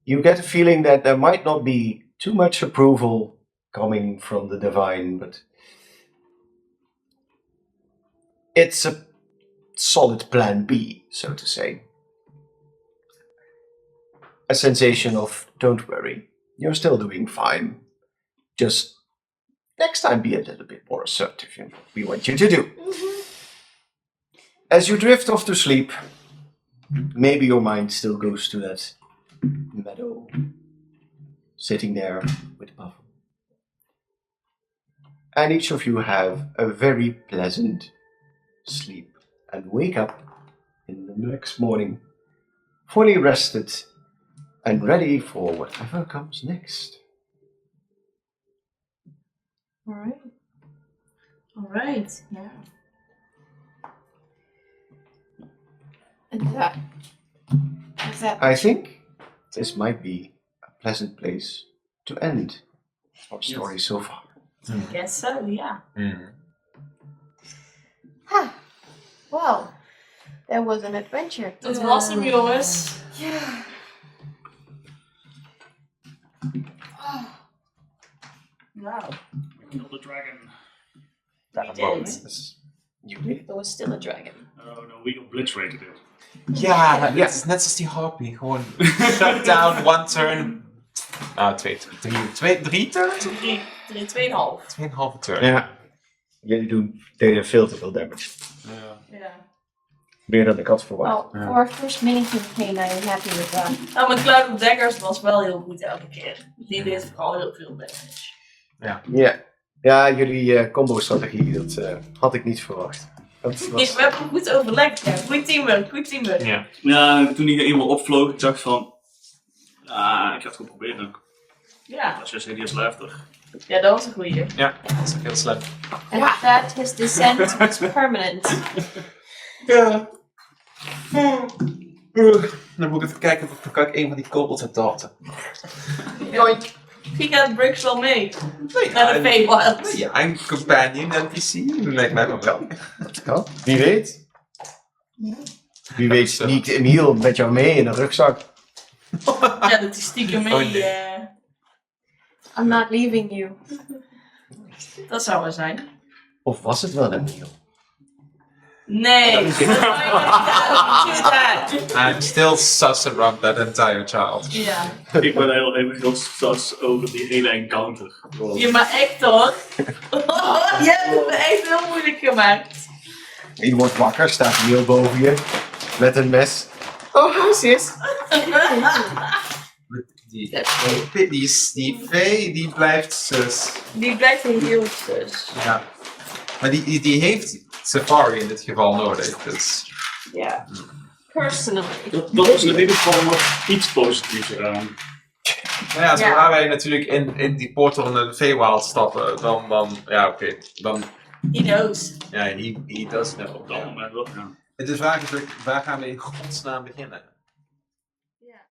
You get a feeling that there might not be too much approval coming from the divine, but it's a solid plan B, so to say. A sensation of, don't worry, you're still doing fine. Just next time be a little bit more assertive in what we want you to do. As you drift off to sleep, maybe your mind still goes to that meadow, sitting there with Puffle. And each of you have a very pleasant sleep and wake up in the next morning fully rested and ready for whatever comes next. Alright. Alright, yeah. And that. Is that I think this might be a pleasant place to end our story so far. I guess so, yeah. Well, that was an adventure. Het was hem, jongens. Yeah. Wow. We killed the dragon. We did. You did. There was still a dragon. Oh no, we obliterated it. Ja, het is net zoals die harpy. Gewoon shut down, one turn. Nou, drie turns? 2,5. 2,5 turn. Ja. Jullie deden veel te veel damage. Ja. Meer dan ik had verwacht. Well, for our first mini campaign, I'm happy with that. Nou, mijn Cloud of Daggers was wel heel goed elke keer. Die deed vooral heel veel damage. Ja, jullie combo-strategie, dat had ik niet verwacht. Dat was... We hebben goed overlegd, ja. Goed teamwork. Ja. Ja, toen hij eenmaal opvloog, ik dacht van... ik ga het goed proberen. Ja. Als je zei, die is heftig. Ja, dat was een goeie. Ja, dat is ook heel slim. And that his descent was permanent. Ja. Dan moet ik even kijken of ik een van die kobolds heb daten. Joink. Wie gaat Briggs wel mee? Nee, Naar de Feywild. ja, een companion NPC. Lijkt mij wel wel. Dat kan. Wie weet. Wie weet sneakt Emiel met jou mee in een rugzak. Ja, dat is stiekem mee. Oh, nee. I'm not leaving you. Dat zou wel zijn. Of was het wel Emiel? Nee. I'm still sus around that entire child. Ja. Ik ben heel sas over die hele encounter. Ja, maar echt hoor. Je hebt het me echt heel moeilijk gemaakt. Je wordt wakker, staat Emiel boven je. Met een mes. Oh, sis. Die vee, die blijft zus. Die blijft een heel zus. Ja. Maar die heeft Safari in dit geval nodig, dus... Ja. Personally. Dat was in ieder geval nog iets positiefs eraan. Nou ja, zodra wij natuurlijk in die portal van de Feywild stappen, dan ja, oké, dan... He knows. Ja, he does know. Op dat moment wel, ja. De vraag is, waar gaan we in godsnaam beginnen?